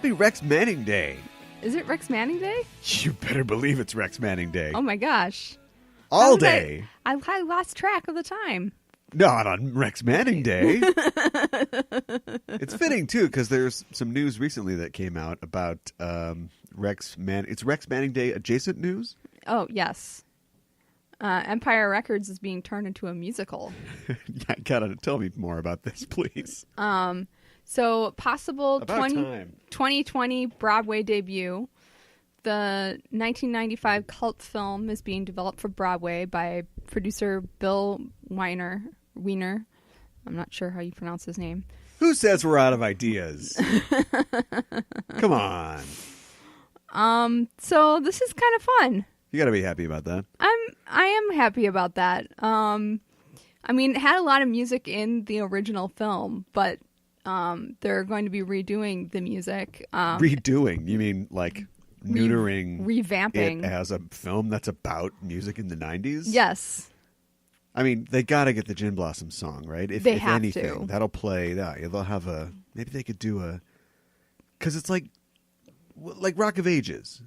Happy Rex Manning Day. Is it Rex Manning Day? You better believe it's Rex Manning Day. Oh my gosh. All day. I lost track of the time. Not on Rex Manning Day. It's fitting, too, because there's some news recently that came out about It's Rex Manning Day adjacent news? Oh, yes. Empire Records is being turned into a musical. Yeah, gotta tell me more about this, please. So, possible About time. 2020 Broadway debut. The 1995 cult film is being developed for Broadway by producer Bill Weiner. I'm not sure how you pronounce his name. Who says we're out of ideas? Come on. So this is kind of fun. You got to be happy about that. I am happy about that. I mean, it had a lot of music in the original film, but they're going to be redoing the music. Redoing? You mean like neutering, revamping it as a film that's about music in the 90s? Yes. I mean, they got to get the Gin Blossom song, right? If have anything, to. That'll play. Yeah, they'll have maybe they could do because it's like Rock of Ages.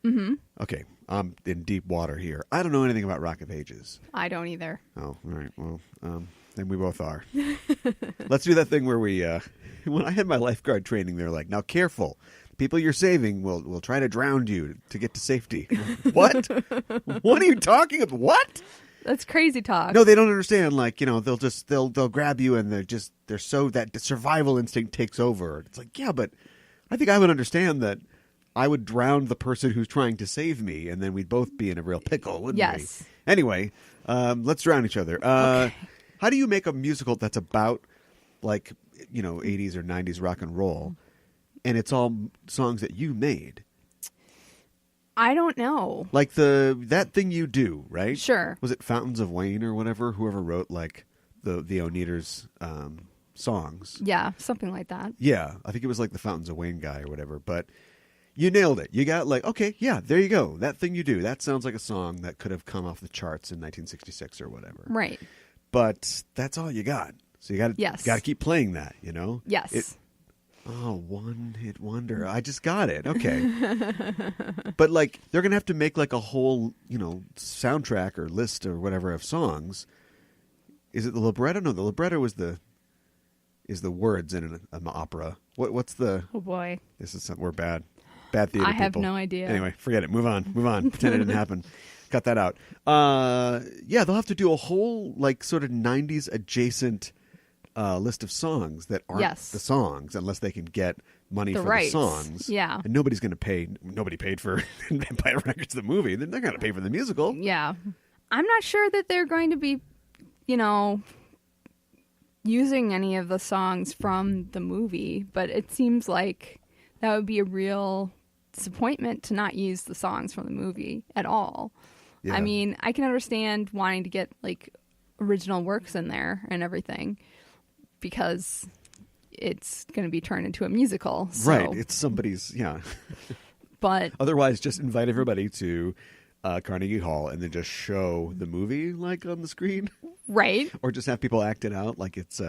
Mm-hmm. Okay, I'm in deep water here. I don't know anything about Rock of Ages. I don't either. Oh, all right. Well, then we both are. Let's do that thing where we, when I had my lifeguard training, they're like, now careful. People you're saving will try to drown you to get to safety. What? What are you talking about? What? That's crazy talk. No, they don't understand. Like, they'll grab you and they're so that the survival instinct takes over. It's like, yeah, but I think I would understand that I would drown the person who's trying to save me, and then we'd both be in a real pickle, wouldn't yes. we? Anyway, let's drown each other. Okay. How do you make a musical that's about 80s or 90s rock and roll, and it's all songs that you made? I don't know. Like that thing you do, right? Sure. Was it Fountains of Wayne or whatever? Whoever wrote like the Oneaters songs. Yeah, something like that. Yeah, I think it was like the Fountains of Wayne guy or whatever. But you nailed it. You got okay, yeah, there you go. That thing you do. That sounds like a song that could have come off the charts in 1966 or whatever. Right. But that's all you got. So you got to keep playing that. Yes. One hit wonder. I just got it. Okay. But they're going to have to make a whole, soundtrack or list or whatever of songs. Is it the libretto? No, the libretto is the words in an opera. What's the... Oh, boy. This is we're bad. Bad theater I have people. no idea. Anyway, forget it. Move on. Pretend it didn't happen. Cut that out. Yeah, they'll have to do a whole, sort of 90s adjacent list of songs that aren't the songs, unless they can get money for rights. the songs. Yeah. And nobody's going to pay. Nobody paid for Empire Records the movie. They're going to pay for the musical. Yeah. I'm not sure that they're going to be, using any of the songs from the movie, but it seems like that would be a real disappointment to not use the songs from the movie at all. Yeah. I mean, I can understand wanting to get original works in there and everything, because it's going to be turned into a musical. So. Right. It's somebody's, yeah. But otherwise, just invite everybody to Carnegie Hall and then just show the movie on the screen. Right. Or just have people act it out like it's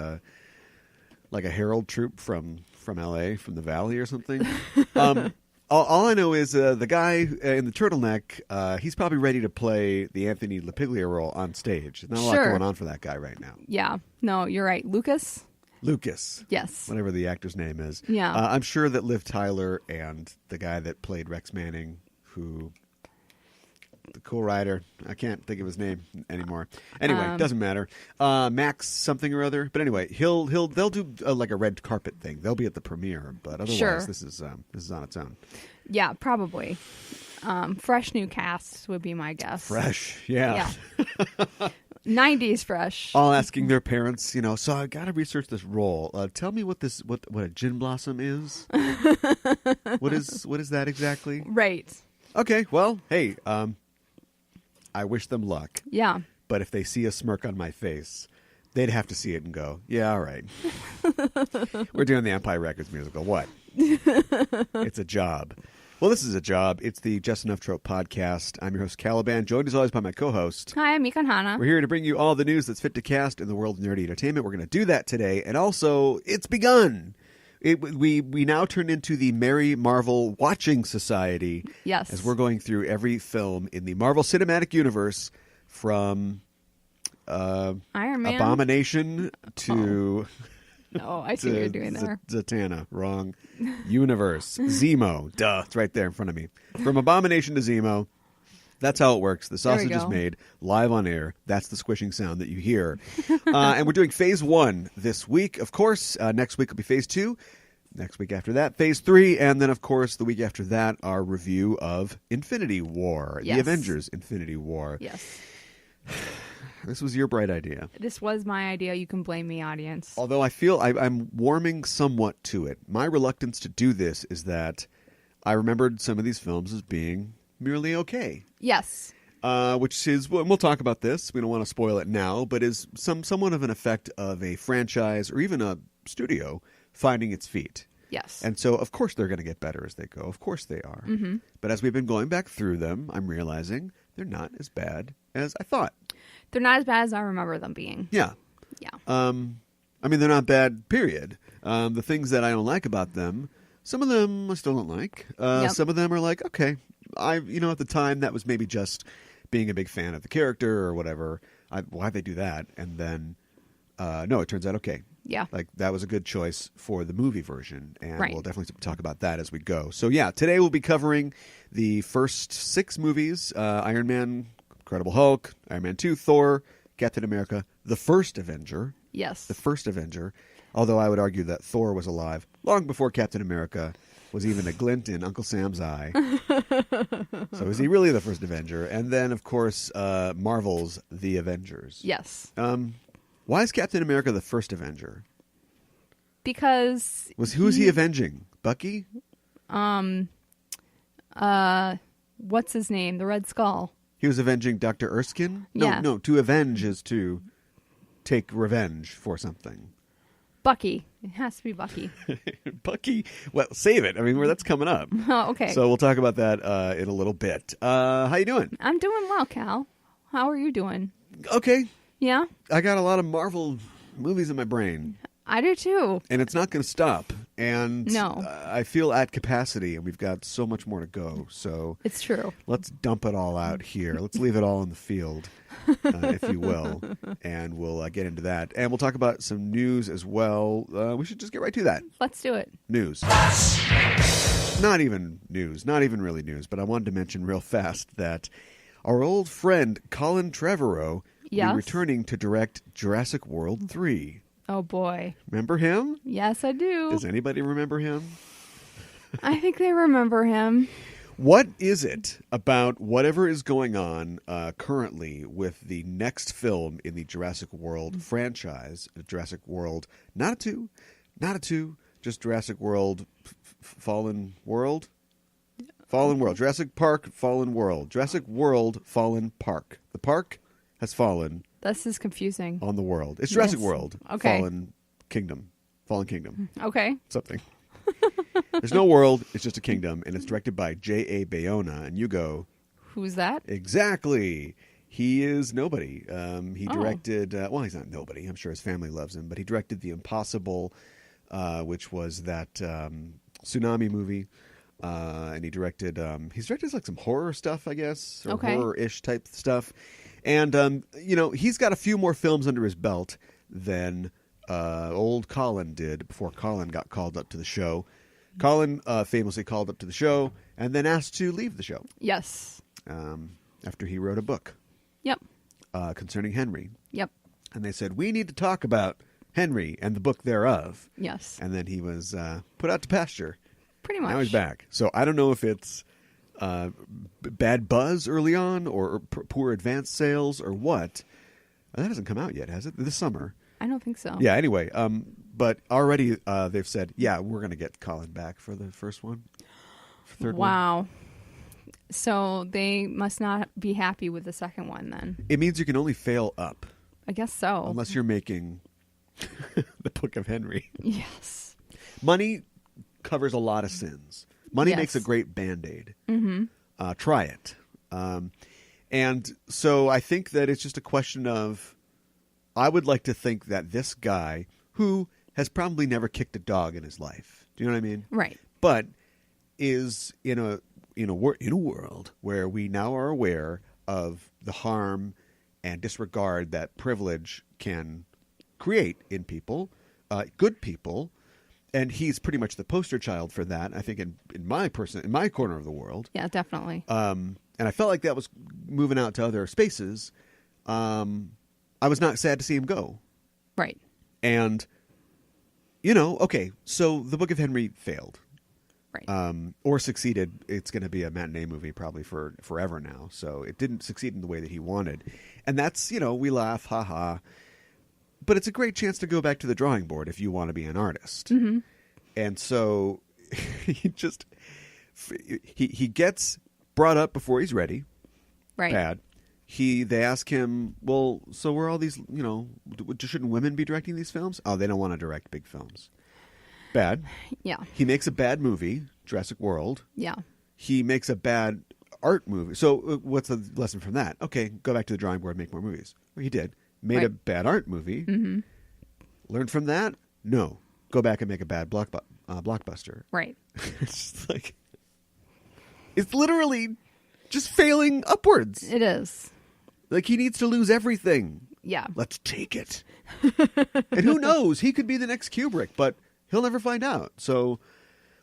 like a Herald troupe from L.A., from the Valley or something. All I know is the guy in the turtleneck, he's probably ready to play the Anthony LaPiglia role on stage. There's not a lot going on for that guy right now. Yeah. No, you're right. Lucas. Yes. Whatever the actor's name is. Yeah. I'm sure that Liv Tyler and the guy that played Rex Manning, the cool writer, I can't think of his name anymore. Anyway, doesn't matter. Max something or other. But anyway, they'll do a red carpet thing. They'll be at the premiere, but otherwise this is on its own. Yeah, probably. Fresh new cast would be my guess. Fresh, yeah. 90s fresh. All asking their parents, so I got to research this role. Tell me what a gin blossom is. What is that exactly? Right. Okay, well, hey, I wish them luck. Yeah. But if they see a smirk on my face, they'd have to see it and go, yeah, all right. We're doing the Empire Records musical. What? It's a job. Well, this is a job. It's the Just Enough Trope podcast. I'm your host, Caliban, joined as always by my co-host. Hi, I'm Mika and Hana. We're here to bring you all the news that's fit to cast in the world of nerdy entertainment. We're going to do that today. And also, it's begun. We now turn into the Merry Marvel Watching Society. Yes. As we're going through every film in the Marvel Cinematic Universe from Iron Man, Abomination to... No, I see what you're doing there. Zatanna, wrong. Universe. Zemo. Duh, it's right there in front of me. From Abomination to Zemo. That's how it works. The sausage is made live on air. That's the squishing sound that you hear. And we're doing Phase 1 this week. Of course, next week will be Phase 2. Next week after that, Phase 3. And then, of course, the week after that, our review of Infinity War. Yes. The Avengers Infinity War. Yes. This was your bright idea. This was my idea. You can blame me, audience. Although I feel I'm warming somewhat to it. My reluctance to do this is that I remembered some of these films as being merely okay. Yes. Which is, we'll talk about this. We don't want to spoil it now, but is somewhat of an effect of a franchise or even a studio finding its feet. Yes. And so, of course, they're going to get better as they go. Of course they are. Mm-hmm. But as we've been going back through them, I'm realizing they're not as bad as I thought. They're not as bad as I remember them being. Yeah. Yeah. I mean, they're not bad, period. The things that I don't like about them, some of them I still don't like. Some of them are like, okay, at the time that was maybe just being a big fan of the character or whatever. Why'd they do that? And then, no, it turns out okay. Yeah. Like, that was a good choice for the movie version. And Right. we'll definitely talk about that as we go. So, yeah, today we'll be covering the first 6 movies, Iron Man, Incredible Hulk, Iron Man 2, Thor, Captain America, the first Avenger. Yes. The first Avenger. Although I would argue that Thor was alive long before Captain America was even a glint in Uncle Sam's eye. So is he really the first Avenger? And then, of course, Marvel's The Avengers. Yes. Why is Captain America the first Avenger? Because Who is he avenging? Bucky? what's his name? The Red Skull. He was avenging Dr. Erskine? Yeah. No, to avenge is to take revenge for something. Bucky. It has to be Bucky. Bucky, well, save it. I mean, that's coming up. Oh, okay. So we'll talk about that in a little bit. How you doing? I'm doing well, Cal. How are you doing? Okay. Yeah? I got a lot of Marvel movies in my brain. I do too. And it's not going to stop. And No. I feel at capacity, and we've got so much more to go. So It's true. let's dump it all out here. Let's leave it all in the field, if you will. And we'll get into that. And we'll talk about some news as well. We should just get right to that. Let's do it. News. Not even news. Not even really news. But I wanted to mention real fast that our old friend Colin Trevorrow will be returning to direct Jurassic World 3. Oh, boy. Remember him? Yes, I do. Does anybody remember him? I think they remember him. What is it about whatever is going on currently with the next film in the Jurassic World franchise? Jurassic World, not a two, just Jurassic World, Fallen World? Fallen World. Jurassic Park, Fallen World. Jurassic World, Fallen Park. The park has fallen. This is confusing. On the world. It's Jurassic World. Okay. Fallen Kingdom. Okay. Something. There's no world. It's just a kingdom. And it's directed by J.A. Bayona. And you go, who's that? Exactly. He is nobody. He directed, well, he's not nobody. I'm sure his family loves him. But he directed The Impossible, which was that tsunami movie. And he's directed like some horror stuff, I guess. Or horror-ish type stuff. And, he's got a few more films under his belt than old Colin did before Colin got called up to the show. Colin famously called up to the show and then asked to leave the show. Yes. After he wrote a book. Yep. Concerning Henry. Yep. And they said, we need to talk about Henry and the book thereof. Yes. And then he was put out to pasture. Pretty much. Now he's back. So I don't know if it's bad buzz early on or poor advance sales or what. That hasn't come out yet, has it? This summer. I don't think so. Yeah, anyway. But already they've said, yeah, we're going to get Colin back for the first one. Third one. Wow. So they must not be happy with the second one then. It means you can only fail up. I guess so. Unless you're making the Book of Henry. Yes. Money covers a lot of sins. Money makes a great Band-Aid. Mm-hmm. Try it. And so I think that it's just a question of, I would like to think that this guy, who has probably never kicked a dog in his life. Do you know what I mean? Right. But is in a world where we now are aware of the harm and disregard that privilege can create in people, good people, and he's pretty much the poster child for that. I think in my corner of the world. Yeah, definitely. And I felt like that was moving out to other spaces. I was not sad to see him go. Right. And, okay, so the Book of Henry failed. Right. Or succeeded. It's going to be a matinee movie probably for forever now. So it didn't succeed in the way that he wanted. And that's, we laugh, haha. But it's a great chance to go back to the drawing board if you want to be an artist. Mm-hmm. And so he gets brought up before he's ready. Right. Bad. They ask him, well, so were all these, shouldn't women be directing these films? Oh, they don't want to direct big films. Bad. Yeah. He makes a bad movie, Jurassic World. Yeah. He makes a bad art movie. So what's the lesson from that? Okay, go back to the drawing board and make more movies. Well, he did. Made a bad art movie. Mm-hmm. Learned from that? No. Go back and make a bad blockbuster. Right. It's just like, it's literally just failing upwards. It is. Like, he needs to lose everything. Yeah. Let's take it. And who knows? He could be the next Kubrick, but he'll never find out. So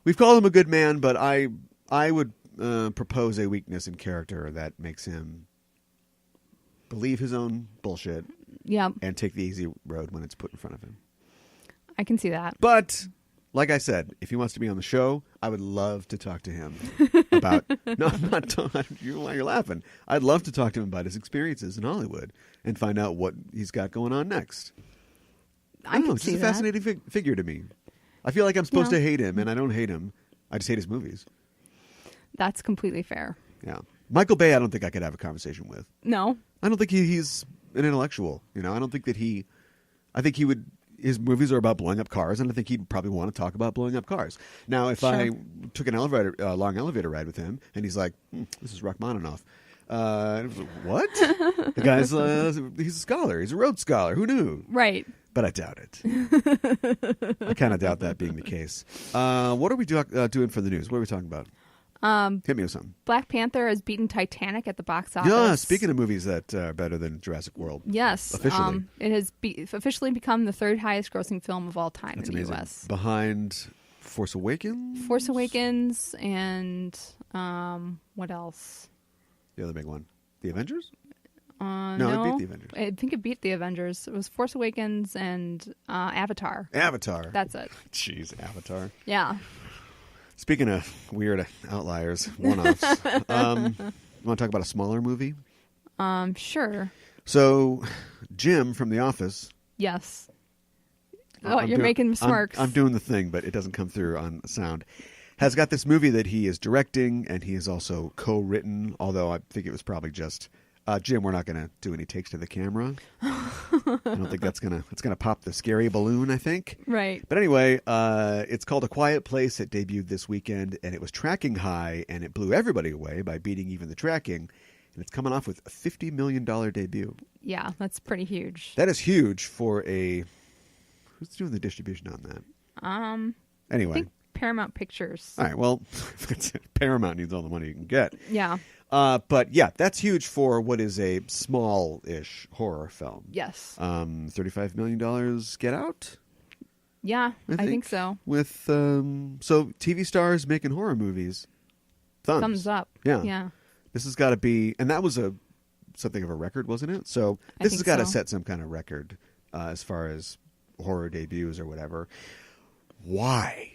we've called him a good man, but I would propose a weakness in character that makes him believe his own bullshit. Yeah. And take the easy road when it's put in front of him. I can see that. But like I said, if he wants to be on the show, I would love to talk to him about. No, I'm not. Why you're laughing? I'd love to talk to him about his experiences in Hollywood and find out what he's got going on next. I can know, it's see just a that. fascinating figure to me. I feel like I'm supposed to hate him, and I don't hate him. I just hate his movies. That's completely fair. Yeah, Michael Bay. I don't think I could have a conversation with. No, I don't think he's an intellectual. I don't think that he. I think he would. His movies are about blowing up cars, and I think he'd probably want to talk about blowing up cars. Now, if I took an long elevator ride with him, and he's like, "This is Rachmaninoff," I was like, what? The guy's he's a scholar. He's a Rhodes Scholar. Who knew? Right. But I doubt it. I kind of doubt that being the case. What are we doing for the news? What are we talking about? Hit me with something. Black Panther has beaten Titanic at the box office. Yeah, speaking of movies that are better than Jurassic World. Yes. Officially. It has officially become the third highest grossing film of all time. That's in the amazing. U.S. Behind Force Awakens? Force Awakens and what else? The other big one. The Avengers? No, it beat the Avengers. I think it beat the Avengers. It was Force Awakens and Avatar. Avatar. That's it. Jeez, Avatar. Yeah. Speaking of weird outliers, one-offs, you want to talk about a smaller movie? Sure. So, Jim from The Office. Yes. You're making smirks. I'm doing the thing, but it doesn't come through on sound. Has got this movie that he is directing, and he has also co-written, although I think it was probably just, Jim, we're not going to do any takes to the camera. I don't think it's gonna pop the scary balloon, I think. Right. But anyway, it's called A Quiet Place. It debuted this weekend, and it was tracking high, and it blew everybody away by beating even the tracking. And it's coming off with a $50 million debut. Yeah, that's pretty huge. That is huge for a... Who's doing the distribution on that? Anyway. I think Paramount Pictures. All right, well, Paramount needs all the money you can get. Yeah. But yeah, that's huge for what is a small-ish horror film. Yes. $35 million Get Out? Yeah, I think so. With so TV stars making horror movies. Thumbs up. Yeah. Yeah. This has got to be, and that was something of a record, wasn't it? So this has got to set some kind of record as far as horror debuts or whatever. Why?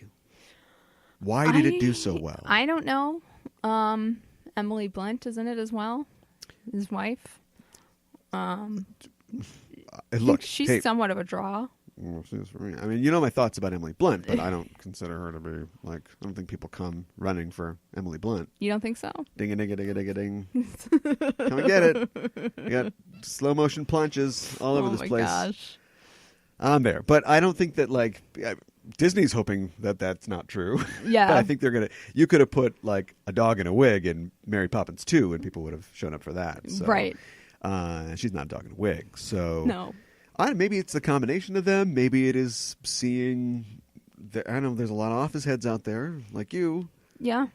Why did it do so well? I don't know. Emily Blunt is in it as well. His wife. Look, she's somewhat of a draw. I mean, you know my thoughts about Emily Blunt, but I don't consider her to be I don't think people come running for Emily Blunt. You don't think so? Ding a ding a ding a ding a ding. Come and get it. You got slow motion plunges all over this place. Oh my gosh. I'm there, but I don't think that Disney's hoping that that's not true. Yeah. But I think they're gonna. You could have put a dog in a wig in Mary Poppins 2, and people would have shown up for that. So, right. She's not a dog in a wig, so no. Maybe it's a combination of them. Maybe it is seeing. I know there's a lot of office heads out there like you. Yeah.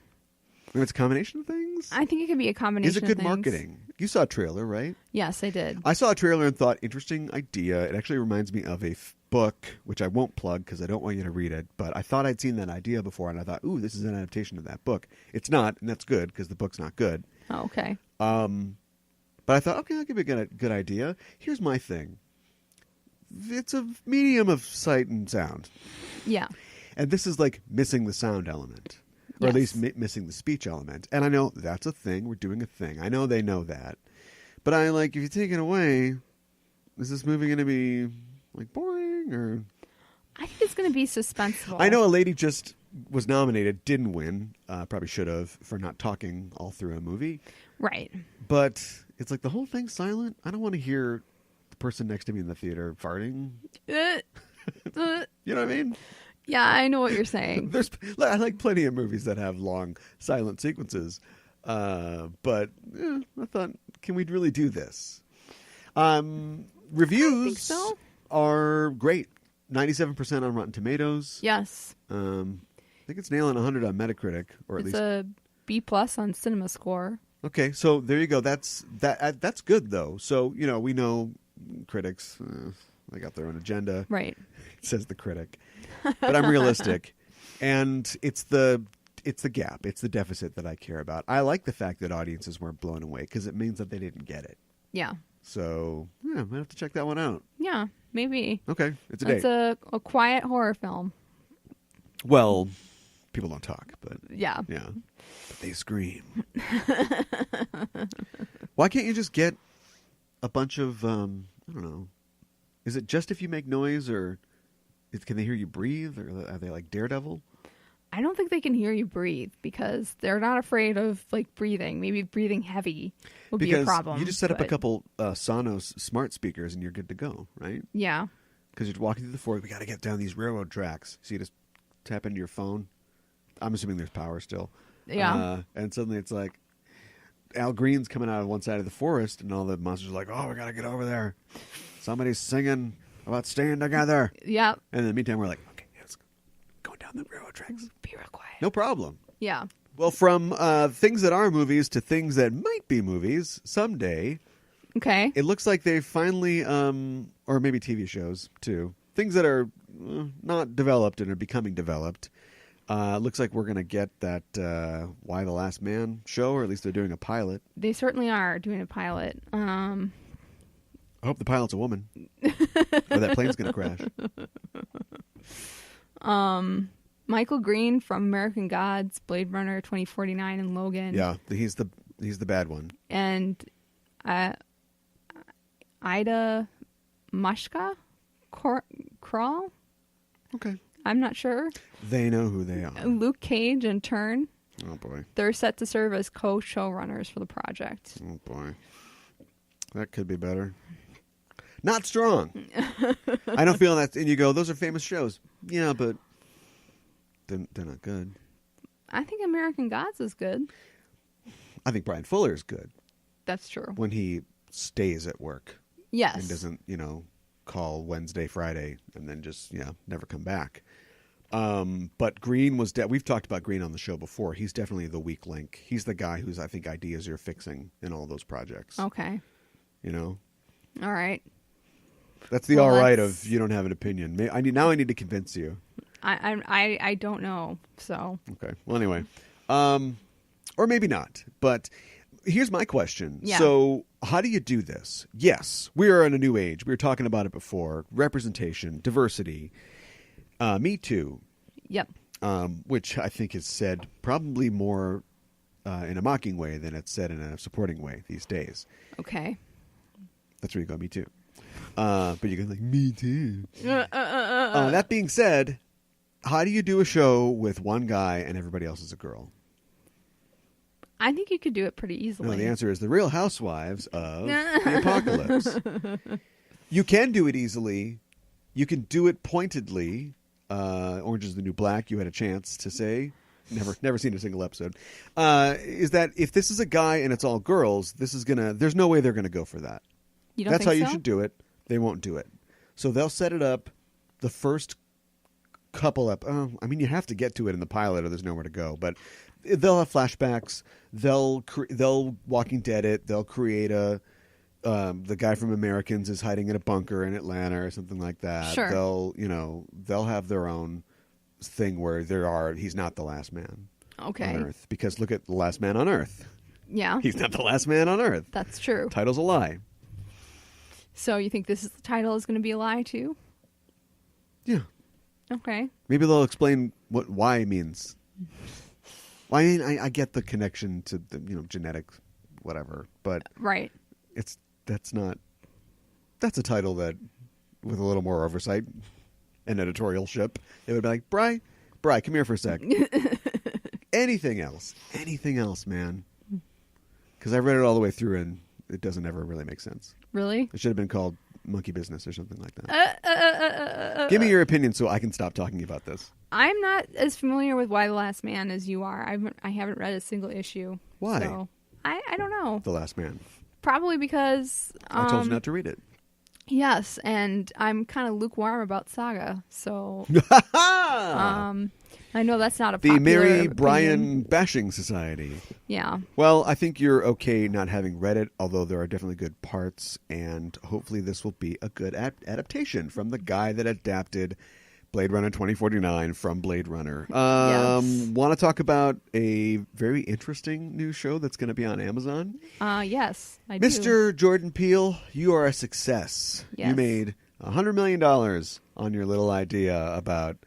Maybe it's a combination of things. I think it could be a combination. Is it good marketing? You saw a trailer, right? Yes, I did. I saw a trailer and thought, interesting idea. It actually reminds me of a book, which I won't plug because I don't want you to read it. But I thought I'd seen that idea before, and I thought, ooh, this is an adaptation of that book. It's not, and that's good because the book's not good. Oh, okay. But I thought, okay, I'll give it a good idea. Here's my thing. It's a medium of sight and sound. Yeah. And this is like missing the sound element. Or at least missing the speech element. And I know that's a thing. We're doing a thing. I know they know that. But if you take it away, is this movie going to be like boring or? I think it's going to be suspenseful. I know a lady just was nominated, didn't win, probably should have, for not talking all through a movie. Right. But it's like the whole thing's silent. I don't want to hear the person next to me in the theater farting. You know what I mean? Yeah, I know what you're saying. I like plenty of movies that have long silent sequences. But I thought, can we really do this? Reviews are great. 97% on Rotten Tomatoes. Yes. I think it's nailing 100 on Metacritic, or at least a B+ on Cinema Score. Okay, so there you go. That's good though. So we know critics. They got their own agenda. Right. Says the critic. But I'm realistic. And it's the gap. It's the deficit that I care about. I like the fact that audiences weren't blown away because it means that they didn't get it. Yeah. So, I might have to check that one out. Yeah, maybe. Okay, it's a date. It's a quiet horror film. Well, people don't talk, but... Yeah. Yeah. But they scream. Why can't you just get a bunch of, I don't know... Is it just if you make noise, or can they hear you breathe, or are they like Daredevil? I don't think they can hear you breathe because they're not afraid of like breathing. Maybe breathing heavy would be a problem. Because you just set up a couple Sonos smart speakers and you're good to go, right? Yeah. Because you're walking through the forest, we got to get down these railroad tracks. So you just tap into your phone. I'm assuming there's power still. Yeah. And suddenly it's like Al Green's coming out of one side of the forest, and all the monsters are like, "Oh, we got to get over there." Somebody's singing about staying together. Yeah. And in the meantime, we're like, okay, let's go down the railroad tracks. Be real quiet. No problem. Yeah. Well, from things that are movies to things that might be movies someday. Okay. It looks like they finally, or maybe TV shows too, things that are not developed and are becoming developed. Looks like we're going to get that Why the Last Man show, or at least they're doing a pilot. They certainly are doing a pilot. I hope the pilot's a woman. Or that plane's going to crash. Michael Green from American Gods, Blade Runner 2049, and Logan. Yeah, he's the bad one. And Ida Mashka Crawl? Okay. I'm not sure. They know who they are. Luke Cage and Turn. Oh, boy. They're set to serve as co-showrunners for the project. Oh, boy. That could be better. Not strong. I don't feel that. And you go, those are famous shows. Yeah, but they're not good. I think American Gods is good. I think Brian Fuller is good. That's true. When he stays at work. Yes. And doesn't, call Wednesday, Friday, and then just, never come back. But Green was we've talked about Green on the show before. He's definitely the weak link. He's the guy who's, I think, ideas you're fixing in all those projects. Okay. All right. That's the all right of you don't have an opinion. I need to convince you. I don't know. So. Okay. Well, anyway, or maybe not. But here's my question. Yeah. So, how do you do this? Yes, we are in a new age. We were talking about it before. Representation, diversity, Me Too. Yep. Which I think is said probably more in a mocking way than it's said in a supporting way these days. Okay. That's where you go, Me Too. But you go like, Me Too. That being said, how do you do a show with one guy and everybody else is a girl? I think you could do it pretty easily. No, the answer is The Real Housewives of the Apocalypse. You can do it easily. You can do it pointedly. Orange is the New Black, you had a chance to say. Never seen a single episode. Is that if this is a guy and it's all girls, there's no way they're gonna go for that. You don't That's think how so? you should do it. They won't do it. So they'll set it up the first couple up. You have to get to it in the pilot or there's nowhere to go. But they'll have flashbacks. They'll Walking Dead it. They'll create the guy from Americans is hiding in a bunker in Atlanta or something like that. Sure. They'll have their own thing where he's not the last man on Earth. Because look at The Last Man on Earth. Yeah. He's not the last man on Earth. That's true. Title's a lie. So you think the title is going to be a lie too? Yeah. Okay. Maybe they'll explain what "why" means. Well, I get the connection to the genetics, whatever, but right. That's a title that, with a little more oversight and editorialship, it would be like, Bri, come here for a sec. Anything else, man? Because I read it all the way through and it doesn't ever really make sense. Really? It should have been called Monkey Business or something like that. Give me your opinion so I can stop talking about this. I'm not as familiar with Why the Last Man as you are. I haven't read a single issue. Why? So I don't know. The Last Man. Probably because... I told you not to read it. Yes, and I'm kind of lukewarm about Saga, so... I know that's not a popular The Mary opinion. Bryan Bashing Society. Yeah. Well, I think you're okay not having read it, although there are definitely good parts, and hopefully this will be a good adaptation from the guy that adapted Blade Runner 2049 from Blade Runner. Yes. Want to talk about a very interesting new show that's going to be on Amazon? Yes, I do. Mr. Jordan Peele, you are a success. Yes. You made $100 million on your little idea about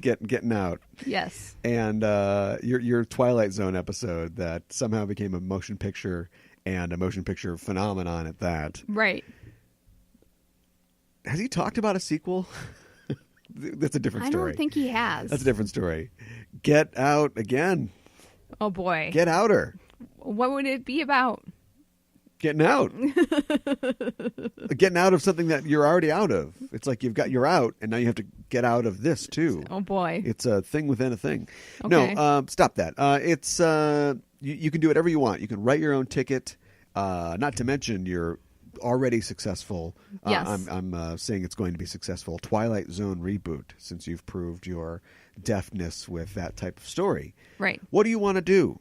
getting out. Yes. And your Twilight Zone episode that somehow became a motion picture and a motion picture phenomenon at that. Right. Has he talked about a sequel? That's a different story. I don't think he has. That's a different story. Get Out again. Oh, boy. Get Outer. What would it be about? Getting out. Getting out of something that you're already out of. It's like you're out, and now you have to get out of this, too. Oh, boy. It's a thing within a thing. Okay. No, stop that. It's you can do whatever you want. You can write your own ticket, not to mention you're already successful. Yes. I'm saying it's going to be successful. Twilight Zone reboot, since you've proved your deftness with that type of story. Right. What do you want to do?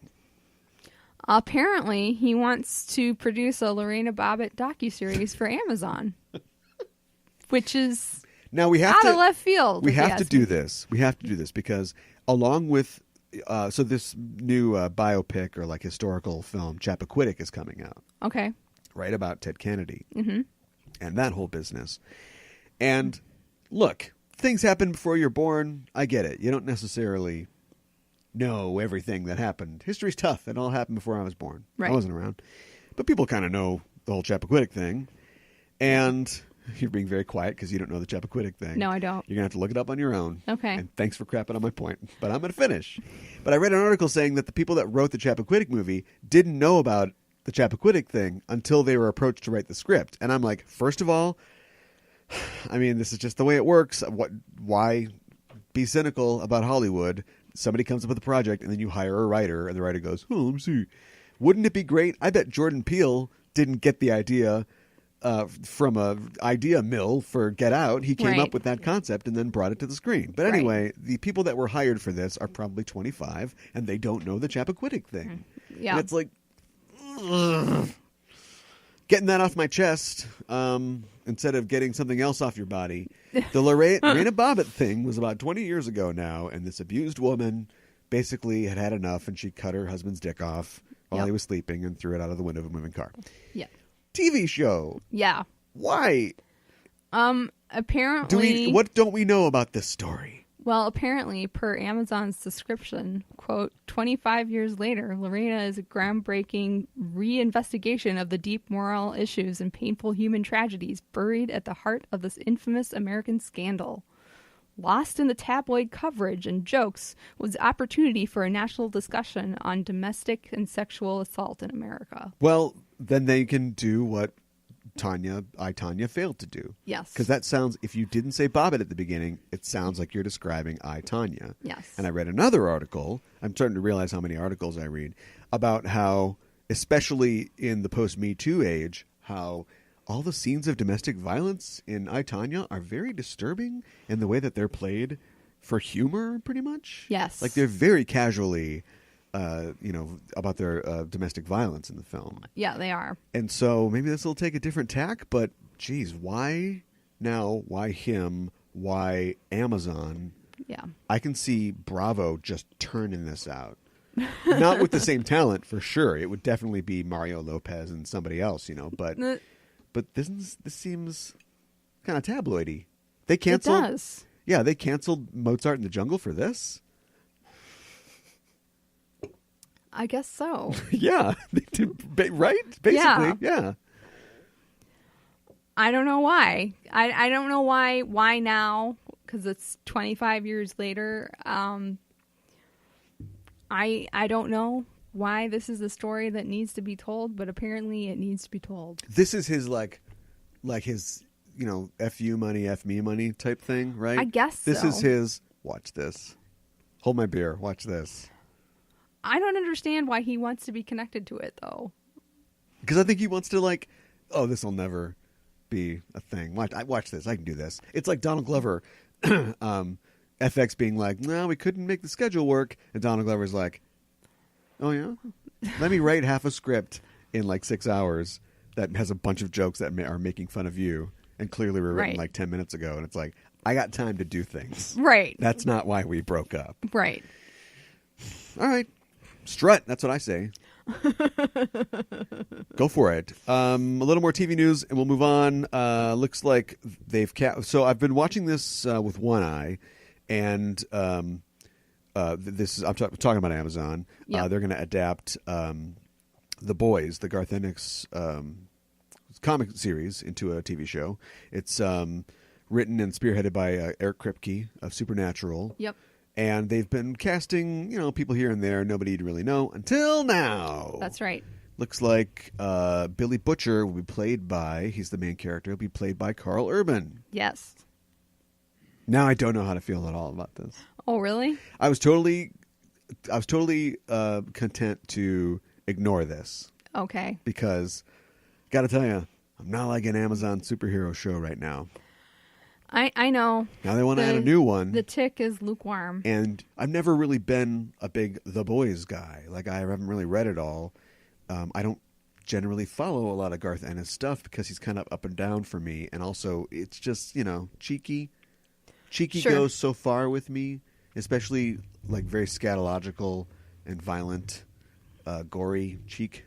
Apparently, he wants to produce a Lorena Bobbitt docuseries for Amazon, which is now we have out to, of left field. We have to do this. We have to do this because along with so this new biopic or like historical film, Chappaquiddick, is coming out. Okay. Right, about Ted Kennedy. Mm-hmm. And that whole business. And look, things happen before you're born. I get it. You don't necessarily know everything that happened. History's tough. It all happened before I was born. Right. I wasn't around. But people kind of know the whole Chappaquiddick thing. And you're being very quiet because you don't know the Chappaquiddick thing. No, I don't. You're going to have to look it up on your own. Okay. And thanks for crapping on my point. But I'm going to finish. But I read an article saying that the people that wrote the Chappaquiddick movie didn't know about the Chappaquiddick thing until they were approached to write the script. And I'm like, first of all, I mean, this is just the way it works. Why be cynical about Hollywood? Somebody comes up with a project and then you hire a writer and the writer goes, let me see. Wouldn't it be great? I bet Jordan Peele didn't get the idea from a idea mill for Get Out. He came up with that concept and then brought it to the screen. But anyway, the people that were hired for this are probably 25 and they don't know the Chappaquiddick thing. Yeah. And it's like, ugh. Getting that off my chest instead of getting something else off your body. The Lorena Bobbitt thing was about 20 years ago now, and this abused woman basically had enough, and she cut her husband's dick off while he was sleeping and threw it out of the window of a moving car. Yeah. TV show. Yeah. Why? Apparently... What don't we know about this story? Well, apparently, per Amazon's description, quote, 25 years later, Lorena is a groundbreaking reinvestigation of the deep moral issues and painful human tragedies buried at the heart of this infamous American scandal. Lost in the tabloid coverage and jokes was the opportunity for a national discussion on domestic and sexual assault in America. Well, then they can do what Tanya failed to do. Yes. Because that sounds, if you didn't say Bobbitt at the beginning, it sounds like you're describing Tanya. Yes. And I read another article, I'm starting to realize how many articles I read, about how, especially in the post-Me Too age, how all the scenes of domestic violence in I, Tonya are very disturbing in the way that they're played for humor, pretty much. Yes. Like they're very casually, about their domestic violence in the film. Yeah, they are. And so maybe this will take a different tack, but geez, why now? Why him? Why Amazon? Yeah. I can see Bravo just turning this out. Not with the same talent, for sure. It would definitely be Mario Lopez and somebody else, But this seems kind of tabloidy. They canceled. It does. Yeah, they canceled Mozart in the Jungle for this. I guess so. Yeah, right? Basically, yeah. I don't know why. I don't know why. Why now? Because it's 25 years later. I don't know why this is a story that needs to be told, but apparently it needs to be told. This is his like his F you money, F me money type thing, right? I guess this so. is his. Watch this. Hold my beer. Watch this. I don't understand why he wants to be connected to it, though. Because I think he wants to this will never be a thing. Watch this. I can do this. It's like Donald Glover, FX being like, no, we couldn't make the schedule work. And Donald Glover's like, oh, yeah? Let me write half a script in 6 hours that has a bunch of jokes that are making fun of you and clearly were written 10 minutes ago. And it's like, I got time to do things. Right. That's not why we broke up. Right. All right. Strut. That's what I say. Go for it. A little more TV news and we'll move on. Looks like they've so I've been watching this with one eye, and this is I'm talking about Amazon. Yep. They're going to adapt The Boys, the Garth Ennis comic series, into a TV show. It's written and spearheaded by Eric Kripke of Supernatural. Yep. And they've been casting, people here and there. Nobody really know until now. That's right. Looks like Billy Butcher will be played by, he's the main character, will be played by Carl Urban. Yes. Now I don't know how to feel at all about this. Oh, really? I was totally content to ignore this. Okay. Because, gotta tell you, I'm not like an Amazon superhero show right now. I know. Now they want to add a new one. The tick is lukewarm. And I've never really been a big The Boys guy. I haven't really read it all. I don't generally follow a lot of Garth Ennis stuff because he's kind of up and down for me. And also, it's just, cheeky. Cheeky Sure. goes so far with me, especially very scatological and violent, gory cheek.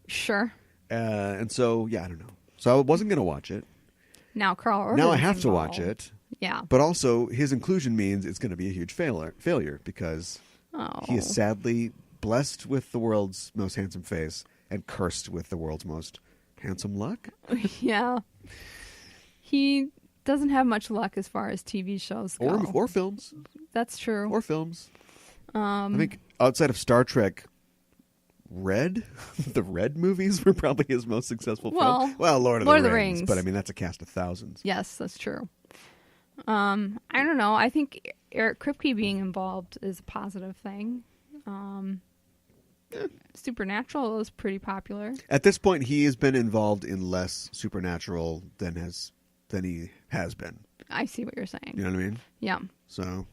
Sure. And so, yeah, I don't know. So I wasn't going to watch it. Now Carl Urban's Now I have to involved. watch it. Yeah. But also, his inclusion means it's going to be a huge failure because he is sadly blessed with the world's most handsome face and cursed with the world's most handsome luck. Yeah. He doesn't have much luck as far as TV shows go. Or films. That's true. Or films. I think outside of Star Trek, Red, the Red movies were probably his most successful film. Well, Lord of the Rings. But I mean, that's a cast of thousands. Yes, that's true. I don't know. I think Eric Kripke being involved is a positive thing. Supernatural is pretty popular. At this point, he has been involved in less Supernatural than he has been. I see what you're saying. You know what I mean? Yeah. So,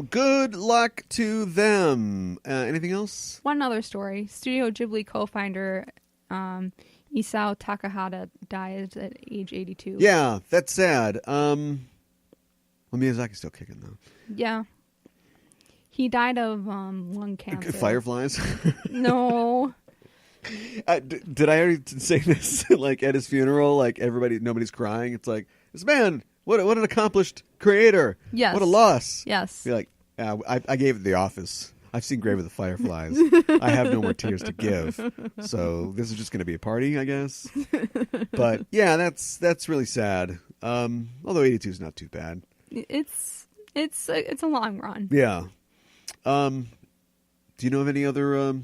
good luck to them. Anything else? One other story. Studio Ghibli co-founder Isao Takahata died at age 82. Yeah, that's sad. Miyazaki's still kicking, though. Yeah. He died of lung cancer. Fireflies? No. Did I already say this? At his funeral, nobody's crying. It's like, this man, what an accomplished creator. Yes. What a loss. Yes. Be like, I gave it The Office. I've seen Grave of the Fireflies. I have no more tears to give. So this is just going to be a party, I guess. But yeah, that's really sad. Although 82 is not too bad. It's a long run. Yeah. Do you know of any other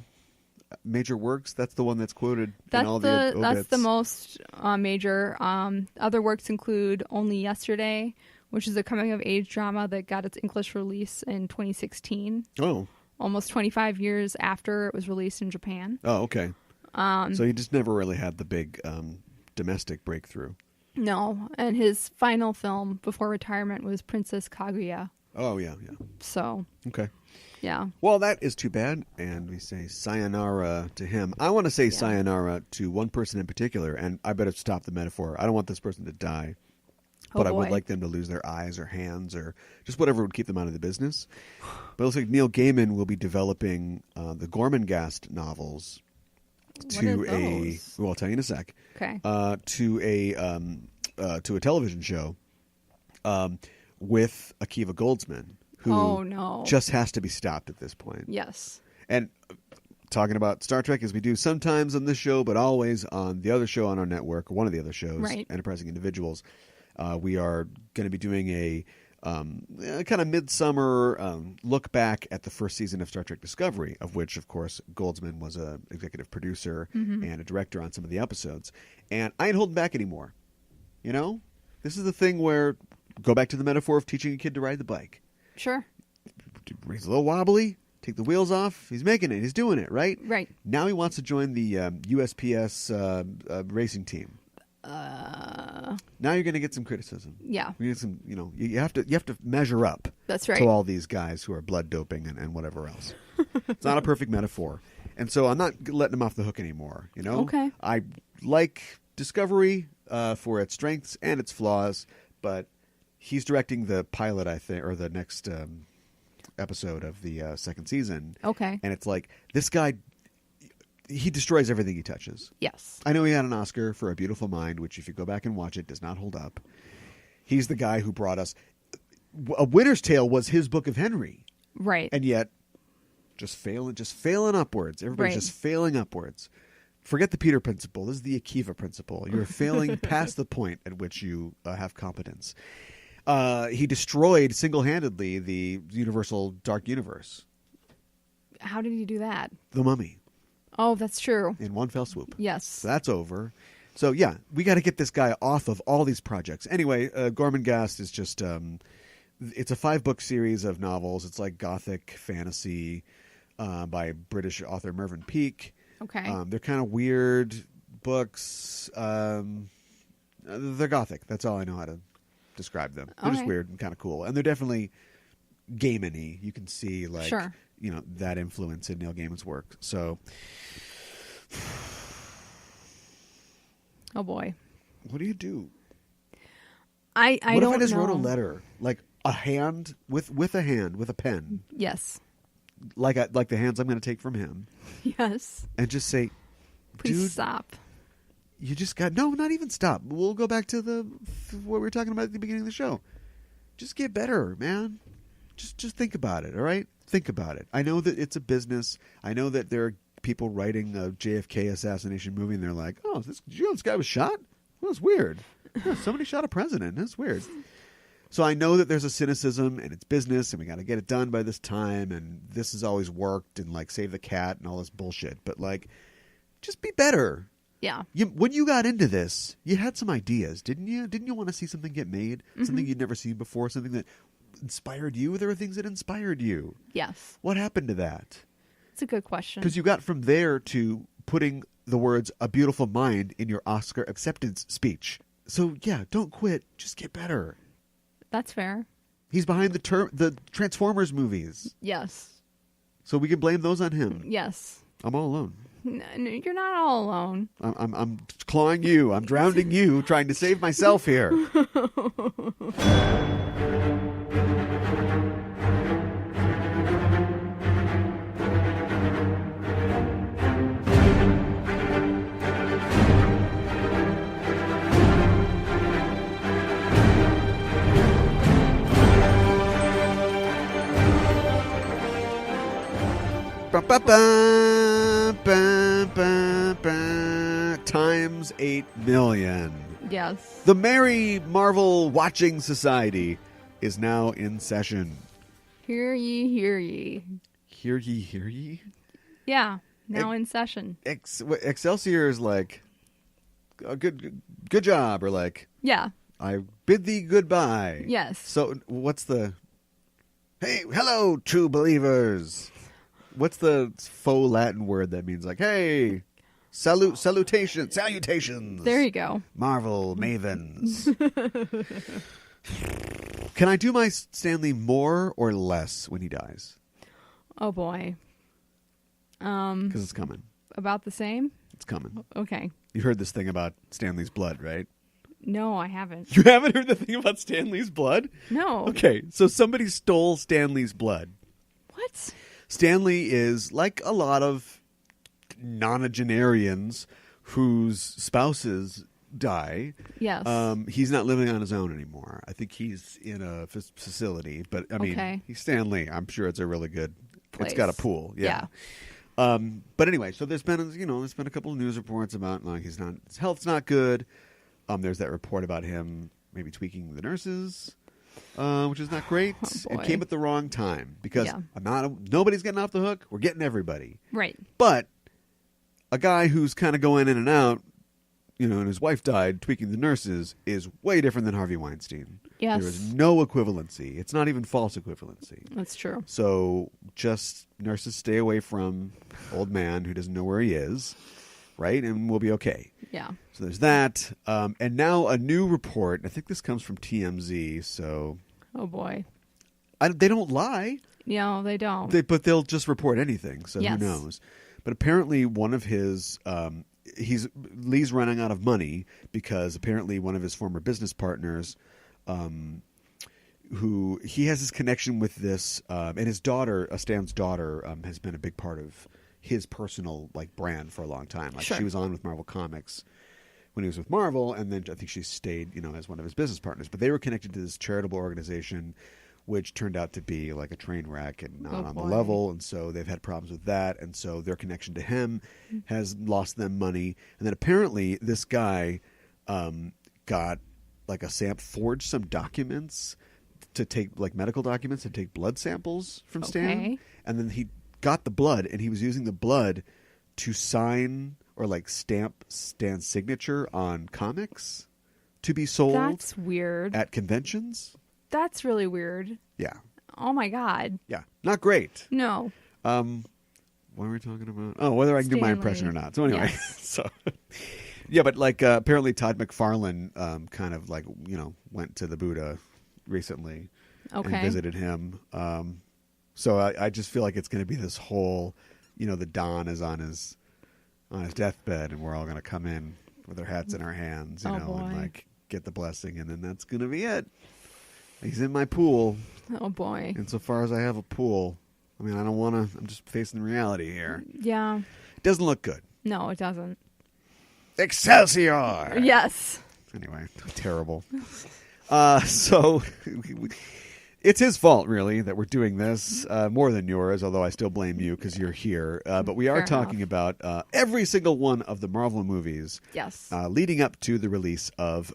major works? That's the one that's quoted in all the obits. That's the most major. Other works include Only Yesterday, which is a coming-of-age drama that got its English release in 2016. Oh. Almost 25 years after it was released in Japan. Oh, okay. So he just never really had the big domestic breakthrough. No, and his final film before retirement was Princess Kaguya. Oh, yeah. So. Okay. Yeah. Well, that is too bad, and we say sayonara to him. I want to say sayonara to one person in particular, and I better stop the metaphor. I don't want this person to die, but I would like them to lose their eyes or hands or just whatever would keep them out of the business. But it looks like Neil Gaiman will be developing the Gormenghast novels to a... Well, I'll tell you in a sec. Okay. To a television show with Akiva Goldsman, who just has to be stopped at this point. Yes. And talking about Star Trek as we do sometimes on this show, but always on the other show on our network, or one of the other shows, Enterprising Individuals, we are going to be doing a kind of midsummer look back at the first season of Star Trek Discovery, of which, of course, Goldsman was an executive producer and a director on some of the episodes. And I ain't holding back anymore. You know? This is the thing where, go back to the metaphor of teaching a kid to ride the bike. Sure. He's a little wobbly. Take the wheels off. He's making it. He's doing it, right? Right. Now he wants to join the USPS racing team. Now you're going to get some criticism. Yeah. You get some, you have to measure up. That's right. To all these guys who are blood doping and whatever else. It's not a perfect metaphor, and so I'm not letting him off the hook anymore. Okay. I like Discovery for its strengths and its flaws, but he's directing the pilot, I think, or the next episode of the second season. Okay. And it's like, this guy, he destroys everything he touches. Yes. I know he had an Oscar for A Beautiful Mind, which if you go back and watch it, does not hold up. He's the guy who brought us... A Winter's Tale was his Book of Henry. Right. And yet, just failing upwards. Everybody's just failing upwards. Forget the Peter principle. This is the Akiva principle. You're failing past the point at which you have competence. He destroyed single-handedly the Universal Dark Universe. How did he do that? The Mummy. Oh, that's true. In one fell swoop. Yes. So that's over. So, yeah, we got to get this guy off of all these projects. Anyway, Gormenghast is just... it's a 5-book series of novels. It's like gothic fantasy by British author Mervyn Peake. Okay. They're kind of weird books. They're gothic. That's all I know how to describe them. They're just weird and kind of cool. And they're definitely Gaiman-y. You can see, that influence in Neil Gaiman's work. So... Oh, boy. What do you do? I don't know. What if I just wrote a letter? Like a hand, with a pen. Yes. Like the hands I'm going to take from him. Yes. And just say, please dude, stop. You just got... No, not even stop. We'll go back to what we were talking about at the beginning of the show. Just get better, man. Just think about it, all right? Think about it. I know that it's a business. I know that there are people writing a JFK assassination movie, and they're like, oh, did you know this guy was shot? Well, that's weird. Yeah, somebody shot a president. That's weird. So I know that there's a cynicism, and it's business, and we got to get it done by this time, and this has always worked, and save the cat and all this bullshit. But just be better. Yeah. When you got into this, you had some ideas, didn't you? Didn't you want to see something get made? Mm-hmm. Something you'd never seen before? Something that inspired you? There are things that inspired you. Yes. What happened to that? It's a good question. Because you got from there to putting the words "A Beautiful Mind" in your Oscar acceptance speech. So, yeah, don't quit. Just get better. That's fair. He's behind the Transformers movies. Yes. So we can blame those on him. Yes. I'm all alone. No, you're not all alone. I'm clawing you. I'm drowning you, trying to save myself here. Times 8 million. Yes. The Merry Marvel Watching Society is now in session. Hear ye, hear ye. Hear ye, hear ye? Yeah, now in session. Excelsior is like, good job, or yeah. I bid thee goodbye. Yes. So what's the, hey, hello, true believers. What's the faux Latin word that means hey? Salutations. There you go. Marvel mavens. Can I do my Stan Lee more or less when he dies? Oh boy. Because it's coming. About the same? It's coming. Okay. You heard this thing about Stan Lee's blood, right? No, I haven't. You haven't heard the thing about Stan Lee's blood? No. Okay, so somebody stole Stan Lee's blood. What? Stan Lee is like a lot of nonagenarians whose spouses die. Yes. He's not living on his own anymore. I think he's in a facility, but I mean, he's Stan Lee. I'm sure it's a really good place. It's got a pool. Yeah. But anyway, so there's been a couple of news reports about like his health's not good. There's that report about him maybe tweaking the nurses, which is not great. It came at the wrong time because nobody's getting off the hook. We're getting everybody. Right. But a guy who's kind of going in and out, and his wife died tweaking the nurses is way different than Harvey Weinstein. Yes. There is no equivalency. It's not even false equivalency. That's true. So just nurses stay away from old man who doesn't know where he is, right? And we'll be okay. Yeah. So there's that. And now a new report. I think this comes from TMZ. So. Oh, boy. They don't lie. No, they don't. But they'll just report anything. So who knows? But apparently one of his... Lee's running out of money because apparently one of his former business partners, who he has this connection with this, and his daughter, Stan's daughter, has been a big part of his personal brand for a long time. She was on with Marvel Comics when he was with Marvel, and then I think she stayed, as one of his business partners. But they were connected to this charitable organization, which turned out to be like a train wreck and not on the level. And so they've had problems with that. And so their connection to him has lost them money. And then apparently this guy got forged some documents to take medical documents to take blood samples from Stan. And then he got the blood and he was using the blood to sign or stamp Stan's signature on comics to be sold. That's weird. At conventions. That's really weird. Yeah. Oh my God. Yeah. Not great. No. What were we talking about? Oh, whether I can do my impression or not. So anyway, yeah, but apparently Todd McFarlane kind of went to the Buddha recently and visited him. So I just feel like it's going to be this whole, the Don is on his deathbed and we're all going to come in with our hats in our hands, and get the blessing, and then that's going to be it. He's in my pool. Oh, boy. Insofar as I have a pool. I mean, I don't want to... I'm just facing reality here. Yeah. It doesn't look good. No, it doesn't. Excelsior! Yes. Anyway, terrible. So, it's his fault, really, that we're doing this. More than yours, although I still blame you because you're here. But we are talking about every single one of the Marvel movies. Yes. Leading up to the release of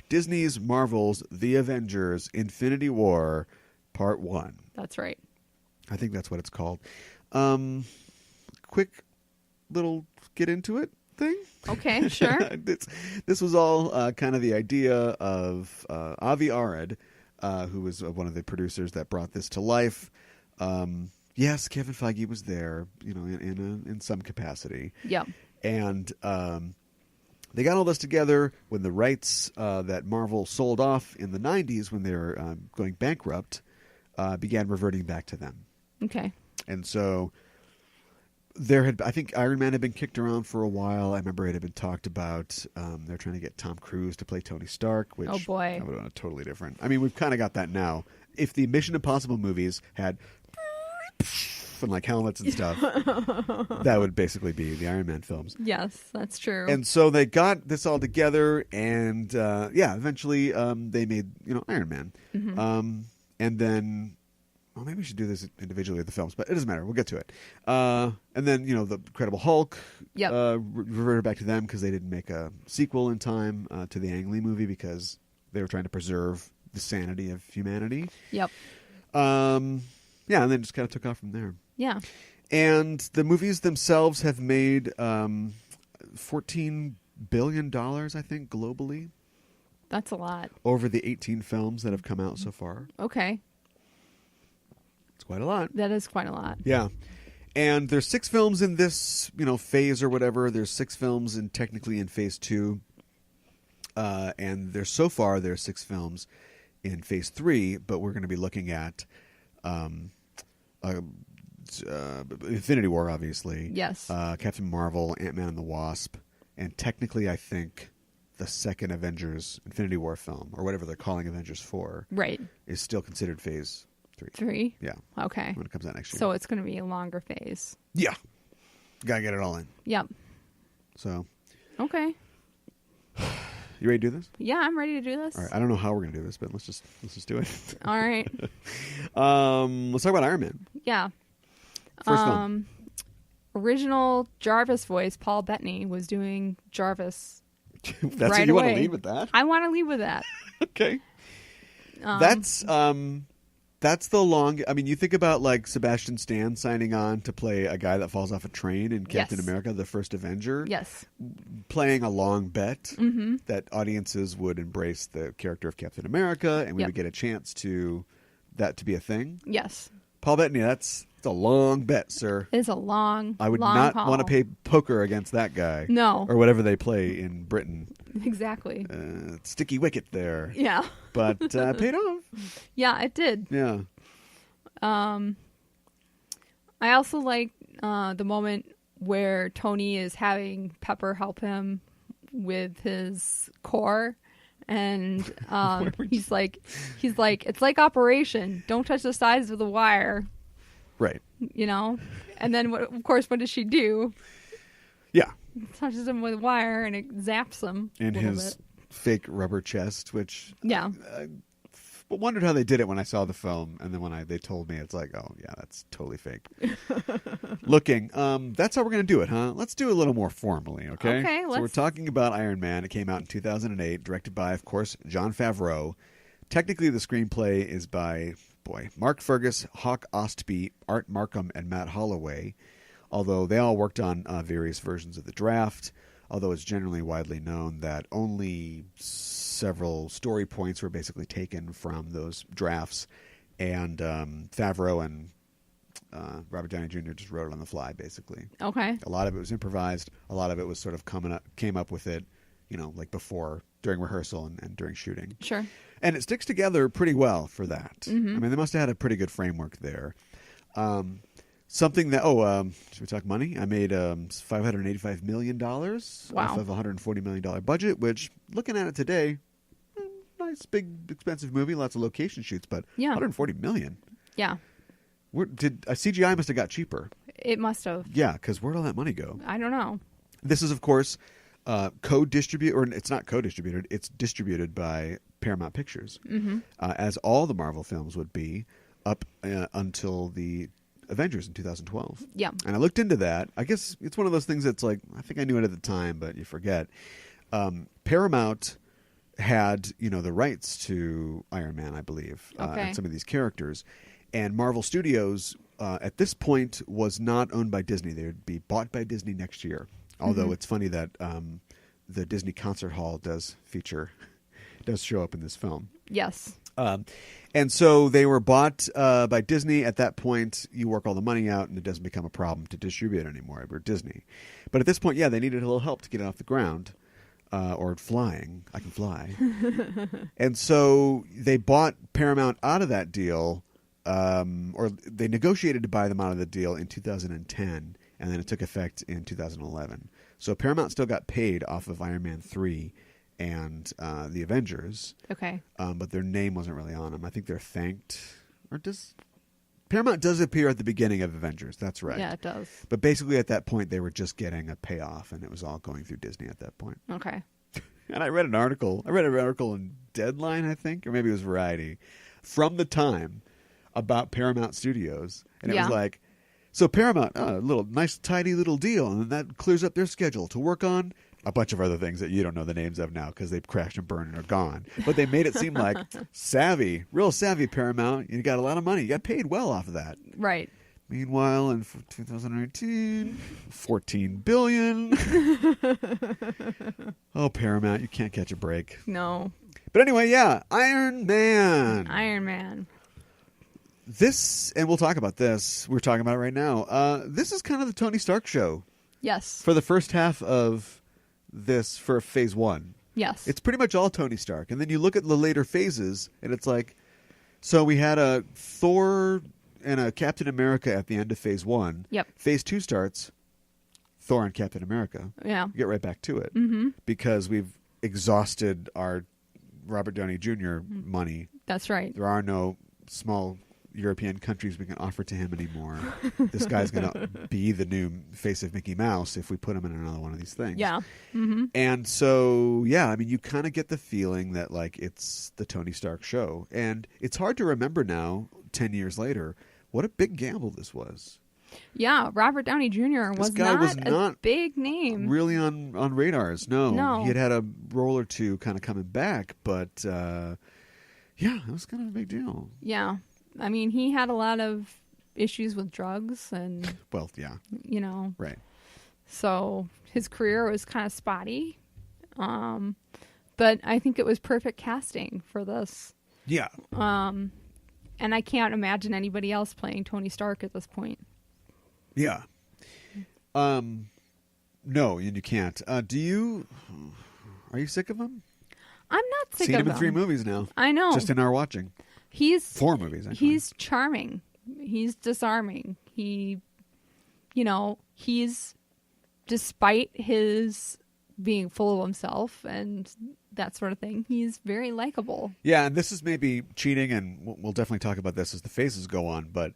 Disney's Marvel's The Avengers Infinity War Part 1. That's right. I think that's what it's called. Quick little get into it thing. Okay, sure. This was all kind of the idea of Avi Arad, who was one of the producers that brought this to life. Yes, Kevin Feige was there, in some capacity. Yeah. And they got all this together when the rights that Marvel sold off in the 90s when they were going bankrupt began reverting back to them. Okay. And so I think Iron Man had been kicked around for a while. I remember it had been talked about. They're trying to get Tom Cruise to play Tony Stark, which oh boy, that would have been totally different. I mean, we've kind of got that now. If the Mission Impossible movies had and helmets and stuff, that would basically be the Iron Man films. Yes, that's true. And so they got this all together, and eventually they made Iron Man, and then. Well, maybe we should do this individually with the films, but it doesn't matter. We'll get to it. And then, the Incredible Hulk reverted back to them because they didn't make a sequel in time to the Ang Lee movie because they were trying to preserve the sanity of humanity. Yep. And then just kind of took off from there. Yeah. And the movies themselves have made $14 billion, I think, globally. That's a lot. Over the 18 films that have come out so far. Okay. Quite a lot. That is quite a lot. Yeah. And there's 6 films in this, phase or whatever. There's 6 films technically in phase 2. And there's 6 films in phase 3, but we're going to be looking at Infinity War, obviously. Yes. Captain Marvel, Ant-Man and the Wasp, and technically I think the second Avengers Infinity War film, or whatever they're calling Avengers 4, right, is still considered phase 3. 3? Yeah. Okay. When it comes out next year. So it's going to be a longer phase. Yeah. Gotta get it all in. Yep. So. Okay. You ready to do this? Yeah, I'm ready to do this. All right. I don't know how we're going to do this, but let's just do it. All right. Let's talk about Iron Man. Yeah. First film. Original Jarvis voice, Paul Bettany, was doing Jarvis. That's right what you away. want to lead with that? I want to lead with that. Okay. That's the long. I mean, you think about like Sebastian Stan signing on to play a guy that falls off a train in Captain America: The First Avenger. Yes. Playing a long bet that audiences would embrace the character of Captain America, and we would get a chance to be a thing. Yes. Paul Bettany, it's a long bet, sir. It's a long. I would long not haul. want to pay poker against that guy. No. Or whatever they play in Britain. Exactly. Sticky wicket there. Yeah. But paid off. Yeah, it did. Yeah. I also like the moment where Tony is having Pepper help him with his core. And he's like, it's like Operation. Don't touch the sides of the wire. Right. And then, of course, what does she do? Yeah. Touches him with wire and it zaps him. In his fake rubber chest, which... Yeah. I wondered how they did it when I saw the film. And then they told me, it's like, oh, yeah, that's totally fake. Looking. That's how we're going to do it, huh? Let's do it a little more formally, okay? Okay, So we're talking about Iron Man. It came out in 2008, directed by, of course, Jon Favreau. Technically, the screenplay is by, Mark Fergus, Hawk Ostby, Art Markham, and Matt Holloway. Although they all worked on various versions of the draft. Although it's generally widely known that only several story points were basically taken from those drafts. And Favreau and Robert Downey Jr. just wrote it on the fly, basically. Okay. A lot of it was improvised. A lot of it was sort of came up with it, like during rehearsal and during shooting. Sure. And it sticks together pretty well for that. Mm-hmm. I mean, they must have had a pretty good framework there. Something that, should we talk money? I made $585 million off of a $140 million budget, which, looking at it today, nice, big, expensive movie, lots of location shoots, but $140 million. Yeah. CGI must have got cheaper. It must have. Yeah, because where'd all that money go? I don't know. This is, of course, co-distributed, or it's not co-distributed, it's distributed by Paramount Pictures, as all the Marvel films would be up until the Avengers in 2012. Yeah. And I looked into that. I guess it's one of those things that's like, I think I knew it at the time, but you forget. Paramount had, the rights to Iron Man, I believe, and some of these characters. And Marvel Studios, at this point, was not owned by Disney. They would be bought by Disney next year. Although it's funny that the Disney Concert Hall does show up in this film. Yes. And so they were bought by Disney. At that point, you work all the money out, and it doesn't become a problem to distribute it anymore. We're Disney. But at this point, they needed a little help to get it off the ground. Or flying. I can fly. And so they bought Paramount out of that deal, or they negotiated to buy them out of the deal in 2010, and then it took effect in 2011. So Paramount still got paid off of Iron Man 3 and the Avengers. Okay. But their name wasn't really on them. I think they're thanked. Paramount does appear at the beginning of Avengers. That's right. Yeah, it does. But basically at that point, they were just getting a payoff, and it was all going through Disney at that point. Okay. And I read an article. in Deadline, I think, or maybe it was Variety, from the time about Paramount Studios. And it was like, so Paramount, a little nice, tidy little deal, and that clears up their schedule to work on a bunch of other things that you don't know the names of now because they've crashed and burned and are gone. But they made it seem like real savvy Paramount. You got a lot of money. You got paid well off of that. Right. Meanwhile, in 2019, $14 billion. Oh, Paramount, you can't catch a break. No. But anyway, Iron Man. Iron Man. This, and we'll talk about this. We're talking about it right now. This is kind of the Tony Stark show. Yes. For the first half of this, for phase 1. Yes. It's pretty much all Tony Stark. And then you look at the later phases, and it's like, so we had a Thor and a Captain America at the end of phase 1. Yep. Phase 2 starts, Thor and Captain America. Yeah. You get right back to it. Mm-hmm. Because we've exhausted our Robert Downey Jr. money. That's right. There are no small European countries we can offer to him anymore. This guy's going to be the new face of Mickey Mouse if we put him in another one of these things. Yeah. Mm-hmm. And so, yeah, I mean, you kind of get the feeling that, like, it's the Tony Stark show. And it's hard to remember now, 10 years later, what a big gamble this was. Yeah, Robert Downey Jr. was not a big name. Really on radars. No. He had a role or two kind of coming back, but, yeah, it was kind of a big deal. Yeah. I mean, he had a lot of issues with drugs and... Well, yeah. You know. Right. So his career was kind of spotty. But I think it was perfect casting for this. Yeah. And I can't imagine anybody else playing Tony Stark at this point. Yeah. No, and you can't. Are you sick of him? I'm not sick Seen of him in 3 movies now. I know. Just in our watching. 4 movies, actually. He's charming. He's disarming. He's, despite his being full of himself and that sort of thing, he's very likable. Yeah, and this is maybe cheating, and we'll definitely talk about this as the phases go on, but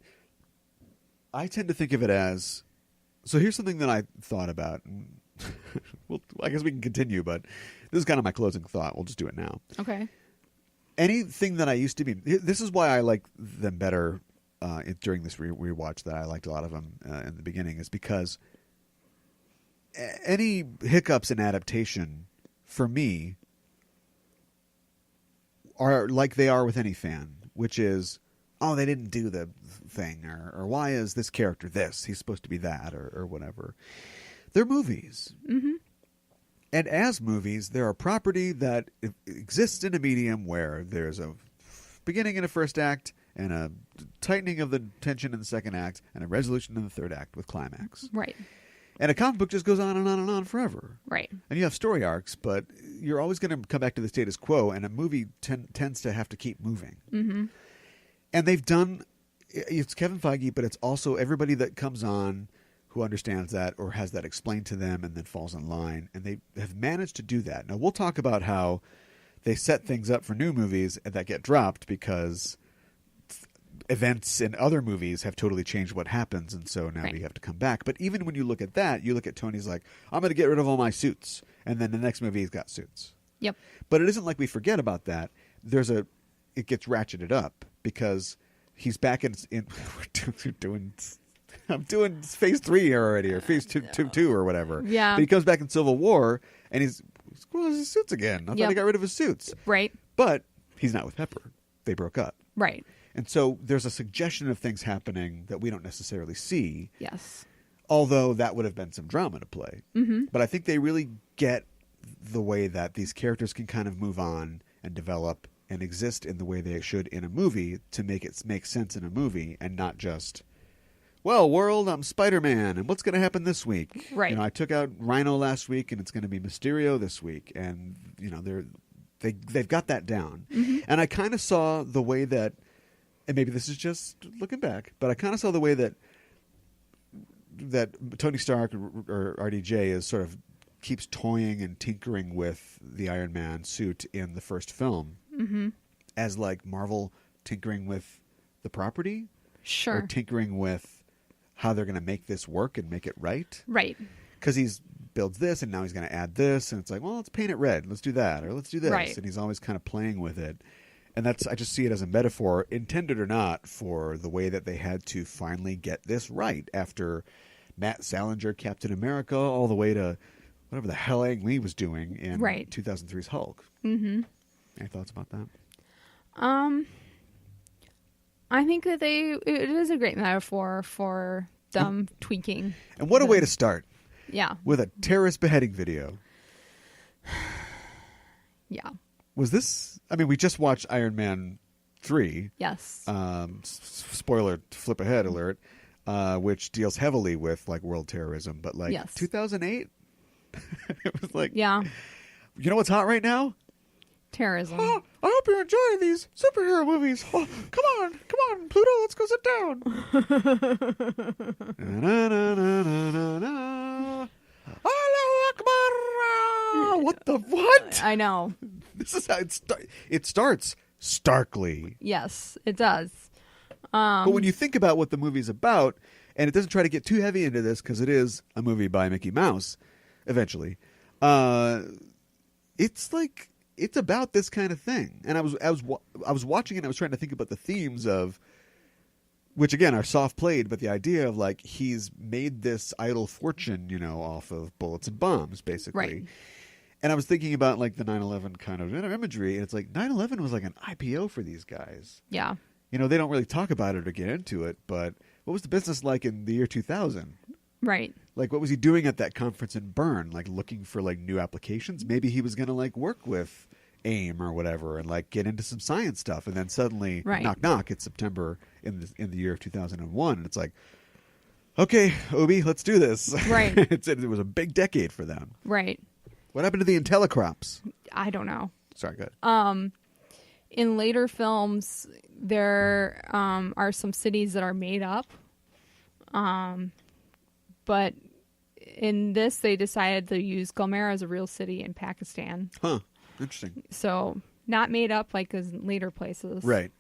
I tend to think of it as... So here's something that I thought about. Well, I guess we can continue, but this is kind of my closing thought. We'll just do it now. Okay. Anything that I used to be... This is why I like them better during this rewatch, that I liked a lot of them in the beginning, is because any hiccups in adaptation, for me, are like they are with any fan, which is, oh, they didn't do the thing, or why is this character this? He's supposed to be that, or whatever. They're movies. Mm-hmm. And as movies, they're a property that exists in a medium where there's a beginning in a first act and a tightening of the tension in the second act and a resolution in the third act with climax. Right. And a comic book just goes on and on and on forever. Right. And you have story arcs, but you're always going to come back to the status quo, and a movie tends to have to keep moving. Mm-hmm. And they've done... It's Kevin Feige, but it's also everybody that comes on who understands that or has that explained to them and then falls in line. And they have managed to do that. Now, we'll talk about how they set things up for new movies that get dropped because events in other movies have totally changed what happens, and so now we have to come back. But even when you look at that, you look at Tony's like, I'm going to get rid of all my suits. And then the next movie he's got suits. Yep. But it isn't like we forget about that. It gets ratcheted up because he's back in I'm doing phase 3 already, or phase 2 or whatever. Yeah. But he comes back in Civil War, and he's his suits again. I thought he got rid of his suits. Right. But he's not with Pepper. They broke up. Right. And so there's a suggestion of things happening that we don't necessarily see. Yes. Although that would have been some drama to play. Mm-hmm. But I think they really get the way that these characters can kind of move on and develop and exist in the way they should in a movie to make it make sense in a movie, and not just, well, world, I'm Spider-Man, and what's going to happen this week? Right. I took out Rhino last week, and it's going to be Mysterio this week. And, they've got that down. Mm-hmm. And I kind of saw the way that, and maybe this is just looking back, but I kind of saw the way that Tony Stark or RDJ is sort of keeps toying and tinkering with the Iron Man suit in the first film, mm-hmm. as like Marvel tinkering with the property, sure, or tinkering with how they're going to make this work and make it right, because he's builds this and now he's going to add this, and it's like, well, let's paint it red, let's do that, or let's do this, and he's always kind of playing with it. And I just see it as a metaphor, intended or not, for the way that they had to finally get this right after Matt Salinger, Captain America, all the way to whatever the hell Ang Lee was doing in 2003's Hulk. Mm-hmm. Any thoughts about that? I think that it is a great metaphor for them tweaking. And what a way to start. Yeah. With a terrorist beheading video. Yeah. Was this... I mean, we just watched Iron Man 3. Yes. Spoiler, flip ahead alert, which deals heavily with like world terrorism. But like 2008, it was like, yeah. You know what's hot right now? Terrorism. Oh, I hope you're enjoying these superhero movies. Oh, come on, Pluto, let's go sit down. Allahu Akbar! What the what? I know. This is how it starts starkly. Yes, it does. But when you think about what the movie's about, and it doesn't try to get too heavy into this because it is a movie by Mickey Mouse, eventually, it's like it's about this kind of thing. And I was watching it and I was trying to think about the themes of, which again are soft played, but the idea of like he's made this idle fortune, off of bullets and bombs, basically. Right. And I was thinking about like the 9/11 kind of imagery, and it's like 9/11 was like an IPO for these guys. Yeah. They don't really talk about it or get into it, but what was the business like in the year 2000? Right. Like, what was he doing at that conference in Bern? Like, looking for like new applications? Maybe he was going to like work with AIM or whatever and like get into some science stuff, and then suddenly, knock knock, it's September in the year of 2001, and it's like, okay, Obi, let's do this. Right. It was a big decade for them. Right. What happened to the Intellicrops? I don't know. Sorry, good. In later films, there are some cities that are made up. But in this, they decided to use Gulmera as a real city in Pakistan. Huh. Interesting. So not made up like in later places. Right.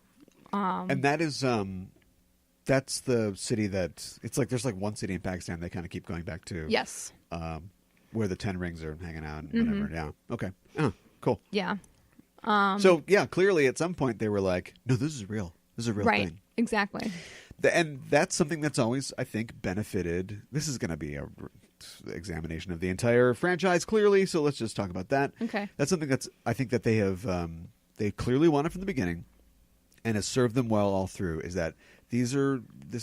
And that is that's the city that it's like there's like one city in Pakistan they kind of keep going back to. Yes. Where the 10 rings are hanging out and whatever. Yeah. Okay. Oh, cool. Yeah. So yeah, clearly at some point they were like, no, this is real. This is a real right. thing. Exactly. And that's something that's always, I think, benefited. This is going to be a examination of the entire franchise, clearly. So let's just talk about that. Okay. That's something that's I think that they have they clearly wanted from the beginning, and has served them well all through. Is that this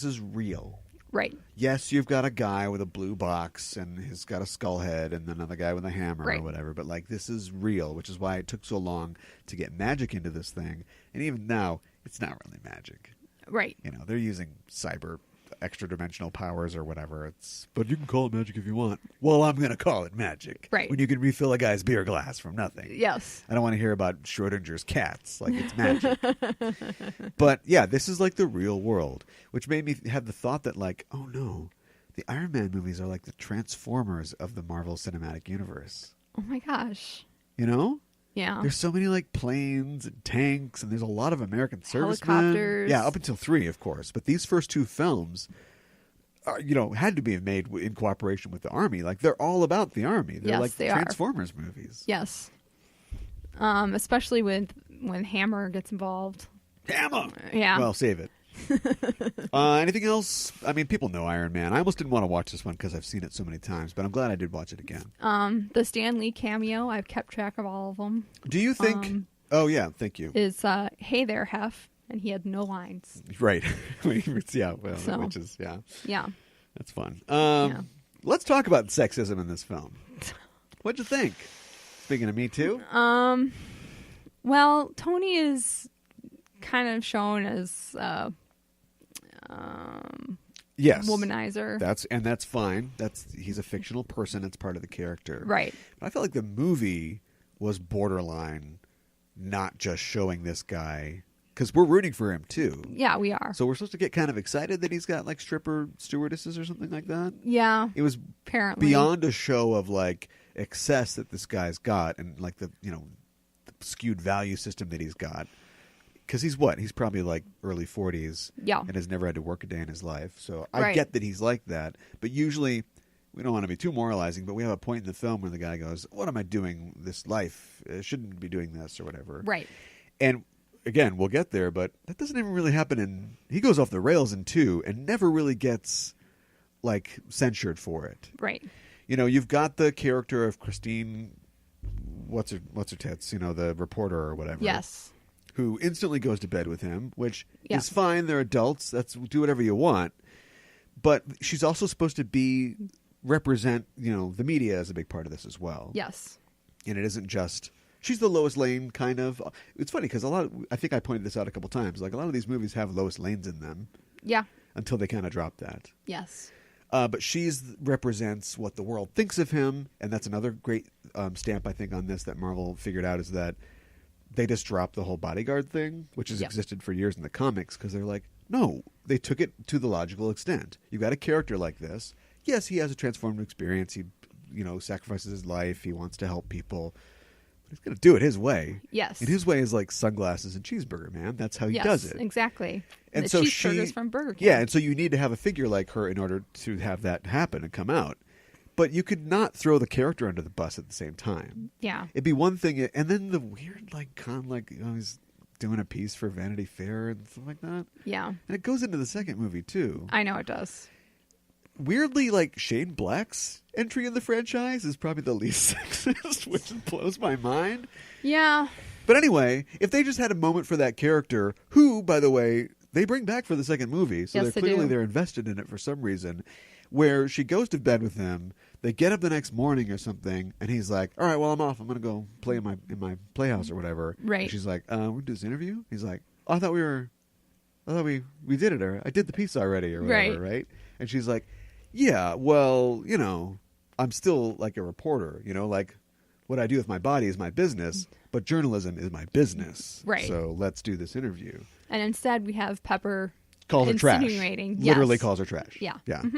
is real. Right. Yes, you've got a guy with a blue box and he's got a skull head, and another guy with a hammer or whatever. But like this is real, which is why it took so long to get magic into this thing. And even now, it's not really magic. Right. They're using cyber extra-dimensional powers or whatever. But you can call it magic if you want. Well, I'm going to call it magic. Right. When you can refill a guy's beer glass from nothing. Yes. I don't want to hear about Schrodinger's cats like it's magic. But yeah, this is like the real world, which made me have the thought that like, oh no, the Iron Man movies are like the Transformers of the Marvel Cinematic Universe. Oh my gosh. Yeah. There's so many like planes and tanks, and there's a lot of American servicemen. Helicopters. Yeah, up until 3, of course. But these first 2 films, are, had to be made in cooperation with the Army. Like they're all about the Army. They're like Transformers movies. Yes. Especially when Hammer gets involved. Hammer. Yeah. Well, save it. Anything else? I mean, people know Iron Man. I almost didn't want to watch this one because I've seen it so many times, but I'm glad I did watch it again. The Stan Lee cameo, I've kept track of all of them. Do you think... oh, yeah, thank you. Is, hey there, Hef, and he had no lines. Right. Yeah, well, which is, yeah. Yeah. That's fun. Let's talk about sexism in this film. What'd you think? Speaking of Me Too? Well, Tony is kind of shown as... yes, womanizer. That's fine. He's a fictional person. It's part of the character, right? But I felt like the movie was borderline, not just showing this guy because we're rooting for him too. Yeah, we are. So we're supposed to get kind of excited that he's got like stripper stewardesses or something like that. Yeah, it was apparently beyond a show of like excess that this guy's got and like the the skewed value system that he's got. Because he's probably like early 40s and has never had to work a day in his life. So I get that he's like that. But usually, we don't want to be too moralizing, but we have a point in the film where the guy goes, what am I doing this life? I shouldn't be doing this or whatever. Right. And again, we'll get there, but that doesn't even really happen he goes off the rails in 2 and never really gets like censured for it. Right. You've got the character of Christine, what's her tits, the reporter or whatever. Yes. Who instantly goes to bed with him, which is fine. They're adults. Do whatever you want. But she's also supposed to represent, the media as a big part of this as well. Yes. And it isn't just, She's the Lois Lane kind of. It's funny because I think I pointed this out a couple times. Like a lot of these movies have Lois Lanes in them. Yeah. Until they kind of drop that. Yes. But she's represents what the world thinks of him, and that's another great stamp I think on this that Marvel figured out is that they just dropped the whole bodyguard thing, which has existed for years in the comics, because they're like, no, they took it to the logical extent. You got a character like this. Yes, he has a transformative experience. He, sacrifices his life. He wants to help people. But he's going to do it his way. Yes. And his way is like sunglasses and cheeseburger, man. That's how he does it. Exactly. And the so cheeseburgers from Burger King. Yeah, and so you need to have a figure like her in order to have that happen and come out. But you could not throw the character under the bus at the same time. Yeah. It'd be one thing, and then the weird, he's doing a piece for Vanity Fair and stuff like that. Yeah. And it goes into the second movie, too. I know it does. Weirdly, Shane Black's entry in the franchise is probably the least sexist, which blows my mind. Yeah. But anyway, if they just had a moment for that character, who, by the way, they bring back for the second movie, so yes, they're invested in it for some reason, where she goes to bed with him, they get up the next morning or something, and he's like, all right, well, I'm off. I'm going to go play in my playhouse or whatever. Right. And she's like, we do this interview? He's like, oh, I thought we did it, or I did the piece already, or whatever, right? And she's like, yeah, well, I'm still like a reporter, what I do with my body is my business, but journalism is my business. Right. So let's do this interview. And instead we have Pepper calls her trash. Literally yes. calls her trash. Yeah. Yeah. Mm-hmm.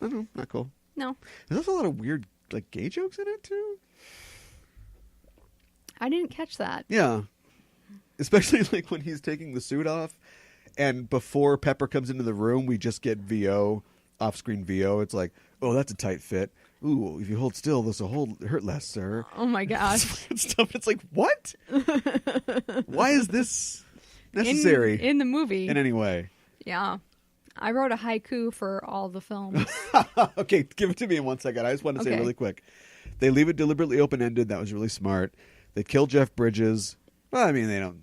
I don't know. Not cool. No. There's also a lot of weird gay jokes in it too. I didn't catch that. Yeah. Especially when he's taking the suit off, and before Pepper comes into the room, we just get VO, off-screen VO. It's like, oh, that's a tight fit. Ooh, if you hold still, this will hurt less, sir. Oh my gosh. Stuff. It's like, what? Why is this necessary in the movie? In any way? Yeah. I wrote a haiku for all the films. Okay, give it to me in 1 second. I just want to say really quick. They leave it deliberately open-ended. That was really smart. They kill Jeff Bridges. Well, I mean, they don't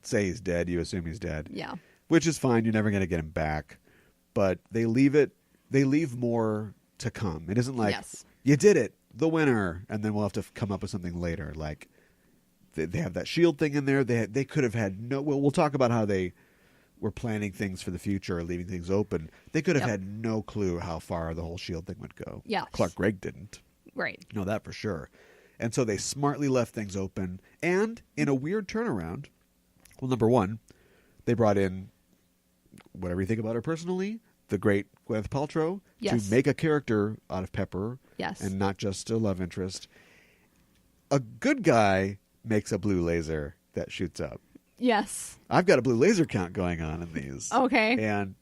say he's dead. You assume he's dead. Yeah. Which is fine. You're never going to get him back. But they leave more to come. It isn't like, you did it, the winner, and then we'll have to come up with something later. Like, they have that shield thing in there. They could have had we'll talk about how they were planning things for the future or leaving things open. They could have had no clue how far the whole shield thing would go. Yeah. Clark Gregg didn't. Right. Know that for sure. And so they smartly left things open. And in a weird turnaround, well, number one, they brought in, whatever you think about her personally, the great Gwyneth Paltrow to make a character out of Pepper. Yes. And not just a love interest. A good guy makes a blue laser that shoots up. Yes. I've got a blue laser count going on in these. Okay. And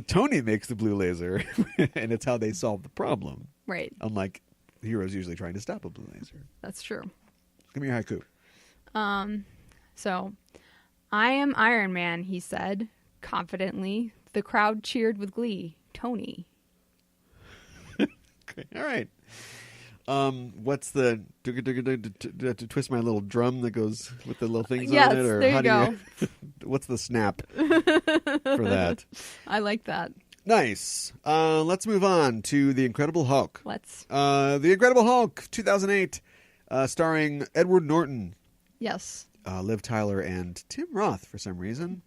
Tony makes the blue laser, and it's how they solve the problem. Right. Unlike heroes usually trying to stop a blue laser. That's true. Give me your haiku. So, I am Iron Man, he said, confidently. The crowd cheered with glee. Tony. Okay. All right. What's the to twist my little drum that goes with the little things on it? Or there you go. What's the snap for that? I like that. Nice. Let's move on to The Incredible Hulk. Let's. The Incredible Hulk, 2008, starring Edward Norton. Yes. Liv Tyler and Tim Roth for some reason.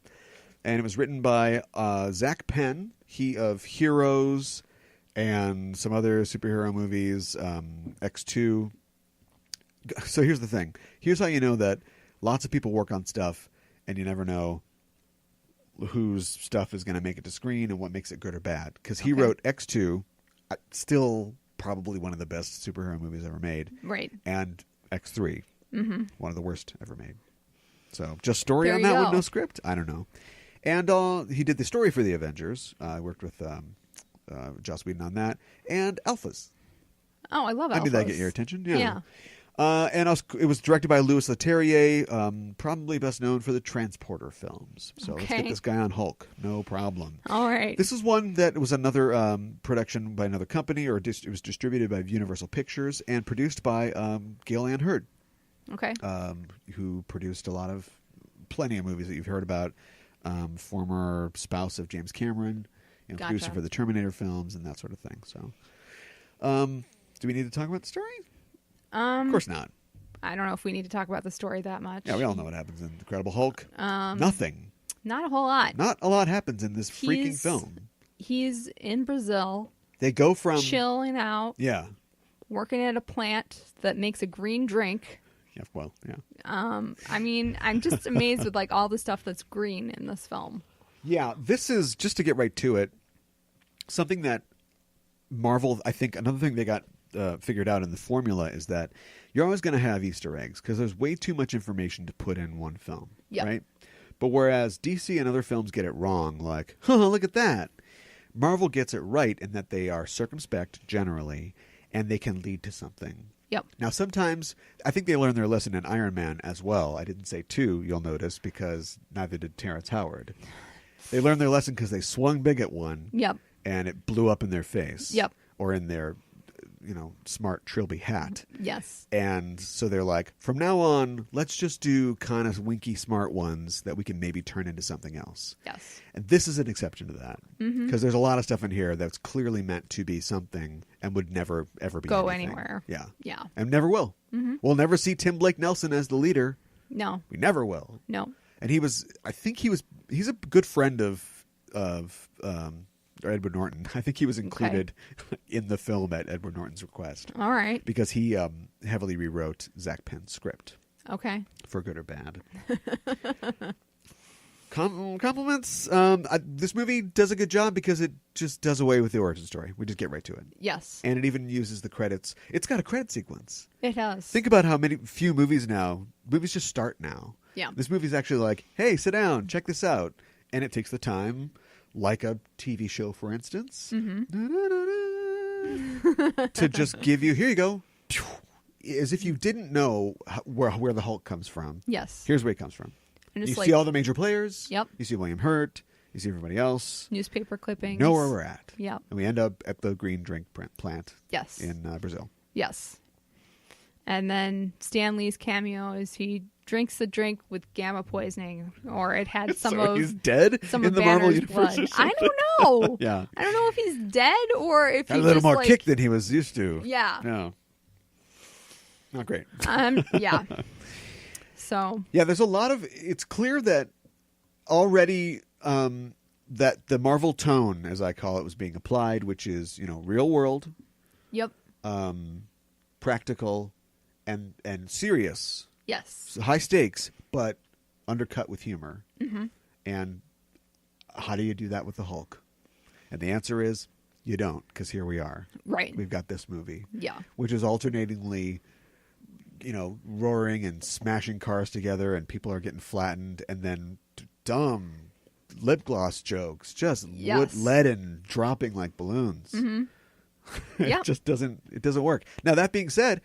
And it was written by Zach Penn, he of Heroes and some other superhero movies, X2. So here's the thing. Here's how you know that lots of people work on stuff and you never know whose stuff is going to make it to screen and what makes it good or bad. Because he wrote X2, still probably one of the best superhero movies ever made. Right. And X3, one of the worst ever made. So just story on that with no script? I don't know. And he did the story for the Avengers. I worked with Joss Whedon on that. And Alphas. Oh, I love Alphas. Maybe that get your attention? Yeah. And it was directed by Louis Leterrier, probably best known for the Transporter films. So let's get this guy on Hulk. No problem. All right. This is one that was another production by another company, or it was distributed by Universal Pictures and produced by Gail Ann Hurd. Okay. Who produced plenty of movies that you've heard about. Former spouse of James Cameron, producer for the Terminator films and that sort of thing. So, do we need to talk about the story? Of course not. I don't know if we need to talk about the story that much. Yeah, we all know what happens in Incredible Hulk. Nothing. Not a whole lot. Not a lot happens in this freaking film. He's in Brazil. They go from chilling out. Yeah. Working at a plant that makes a green drink. Yeah, well, yeah. I mean, I'm just amazed with like all the stuff that's green in this film. Yeah, this is, just to get right to it, something that Marvel, I think another thing they got figured out in the formula is that you're always going to have Easter eggs because there's way too much information to put in one film, right? But whereas DC and other films get it wrong, like, look at that. Marvel gets it right in that they are circumspect generally, and they can lead to something. Yep. Now, sometimes, I think they learned their lesson in Iron Man as well. I didn't say 2, you'll notice, because neither did Terrence Howard. They learned their lesson because they swung big at one. Yep. And it blew up in their face. Yep. Or in their, smart trilby hat. Yes. And so they're like, from now on, let's just do kind of winky smart ones that we can maybe turn into something else. Yes. And this is an exception to that. Because there's a lot of stuff in here that's clearly meant to be something and would never, ever be go anything. anywhere. Yeah. Yeah. And never will. We'll never see Tim Blake Nelson as the leader. No. We never will. No. And he's a good friend of Edward Norton. I think he was included in the film at Edward Norton's request. All right. Because he heavily rewrote Zach Penn's script. Okay. For good or bad. Compliments. This movie does a good job because it just does away with the origin story. We just get right to it. Yes. And it even uses the credits. It's got a credit sequence. It has. Think about how few movies just start now. Yeah. This movie's actually like, hey, sit down, check this out. And it takes the time, like a TV show, for instance, to just give you, here you go, as if you didn't know where the Hulk comes from. Yes. Here's where he comes from. And you see all the major players. Yep. You see William Hurt. You see everybody else. Newspaper clippings. Know where we're at. Yep. And we end up at the green drink plant. Yes. In Brazil. Yes. And then Stan Lee's cameo is he drinks the drink with gamma poisoning, or it had he's dead some in of the Marvel Banner's universe. Blood. I don't know. Yeah. I don't know if he's dead or if had he a little just, more kick than he was used to. Yeah. No. Not great. Yeah. So. Yeah, there's a lot of. It's clear that already that the Marvel tone, as I call it, was being applied, which is real world. Yep. Practical, and serious. Yes. So high stakes, but undercut with humor. Mm-hmm. And how do you do that with the Hulk? And the answer is you don't, because here we are. Right. We've got this movie. Yeah. Which is alternatingly, roaring and smashing cars together, and people are getting flattened, and then dumb lip gloss jokes, just leaden, dropping like balloons. Mm-hmm. It just doesn't work. Now, that being said,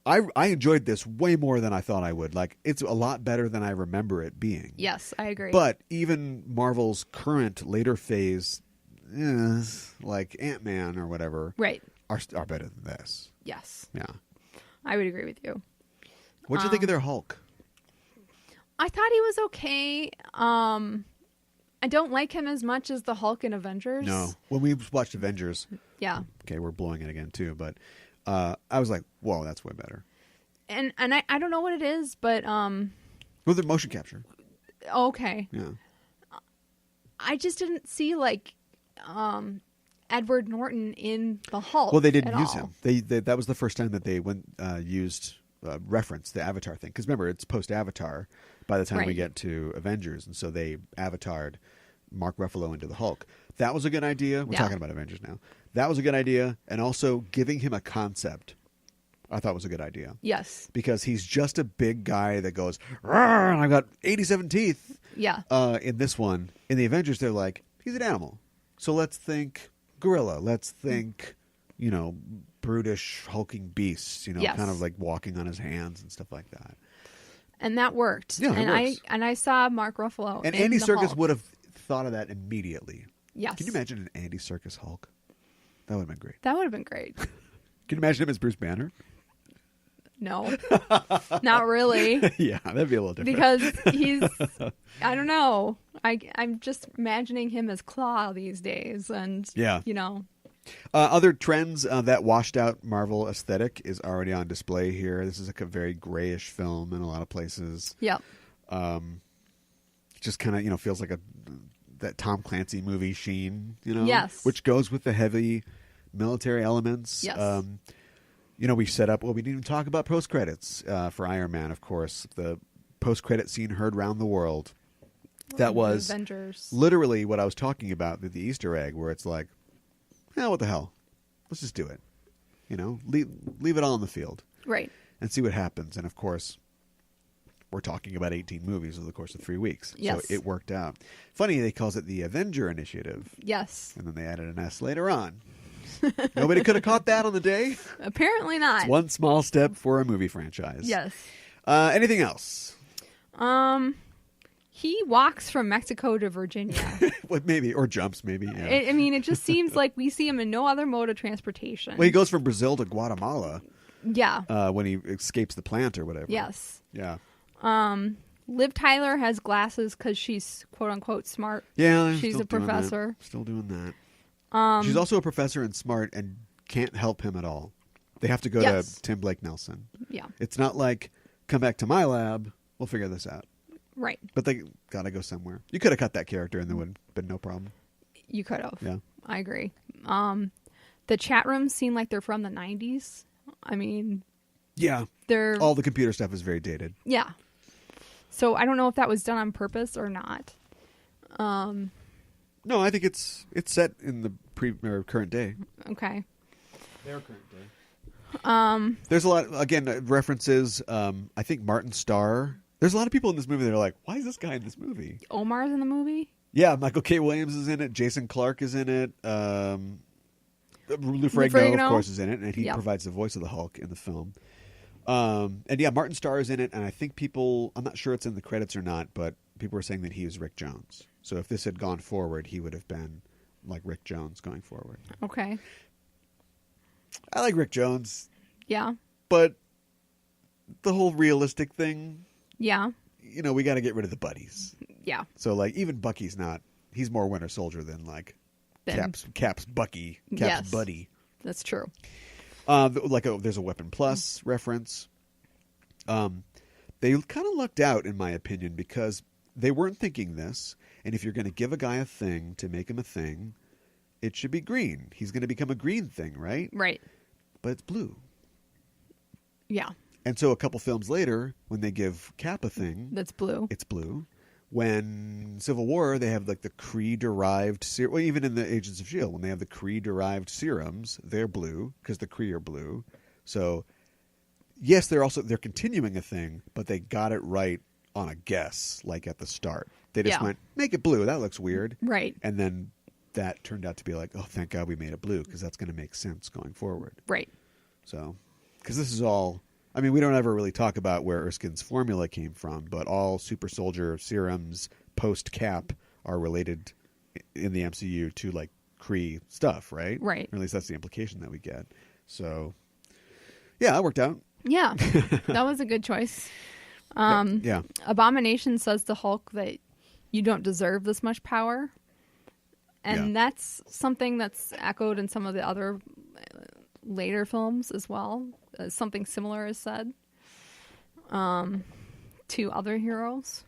I enjoyed this way more than I thought I would. Like, it's a lot better than I remember it being. Yes, I agree. But even Marvel's current later phase, like Ant-Man or whatever, right, are better than this. Yes. Yeah. I would agree with you. What'd you think of their Hulk? I thought he was okay. I don't like him as much as the Hulk in Avengers. No. When we watched Avengers, yeah. Okay, we're blowing it again too, but I was like, whoa, that's way better. And I don't know what it is, but well, the motion capture. Okay. Yeah. I just didn't see like Edward Norton in the Hulk. Well, they didn't use him. They that was the first time that they used reference the Avatar thing, because remember, it's post Avatar by the time we get to Avengers, and so they avatared Mark Ruffalo into the Hulk. That was a good idea. We're talking about Avengers now. That was a good idea, and also giving him a concept, I thought was a good idea. Yes, because he's just a big guy that goes, "Rawr, and I've got 87 teeth." Yeah. In this one, in the Avengers, they're like, he's an animal, so let's think gorilla. Let's think, brutish hulking beasts. Kind of like walking on his hands and stuff like that. And that worked. Yeah, and it works. I saw Mark Ruffalo. And in Andy the Serkis Hulk. would have thought of that immediately. Yes. Can you imagine an Andy Serkis Hulk? That would have been great. That would have been great. Can you imagine him as Bruce Banner? No, not really. Yeah, that'd be a little different. Because he's, I don't know. I'm just imagining him as Claw these days, and Other trends, that washed out Marvel aesthetic is already on display here. This is like a very grayish film in a lot of places. Yep. Just kind of, feels like that Tom Clancy movie sheen, Yes. which goes with the heavy military elements. Yes. We set up, we didn't even talk about post-credits for Iron Man, of course. The post-credit scene heard round the world. That was Avengers. Literally what I was talking about, the Easter egg, where it's like, what the hell? Let's just do it. Leave it all in the field. Right. And see what happens. And, of course, we're talking about 18 movies over the course of 3 weeks. Yes. So it worked out. Funny, they calls it the Avenger Initiative. Yes. And then they added an S later on. Nobody could have caught that on the day. Apparently not. It's one small step for a movie franchise. Yes. Anything else? He walks from Mexico to Virginia. Maybe, or jumps, maybe. Yeah. It just seems like we see him in no other mode of transportation. Well, he goes from Brazil to Guatemala. Yeah. When he escapes the plant or whatever. Yes. Yeah. Liv Tyler has glasses because she's quote unquote smart. Yeah, she's a professor. Still doing that. She's also a professor and smart and can't help him at all. They have to go to Tim Blake Nelson. Yeah. It's not like, come back to my lab, we'll figure this out. Right. But they got to go somewhere. You could have cut that character and there would have been no problem. You could have. Yeah. I agree. The chat rooms seem like they're from the 90s. Yeah. They're all the computer stuff is very dated. Yeah. So I don't know if that was done on purpose or not. No, I think it's set in the current day. Okay. Their current day. There's a lot, again, references. I think Martin Starr. There's a lot of people in this movie that are like, why is this guy in this movie? Omar's in the movie? Yeah, Michael K. Williams is in it. Jason Clarke is in it. Lou Ferrigno, of course, is in it, and he provides the voice of the Hulk in the film. And yeah, Martin Starr is in it, and I think I'm not sure it's in the credits or not, but people were saying that he is Rick Jones. So if this had gone forward, he would have been like Rick Jones going forward. Okay. I like Rick Jones. Yeah. But the whole realistic thing. Yeah. We got to get rid of the buddies. Yeah. So like even Bucky's he's more Winter Soldier than like Cap's Bucky, Cap's buddy. That's true. There's a Weapon Plus reference. They kind of lucked out, in my opinion, because they weren't thinking this. And if you're going to give a guy a thing to make him a thing, it should be green. He's going to become a green thing, right? Right. But it's blue. Yeah. And so a couple films later, when they give Cap a thing, that's blue. It's blue. When Civil War, they have like the Kree-derived serum. Well, even in the Agents of S.H.I.E.L.D., when they have the Kree-derived serums, they're blue because the Kree are blue. So, yes, they're continuing a thing, but they got it right on a guess, like at the start. They just went, make it blue. That looks weird. Right. And then that turned out to be like, oh, thank God we made it blue because that's going to make sense going forward. Right. So, because this is all, we don't ever really talk about where Erskine's formula came from, but all super soldier serums post-Cap are related in the MCU to like Kree stuff, right? Right. Or at least that's the implication that we get. So, yeah, that worked out. Yeah, that was a good choice. Yeah. Abomination says to Hulk that you don't deserve this much power. And that's something that's echoed in some of the other later films as well. Something similar is said to other heroes.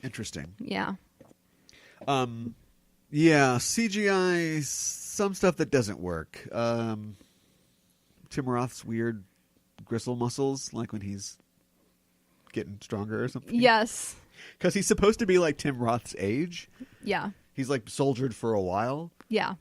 Interesting. Yeah. Yeah, CGI, some stuff that doesn't work. Tim Roth's weird gristle muscles, like when he's getting stronger or something. Yes. Because he's supposed to be like Tim Roth's age. Yeah. He's like soldiered for a while. Yeah.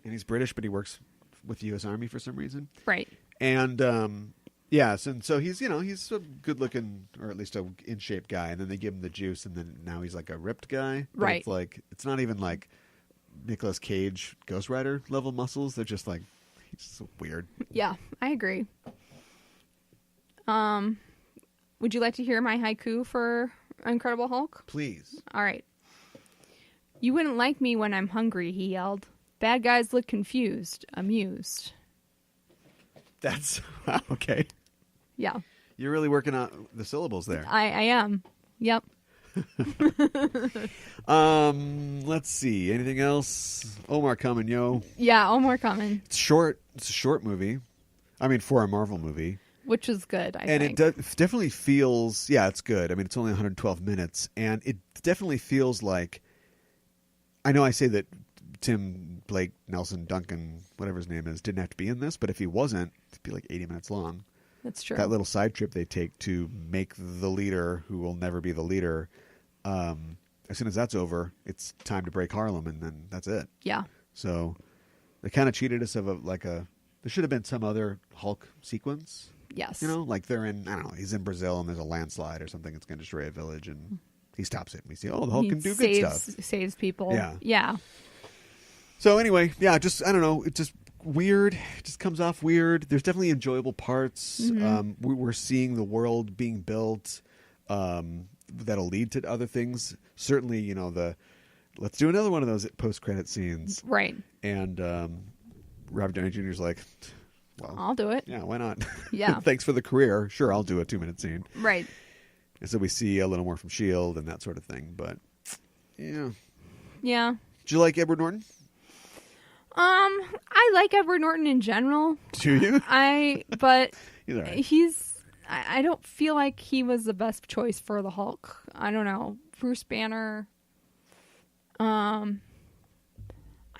And he's British, but he works with the U.S. Army for some reason. Right. And so he's he's a good looking, or at least a in shape guy. And then they give him the juice, and then now he's like a ripped guy. But right. It's like it's not even like Nicolas Cage Ghost Rider level muscles. They're just like he's so weird. Yeah, I agree. Would you like to hear my haiku for Incredible Hulk? Please. All right. You wouldn't like me when I'm hungry, he yelled. Bad guys look confused, amused. That's okay. Yeah. You're really working on the syllables there. I am. Yep. Let's see. Anything else? Omar coming, yo. Yeah, Omar coming. It's short. It's a short movie. I mean, for a Marvel movie. Which is good, I think. think. And it definitely feels, yeah, it's good. I mean, it's only 112 minutes. And it definitely feels like, I know I say that Tim, Blake, Nelson, Duncan, whatever his name is, didn't have to be in this. But if he wasn't, it'd be like 80 minutes long. That's true. That little side trip they take to make the leader, who will never be the leader, as soon as that's over, it's time to break Harlem, and then that's it. Yeah. So they kind of cheated us of there should have been some other Hulk sequence. Yes. You know, like they're in, I don't know, he's in Brazil and there's a landslide or something that's going to destroy a village, and he stops it. And we see, the Hulk can do good stuff. Saves people. Yeah. Yeah. So anyway, yeah, just, I don't know, it just weird. It just comes off weird. There's definitely enjoyable parts. Mm-hmm. We're seeing the world being built that'll lead to other things. Certainly, you know, let's do another one of those post-credit scenes. Right. And Robert Downey Jr. is like, well, I'll do it. Yeah, why not? Yeah. Thanks for the career. Sure, I'll do a 2-minute scene. Right. And so we see a little more from S.H.I.E.L.D. and that sort of thing. But, yeah. Yeah. Did you like Edward Norton? I like Edward Norton in general. Do you? But He's all right. I don't feel like he was the best choice for the Hulk. I don't know. Bruce Banner. I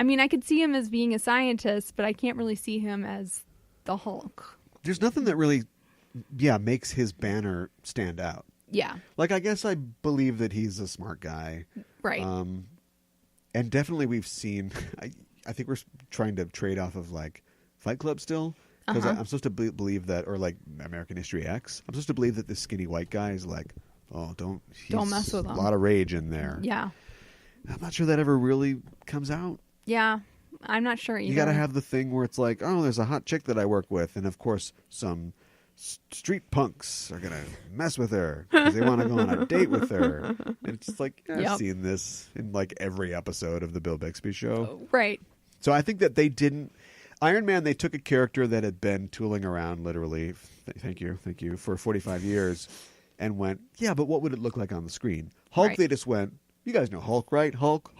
mean, I could see him as being a scientist, but I can't really see him as the Hulk. There's nothing that really, makes his banner stand out. Yeah. Like, I guess I believe that he's a smart guy. Right. And definitely we've seen, I think we're trying to trade off of, like, Fight Club still. Because I'm supposed to believe that, or like American History X, I'm supposed to believe that this skinny white guy is like, don't mess with him. A lot of rage in there. Yeah. I'm not sure that ever really comes out. Yeah. I'm not sure either. You got to have the thing where it's like, there's a hot chick that I work with. And of course, some street punks are going to mess with her because they want to go on a date with her. And it's just like, I've seen this in like every episode of the Bill Bixby Show. Right. So I think that they didn't. Iron Man, they took a character that had been tooling around literally, thank you, for 45 years and went, yeah, but what would it look like on the screen? Hulk, They just went, you guys know Hulk, right? Hulk.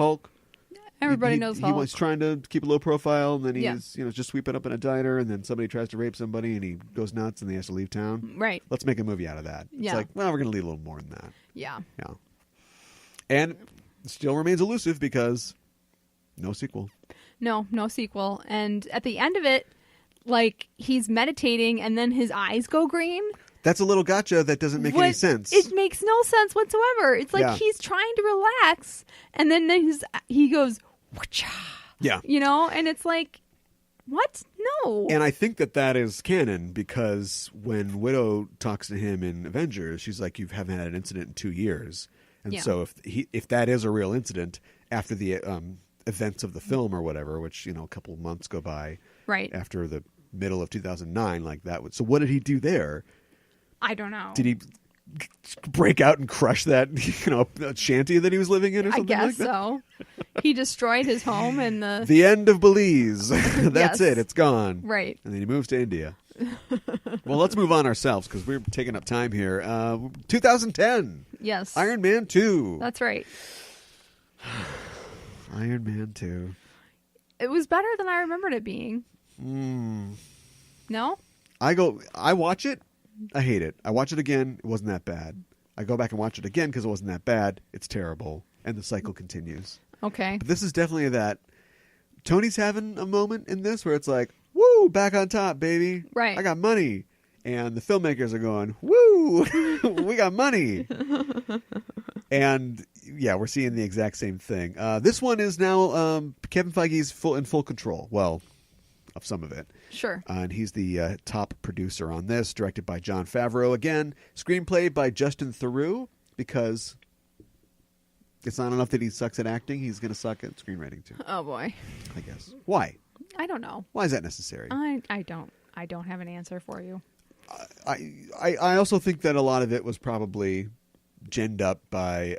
Everybody knows Hulk. He was trying to keep a low profile, and then he's just sweeping up in a diner, and then somebody tries to rape somebody, and he goes nuts, and he has to leave town. Right. Let's make a movie out of that. It's like, well, we're going to leave a little more than that. Yeah. Yeah. And it still remains elusive because no sequel. No sequel. And at the end of it, like, he's meditating and then his eyes go green. That's a little gotcha that doesn't make any sense. It makes no sense whatsoever. It's like he's trying to relax and then he goes, wha-cha. Yeah. You know, and it's like, what? No. And I think that is canon because when Widow talks to him in Avengers, she's like, you haven't had an incident in 2 years. And so if that is a real incident after the events of the film or whatever, which, a couple of months go by after the middle of 2009, like that would. So what did he do there? I don't know. Did he break out and crush that, shanty that he was living in or something? I guess like that? So. He destroyed his home and the end of Belize. That's it. It's gone. Right. And then he moves to India. Well, let's move on ourselves because we're taking up time here. 2010. Yes. Iron Man 2. That's right. Iron Man 2. It was better than I remembered it being. No? I watch it. I hate it. I watch it again. It wasn't that bad. I go back and watch it again because it wasn't that bad. It's terrible. And the cycle continues. Okay. But this is definitely that. Tony's having a moment in this where it's like, woo, back on top, baby. Right. I got money. And the filmmakers are going, woo, we got money. And yeah, we're seeing the exact same thing. This one is now Kevin Feige's in full control. Well, of some of it. Sure. And he's the top producer on this, directed by Jon Favreau. Again, screenplay by Justin Theroux, because it's not enough that he sucks at acting. He's going to suck at screenwriting too. Oh, boy. I guess. Why? I don't know. Why is that necessary? I don't have an answer for you. I also think that a lot of it was probably ginned up by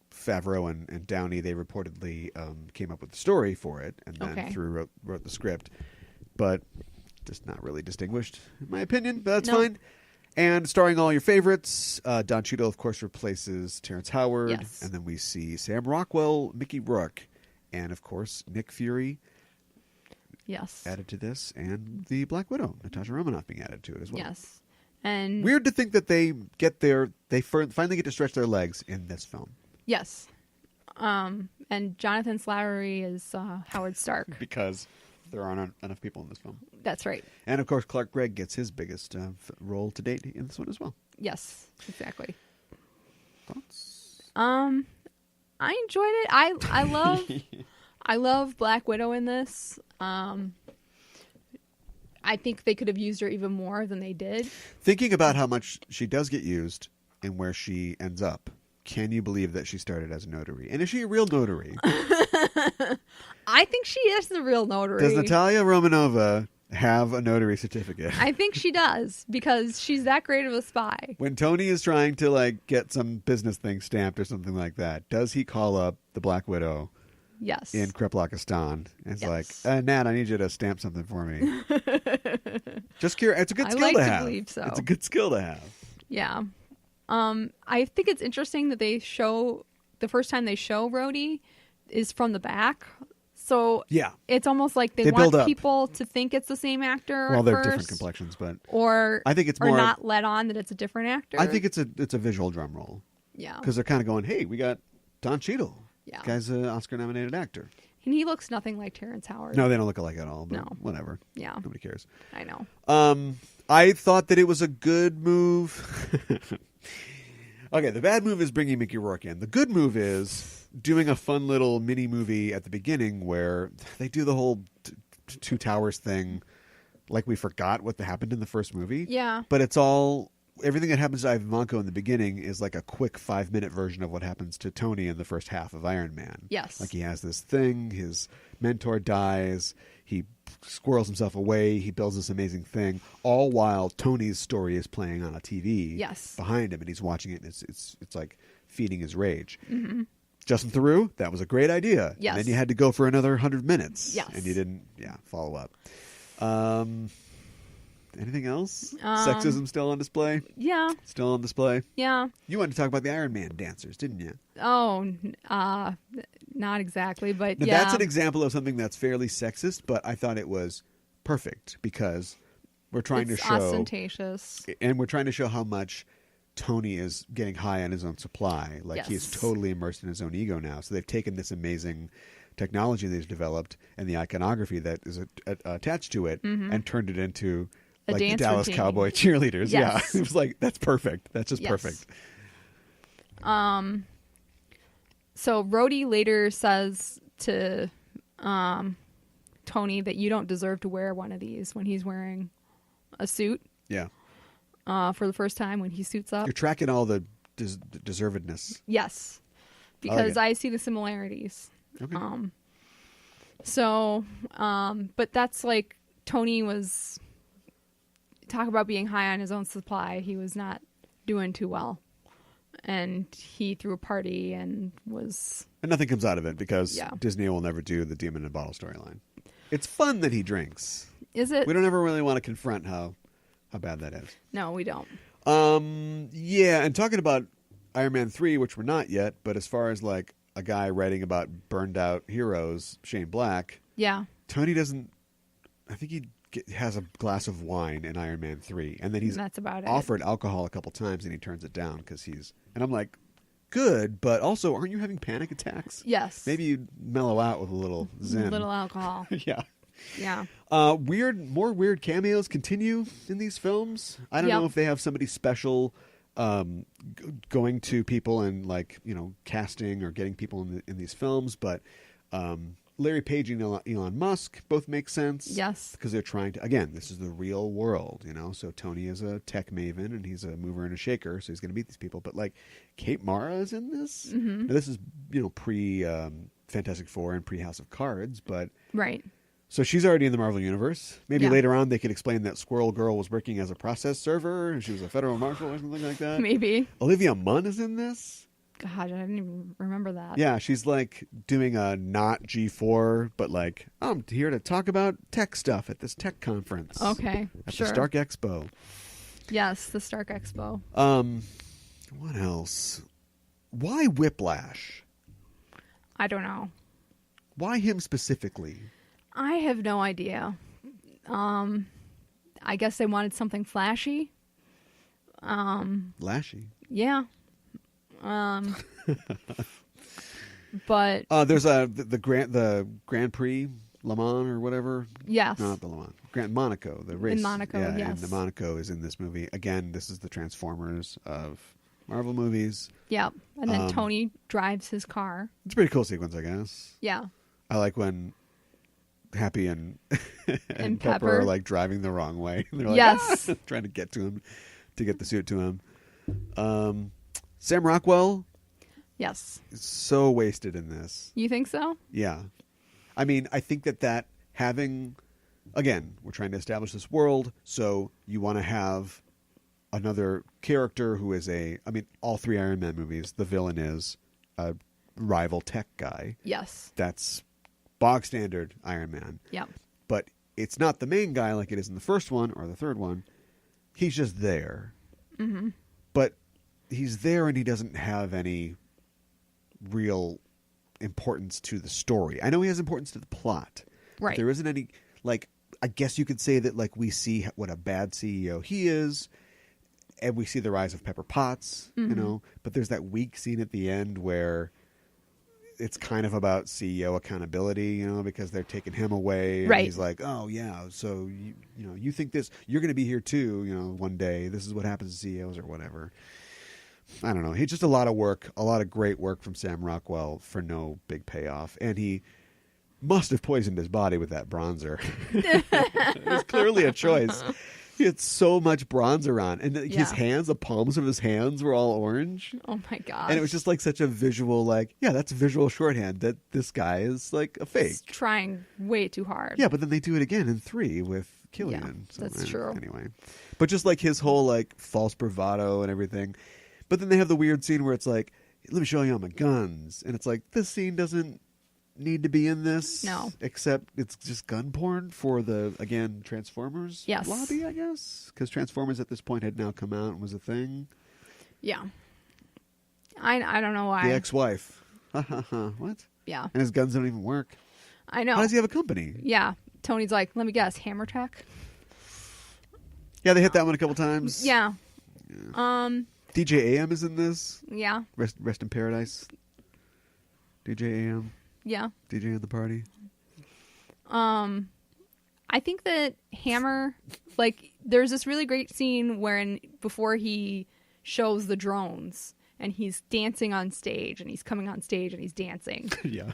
Favreau and Downey. They reportedly came up with the story for it, and then Theroux wrote the script. But just not really distinguished, in my opinion. But that's fine. And starring all your favorites, Don Cheadle, of course, replaces Terrence Howard. Yes. And then we see Sam Rockwell, Mickey Rourke, and, of course, Nick Fury added to this, and the Black Widow, Natasha Romanoff, being added to it as well. Yes. And weird to think that they finally get to stretch their legs in this film. Yes. And Jonathan Slattery is Howard Stark. Because there aren't enough people in this film. That's right. And, of course, Clark Gregg gets his biggest role to date in this one as well. Yes, exactly. Thoughts? I enjoyed it. I love Black Widow in this. I think they could have used her even more than they did. Thinking about how much she does get used and where she ends up, can you believe that she started as a notary? And is she a real notary? I think she is the real notary. Does Natalia Romanova have a notary certificate? I think she does, because she's that great of a spy. When Tony is trying to get some business thing stamped or something like that, does he call up the Black Widow? Yes. In Kreplakistan. And it's yes. like, Nat, I need you to stamp something for me. Just curious. It's a good skill to have. Believe so. It's a good skill to have. Yeah. I think it's interesting that the first time they show Rhodey is from the back. So yeah, it's almost like they want people to think it's the same actor. Well, at they're first, different complexions, but I think it's more, or not let on that it's a different actor. I think it's a visual drum roll. Yeah, because they're kind of going, hey, we got Don Cheadle. Yeah, guy's an Oscar-nominated actor, and he looks nothing like Terrence Howard. No, they don't look alike at all. But no, whatever. Yeah, nobody cares. I know. I thought that it was a good move. Okay, the bad move is bringing Mickey Rourke in. The good move is doing a fun little mini movie at the beginning where they do the whole Two Towers thing, like we forgot what happened in the first movie. Yeah. But it's everything that happens to Ivan Vanko in the beginning is like a quick 5-minute version of what happens to Tony in the first half of Iron Man. Yes. Like he has this thing, his mentor dies, he squirrels himself away, he builds this amazing thing, all while Tony's story is playing on a TV behind him, and he's watching it, and it's like feeding his rage. Mm-hmm. Justin Theroux, that was a great idea. Yes. And then you had to go for another 100 minutes. Yes. And you didn't, follow up. Anything else? Sexism still on display? Yeah. Still on display? Yeah. You wanted to talk about the Iron Man dancers, didn't you? Oh, not exactly, but now, that's an example of something that's fairly sexist, but I thought it was perfect because we're trying to show ostentatious, and we're trying to show how much Tony is getting high on his own supply. Like he's totally immersed in his own ego now. So they've taken this amazing technology they've developed and the iconography that is attached to it and turned it into like the Dallas routine. Cowboy cheerleaders. Yes. Yeah, it was like, that's perfect. That's just perfect. So Rhodey later says to Tony that you don't deserve to wear one of these when he's wearing a suit. Yeah. For the first time when he suits up. You're tracking all the deservedness. Yes. Because I see the similarities. Okay. But that's like Tony was... Talk about being high on his own supply. He was not doing too well. And he threw a party and was... And nothing comes out of it because Disney will never do the Demon in a Bottle storyline. It's fun that he drinks. Is it? We don't ever really want to confront how bad that is. No, we don't. Yeah, and talking about Iron Man 3, which we're not yet, but as far as like a guy writing about burned out heroes, Shane Black. Yeah. Tony doesn't... I think he has a glass of wine in Iron Man 3, and then that's about offered alcohol a couple times, and he turns it down because he's... And I'm like, good, but also, aren't you having panic attacks? Yes. Maybe you mellow out with a little zen. A little alcohol. Yeah. Yeah. More weird cameos continue in these films. I don't know if they have somebody special going to people and like, casting or getting people in these films, but Larry Page and Elon Musk both make sense. Yes. Because they're trying to, again, this is the real world, so Tony is a tech maven and he's a mover and a shaker, so he's going to meet these people. But like Kate Mara is in this. Mm-hmm. Now, this is, pre Fantastic Four and pre House of Cards, but right. So she's already in the Marvel Universe. Maybe later on they could explain that Squirrel Girl was working as a process server and she was a federal marshal or something like that. Maybe. Olivia Munn is in this. God, I didn't even remember that. Yeah, she's like doing a not G4, but like, I'm here to talk about tech stuff at this tech conference. Okay, at the Stark Expo. Yes, the Stark Expo. What else? Why Whiplash? I don't know. Why him specifically? I have no idea. I guess they wanted something flashy. Lashy. Yeah. But there's the Grand Prix Le Mans or whatever. yes, No, not the Le Mans. Monaco, the race in Monaco. Yeah, yes, and the Monaco is in this movie. Again, this is the Transformers of Marvel movies. yeah. And then Tony drives his car. It's a pretty cool sequence, I guess. Yeah. I like when Happy and And Pepper Pepper are like driving the wrong way. They're like, yes, trying to get to him, to get the suit to him. Sam Rockwell yes. is so wasted in this. You think so? Yeah. I mean, I think that having, again, we're trying to establish this world, so you want to have another character who is all three Iron Man movies, the villain is a rival tech guy. Yes. That's bog standard Iron Man. Yeah. But it's not the main guy like it is in the first one or the third one. He's just there. Mm-hmm. But he's there and he doesn't have any real importance to the story. I know he has importance to the plot. Right. But there isn't any, like, I guess you could say that, like, we see what a bad CEO he is, and we see the rise of Pepper Potts, mm-hmm. you know, but there's that weak scene at the end where it's kind of about CEO accountability, you know, because they're taking him away. And right. He's like, oh, yeah, so, you think this, you're going to be here too, one day. This is what happens to CEOs or whatever. I don't know. He's just a lot of work, a lot of great work from Sam Rockwell for no big payoff. And he must have poisoned his body with that bronzer. It was clearly a choice. He had so much bronzer on. And his hands, the palms of his hands were all orange. Oh, my God. And it was just like such a visual, like, yeah, that's visual shorthand that this guy is like a fake. He's trying way too hard. Yeah, but then they do it again in 3 with Killian. Yeah, so, that's true. Anyway. But just like his whole like false bravado and everything. But then they have the weird scene where it's like, let me show you all my guns. And it's like, this scene doesn't need to be in this. No. Except it's just gun porn for the, again, Transformers yes. lobby, I guess. Because Transformers at this point had now come out and was a thing. Yeah. I don't know why. The ex-wife. What? Yeah. And his guns don't even work. I know. How does he have a company? Yeah. Tony's like, let me guess, Hammer Tech? Yeah, they hit that one a couple times. Yeah. DJ AM is in this. Yeah. Rest in paradise. DJ AM. Yeah. DJ in the party. I think that Hammer, like, there's this really great scene wherein before he shows the drones and he's dancing on stage and he's coming on stage and he's dancing. Yeah.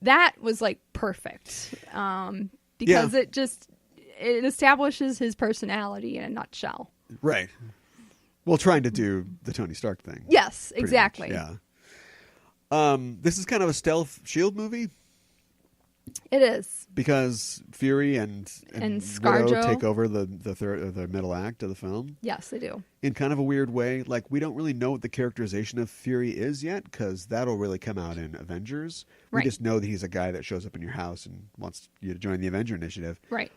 That was like perfect. Because it establishes his personality in a nutshell. Right. Well, trying to do the Tony Stark thing. Yes, exactly. Much, yeah. This is kind of a stealth SHIELD movie. It is. Because Fury and ScarJo Widow take over the middle act of the film. Yes, they do. In kind of a weird way. Like, we don't really know what the characterization of Fury is yet, because that'll really come out in Avengers. Right. We just know that he's a guy that shows up in your house and wants you to join the Avenger Initiative. Right.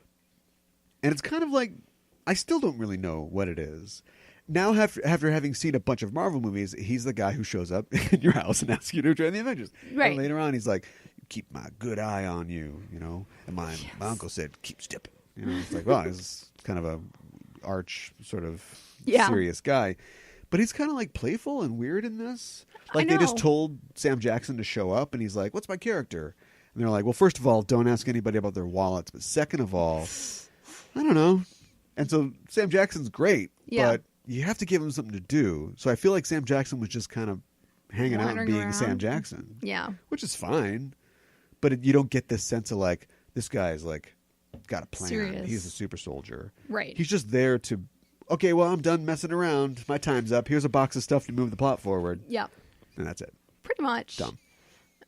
And it's kind of like, I still don't really know what it is. Now, after having seen a bunch of Marvel movies, he's the guy who shows up in your house and asks you to join the Avengers. Right. And later on, he's like, keep my good eye on you, And my uncle said, keep stepping. It's like, well, he's kind of a arch sort of serious guy. But he's kind of like playful and weird in this. Like, they just told Sam Jackson to show up, and he's like, what's my character? And they're like, well, first of all, don't ask anybody about their wallets. But second of all, I don't know. And so Sam Jackson's great, but you have to give him something to do. So I feel like Sam Jackson was just kind of hanging out and being Sam Jackson. Yeah. Which is fine. But you don't get this sense of like, this guy's like got a plan. Serious. He's a super soldier. Right. He's just there to, okay, well, I'm done messing around. My time's up. Here's a box of stuff to move the plot forward. Yep. And that's it. Pretty much. Dumb.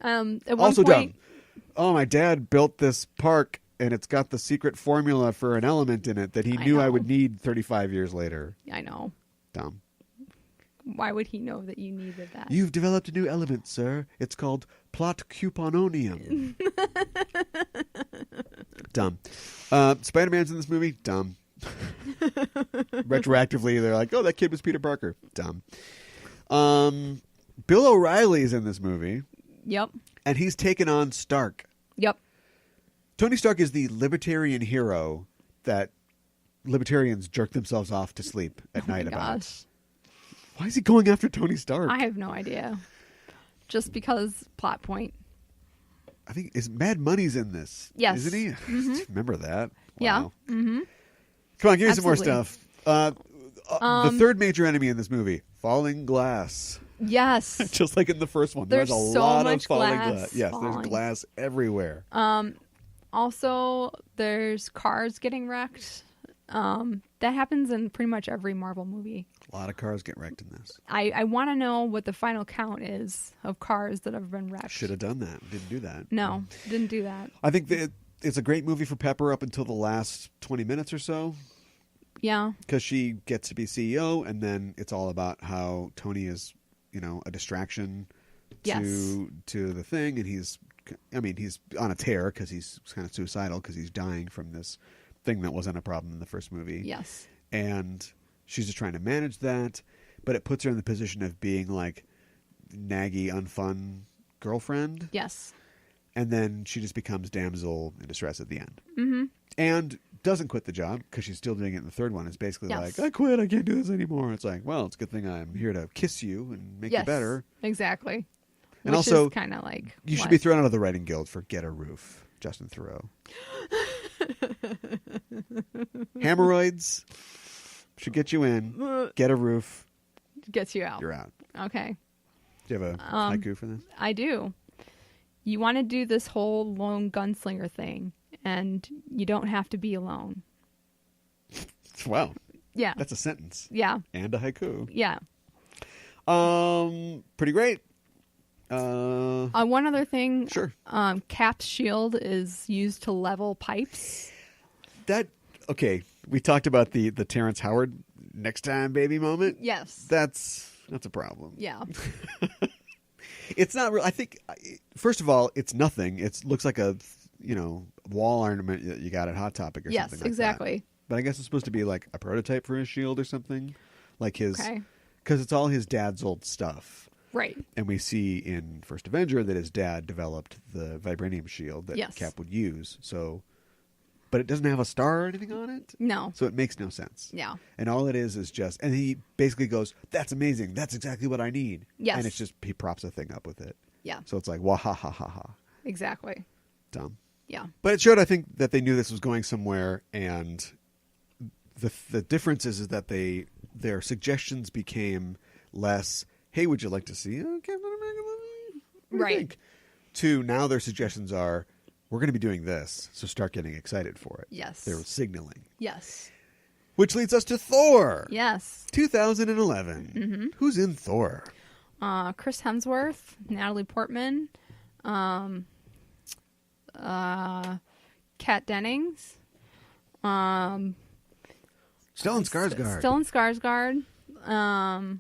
At one Also point, dumb. Oh, my dad built this park and it's got the secret formula for an element in it that he knew I would need 35 years later. I know. Dumb. Why would he know that you needed that? You've developed a new element, sir. It's called plot cupononium. Dumb. Spider-Man's in this movie? Dumb. Retroactively, they're like, oh, that kid was Peter Parker. Dumb. Bill O'Reilly's in this movie. Yep. And he's taken on Stark. Yep. Tony Stark is the libertarian hero that libertarians jerk themselves off to sleep at night about. Gosh. Why is he going after Tony Stark? I have no idea. Just because plot point. I think is Mad Money's in this. Yes. Isn't he? Mm-hmm. Remember that? Yeah. Wow. Mm-hmm. Come on, give me some more Absolutely. stuff. The third major enemy in this movie, falling glass. Yes. Just like in the first one. There's a so lot much of falling glass Yes, falling. there's glass everywhere. Also, there's cars getting wrecked. That happens in pretty much every Marvel movie. A lot of cars get wrecked in this. I want to know what the final count is of cars that have been wrecked. Should have done that. Didn't do that. No, didn't do that. I think that it's a great movie for Pepper up until the last 20 minutes or so. Yeah. Because she gets to be CEO, and then it's all about how Tony is, a distraction to the thing, and he's on a tear because he's kind of suicidal because he's dying from this thing that wasn't a problem in the first movie. Yes. And she's just trying to manage that, but it puts her in the position of being like naggy, unfun girlfriend. Yes. And then she just becomes damsel in distress at the end. Mm-hmm. And doesn't quit the job because she's still doing it in the third one. It's basically Yes. like, I quit. I can't do this anymore. It's like, well, it's a good thing I'm here to kiss you and make you better. Exactly. And Which also, is kind of like you should be thrown out of the writing guild for Get a Roof, Justin Theroux. Hemorrhoids should get you in. Get a Roof. Gets you out. You're out. Okay. Do you have a haiku for this? I do. You want to do this whole lone gunslinger thing, and you don't have to be alone. Wow. Yeah. That's a sentence. Yeah. And a haiku. Yeah. Pretty great. One other thing. Sure. Cap's shield is used to level pipes. Okay, we talked about the Terrence Howard next time baby moment. Yes. That's a problem. Yeah. It's not real. I think, first of all, it's nothing. It looks like a, wall ornament that you got at Hot Topic or Yes, something like exactly. that. But I guess it's supposed to be like a prototype for his shield or something. Like his, Okay. because it's all his dad's old stuff. Right. And we see in First Avenger that his dad developed the vibranium shield that Yes. Cap would use. So, but it doesn't have a star or anything on it. No. So it makes no sense. Yeah. And all it is just, and he basically goes, "That's amazing. That's exactly what I need." Yes. And it's just, he props a thing up with it. Yeah. So it's like, wah ha ha ha ha. Exactly. Dumb. Yeah. But it showed, I think, that they knew this was going somewhere, and the difference is that their suggestions became less, "Hey, would you like to see a Captain America movie? What do you Right. think?" To now their suggestions are, "We're going to be doing this, so start getting excited for it." Yes. They're signaling. Yes. Which leads us to Thor. Yes. 2011. Mm-hmm. Who's in Thor? Chris Hemsworth, Natalie Portman, Kat Dennings, Stellan Skarsgård. Stellan Skarsgård,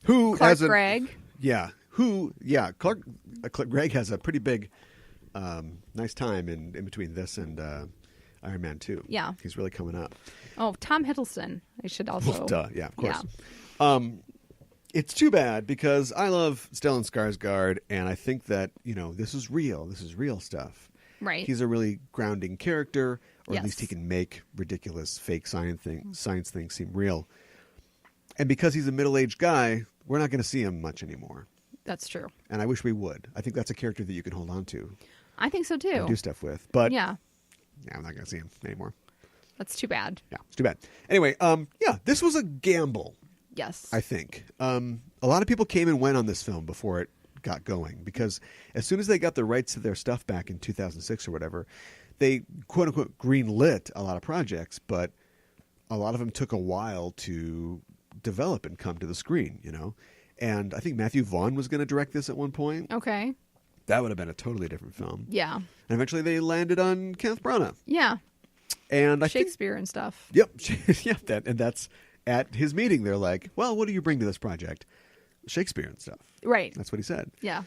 Who Clark has a Gregg. Yeah. Clark Gregg has a pretty big, nice time in between this and Iron Man 2. Yeah. He's really coming up. Oh, Tom Hiddleston. I should also. Duh, yeah, of course. Yeah. It's too bad because I love Stellan Skarsgård, and I think that, this is real. This is real stuff. Right. He's a really grounding character, or Yes. at least he can make ridiculous fake science things seem real. And because he's a middle-aged guy, we're not going to see him much anymore. That's true. And I wish we would. I think that's a character that you can hold on to I think so too. and do stuff with. But Yeah. I'm not going to see him anymore. That's too bad. Yeah, it's too bad. Anyway, this was a gamble, Yes. I think. A lot of people came and went on this film before it got going because as soon as they got the rights to their stuff back in 2006 or whatever, they quote-unquote green-lit a lot of projects, but a lot of them took a while to develop and come to the screen, And I think Matthew Vaughn was going to direct this at one point. Okay. That would have been a totally different film. Yeah. And eventually they landed on Kenneth Branagh. Yeah. And I think, Shakespeare and stuff. yep, that's at his meeting. They're like, "Well, what do you bring to this project?" Shakespeare and stuff. Right. That's what he said. Yeah.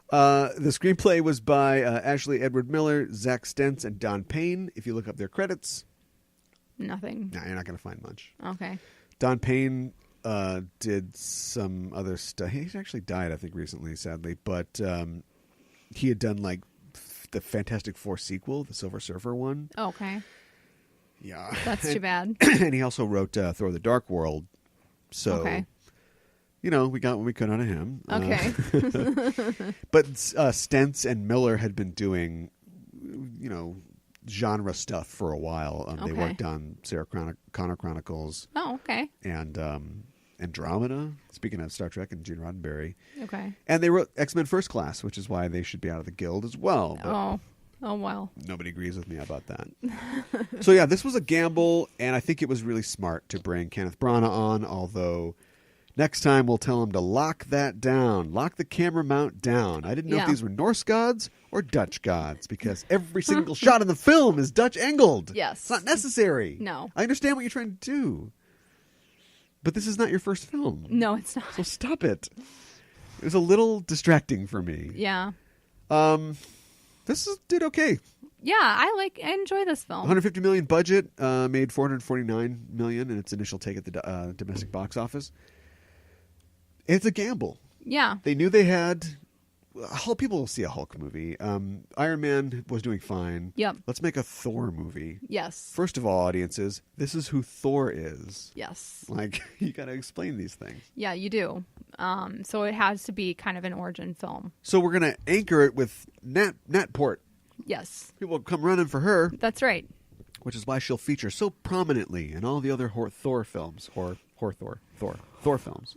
The screenplay was by Ashley Edward Miller, Zach Stentz, and Don Payne. If you look up their credits, Nothing. No, you're not going to find much. Okay. Don Payne did some other stuff. He actually died, I think, recently, sadly. But he had done like the Fantastic Four sequel, the Silver Surfer one. Okay. Yeah. That's too bad. And he also wrote Thor: The Dark World. So, okay. You know, we got what we could out of him. Okay. But Stentz and Miller had been doing, you know, genre stuff for a while. They worked on Sarah Connor Chronicles. Oh, okay. And Andromeda, speaking of Star Trek and Gene Roddenberry. Okay. And they wrote X-Men First Class, which is why they should be out of the guild as well. But oh, well. Nobody agrees with me about that. So, yeah, this was a gamble, and I think it was really smart to bring Kenneth Branagh on, although next time we'll tell him to lock that down, lock the camera mount down. I didn't know if these were Norse gods or Dutch gods, because every single shot in the film is Dutch angled. Yes. It's not necessary. No. I understand what you're trying to do. But this is not your first film. No, it's not. So stop it. It was a little distracting for me. Yeah. Did okay. Yeah, I enjoy this film. 150 million budget, made 449 million in its initial take at the domestic box office. It's a gamble. Yeah. They knew they had. People will see a Hulk movie. Iron Man was doing fine. Yep. Let's make a Thor movie. Yes. First of all, audiences, this is who Thor is. Yes. Like, you got to explain these things. Yeah, you do. So it has to be kind of an origin film. So we're going to anchor it with Natport. Yes. People come running for her. That's right. Which is why she'll feature so prominently in all the other Thor films. Thor films.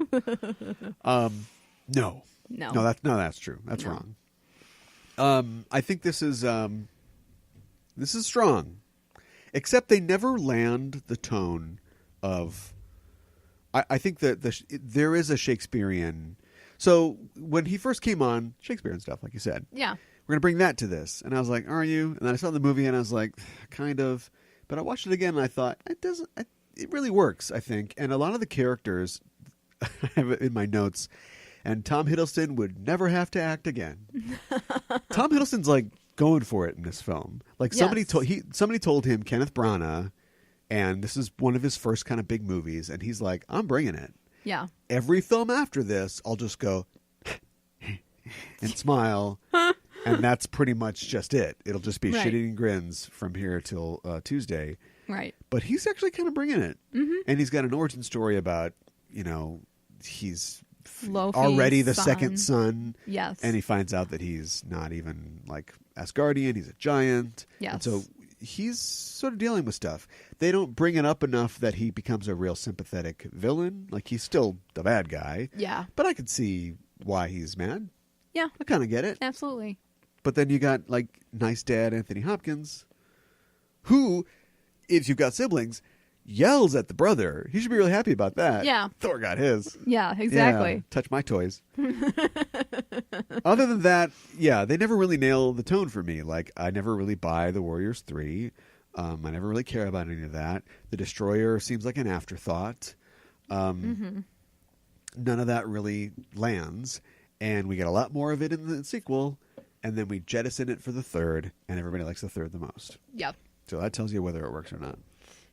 No. No, that's true. That's wrong. I think this is strong. Except they never land the tone of. I think that there is a Shakespearean. So when he first came on, Shakespearean stuff, like you said. Yeah. We're gonna bring that to this, and I was like, "Are you?" And then I saw the movie, and I was like, "Kind of." But I watched it again, and I thought it doesn't. It really works, I think, and a lot of the characters I have it in my notes. And Tom Hiddleston would never have to act again. Tom Hiddleston's like going for it in this film. Like somebody told him Kenneth Branagh, and this is one of his first kind of big movies, and he's like, "I'm bringing it." Yeah. Every film after this, I'll just go and smile, and that's pretty much just it. It'll just be shit-eating grins from here till Tuesday. Right. But he's actually kind of bringing it, and he's got an origin story about he's Loki's already the son. second son. Yes. And he finds out that he's not even like Asgardian. He's a giant. Yes. And so he's sort of dealing with stuff. They don't bring it up enough that he becomes a real sympathetic villain. Like, he's still the bad guy. Yeah. But I could see why he's mad. Yeah. I kind of get it. Absolutely. But then you got like nice dad Anthony Hopkins, who, if you've got siblings, yells at the brother. He should be really happy about that. Yeah. Thor got his. Yeah, exactly. Yeah, touch my toys. Other than that, yeah, they never really nail the tone for me. Like, I never really buy the Warriors 3. I never really care about any of that. The Destroyer seems like an afterthought. None of that really lands. And we get a lot more of it in the sequel. And then we jettison it for the third. And everybody likes the third the most. Yep. So that tells you whether it works or not.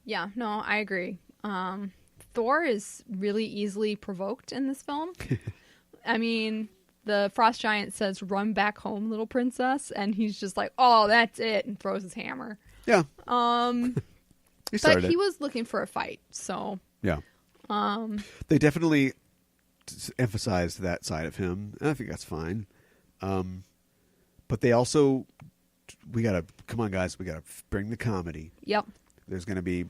Yeah, no, I agree. Thor is really easily provoked in this film. I mean, the frost giant says, "Run back home, little princess," and he's just like, "Oh, that's it," and throws his hammer. Yeah. But he was looking for a fight, so yeah. They definitely emphasized that side of him, and I think that's fine. But they also, come on, guys, we gotta bring the comedy. Yep. There's going to be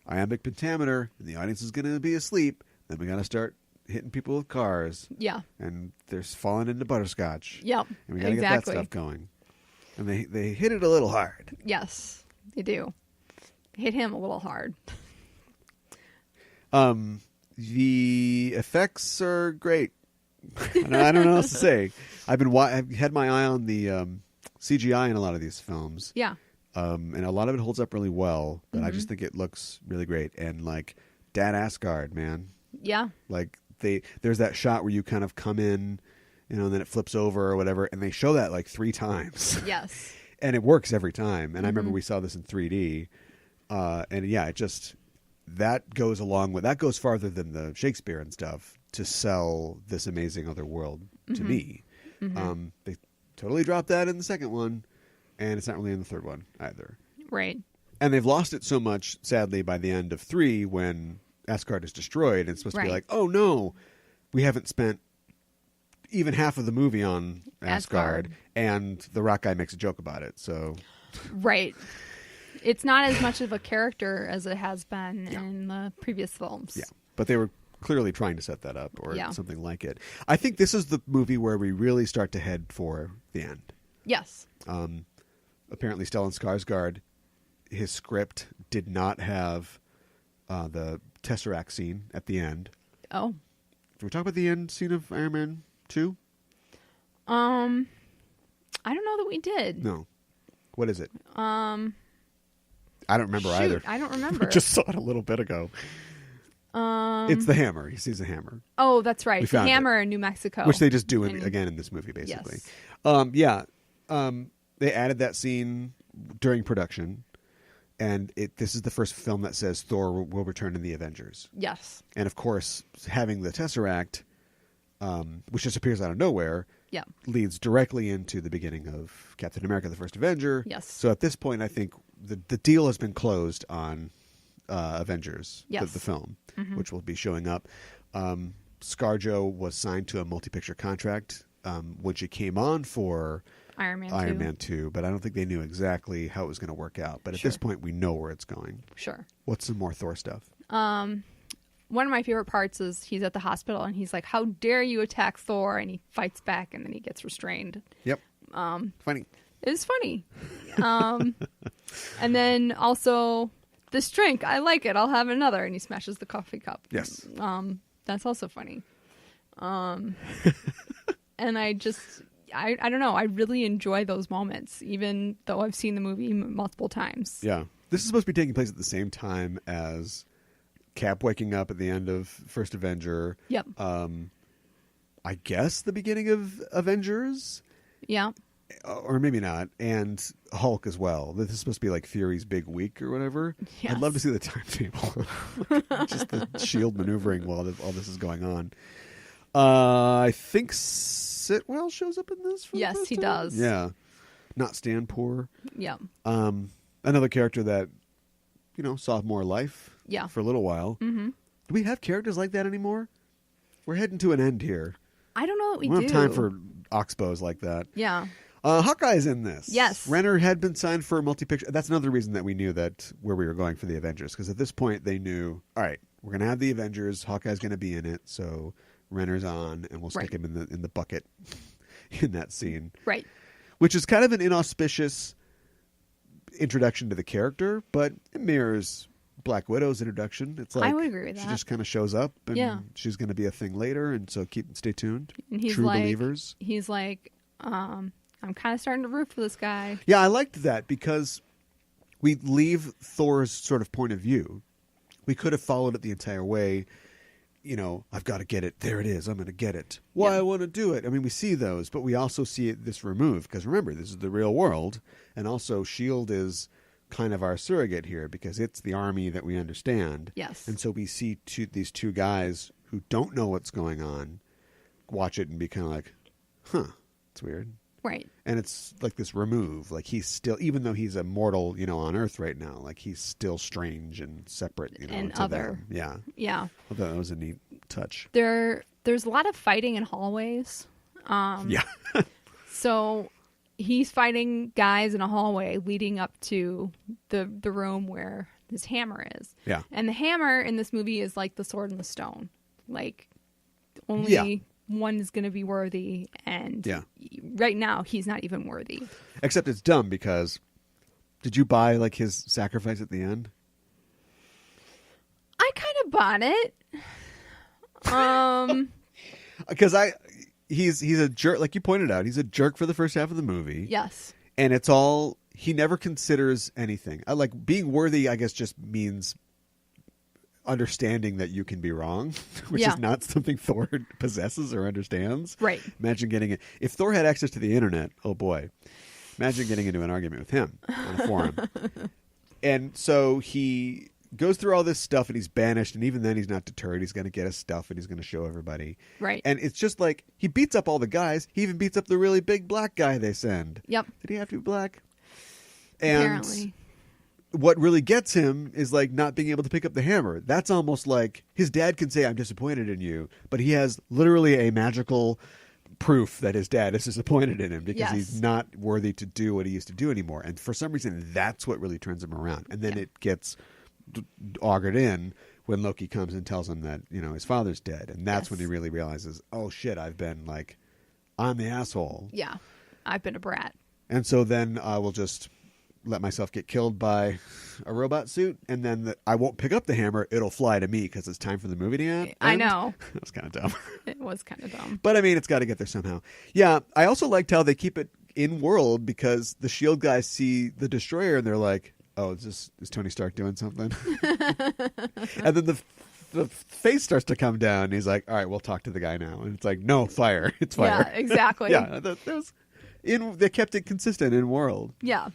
iambic pentameter, and the audience is going to be asleep. Then we got to start hitting people with cars. Yeah. And they're falling into butterscotch. Yep. And we got to get that stuff going. And they hit it a little hard. Yes, they do. Hit him a little hard. The effects are great. I don't know what else to say. I've had my eye on the CGI in a lot of these films. Yeah. And a lot of it holds up really well, but I just think it looks really great. And like, Dad Asgard, man. Yeah. Like, there's that shot where you kind of come in, and then it flips over or whatever, and they show that like 3 times. Yes. And it works every time. And I remember we saw this in 3D, And yeah, that goes farther than the Shakespeare and stuff to sell this amazing other world to me. They totally dropped that in the second one, and it's not really in the third one either. Right. And they've lost it so much, sadly, by the end of 3 when Asgard is destroyed. And it's supposed to be like, oh no, we haven't spent even half of the movie on Asgard. And the rock guy makes a joke about it. So, right. It's not as much of a character as it has been in the previous films. Yeah, but they were clearly trying to set that up or something like it. I think this is the movie where we really start to head for the end. Yes. Apparently Stellan Skarsgård, his script did not have the Tesseract scene at the end. Oh. Can we talk about the end scene of Iron Man 2? I don't know that we did. No. What is it? I don't remember either. I don't remember. Just saw it a little bit ago. It's the hammer. He sees a hammer. Oh, that's right. The hammer in New Mexico. Which they just do again in this movie, basically. Yes. They added that scene during production. And this is the first film that says Thor will return in the Avengers. Yes. And, of course, having the Tesseract, which just appears out of nowhere, leads directly into the beginning of Captain America, the First Avenger. Yes. So at this point, I think the deal has been closed on Avengers, the film, which will be showing up. ScarJo was signed to a multi-picture contract when she came on for Iron Man 2, but I don't think they knew exactly how it was going to work out. But at this point, we know where it's going. Sure. What's some more Thor stuff? One of my favorite parts is he's at the hospital and he's like, "How dare you attack Thor?" And he fights back and then he gets restrained. Yep. Funny. It's funny. And then also, this drink, I like it. I'll have another. And he smashes the coffee cup. Yes. That's also funny. And I don't know. I really enjoy those moments, even though I've seen the movie multiple times. Yeah. This is supposed to be taking place at the same time as Cap waking up at the end of First Avenger. Yep. I guess the beginning of Avengers. Yeah. Or maybe not. And Hulk as well. This is supposed to be like Fury's big week or whatever. Yes. I'd love to see the timetable. Just the shield maneuvering while all this is going on. I think Sitwell shows up in this. Yes, he does. Yeah. Not Stanpour. Yeah. Another character that, saw more life for a little while. Mm-hmm. Do we have characters like that anymore? We're heading to an end here. I don't know that we don't do. have time for oxbows like that. Yeah. Hawkeye's in this. Yes. Renner had been signed for a multi-picture. That's another reason that we knew that where we were going for the Avengers. Because at this point, they knew, all right, we're going to have the Avengers. Hawkeye's going to be in it. So Renner's on, and we'll stick him in the bucket in that scene. Right. Which is kind of an inauspicious introduction to the character, but it mirrors Black Widow's introduction. It's like I would agree with that. She just kind of shows up, and she's going to be a thing later, and so stay tuned. And he's True like, believers. He's like, I'm kind of starting to root for this guy. Yeah, I liked that because we leave Thor's sort of point of view. We could have followed it the entire way. I've got to get it. There it is. I'm going to get it. Why I want to do it. I mean, we see those, but we also see this removed because remember, this is the real world, and also S.H.I.E.L.D. is kind of our surrogate here because it's the army that we understand. Yes. And so we see these two guys who don't know what's going on watch it and be kind of like, huh, it's weird. Right. And it's like this remove. Like he's still, even though he's a mortal, on Earth right now, like he's still strange and separate, and to other. them. Yeah. Yeah. I thought that was a neat touch. There's a lot of fighting in hallways. Yeah. So he's fighting guys in a hallway leading up to the room where his hammer is. Yeah. And the hammer in this movie is like the sword and the stone. Like only one is going to be worthy, and right now he's not even worthy. Except it's dumb because did you buy like his sacrifice at the end? I kind of bought it. Because he's a jerk, like you pointed out. He's a jerk for the first half of the movie. Yes. And it's all, he never considers anything. Like being worthy, I guess, just means understanding that you can be wrong, which is not something Thor possesses or understands. Right. Imagine getting it. If Thor had access to the internet, oh boy, imagine getting into an argument with him on a forum. And so he goes through all this stuff and he's banished, and even then he's not deterred. He's going to get his stuff and he's going to show everybody. Right. And it's just like he beats up all the guys. He even beats up the really big black guy they send. Yep. Did he have to be black? And apparently. What really gets him is like not being able to pick up the hammer. That's almost like his dad can say, "I'm disappointed in you," but he has literally a magical proof that his dad is disappointed in him because he's not worthy to do what he used to do anymore. And for some reason, that's what really turns him around. And then it gets augured in when Loki comes and tells him that, you know, his father's dead. And that's when he really realizes, oh shit, I'm the asshole. Yeah. I've been a brat. And so then I will just let myself get killed by a robot suit, and then I won't pick up the hammer. It'll fly to me because it's time for the movie to end. I know. That was kind of dumb. It was kind of dumb. But I mean, it's got to get there somehow. Yeah, I also liked how they keep it in world because the S.H.I.E.L.D. guys see the Destroyer and they're like, oh, is Tony Stark doing something? And then the face starts to come down and he's like, all right, we'll talk to the guy now. And it's like, no, fire. It's fire. Yeah, exactly. Yeah, they kept it consistent in world. Yeah.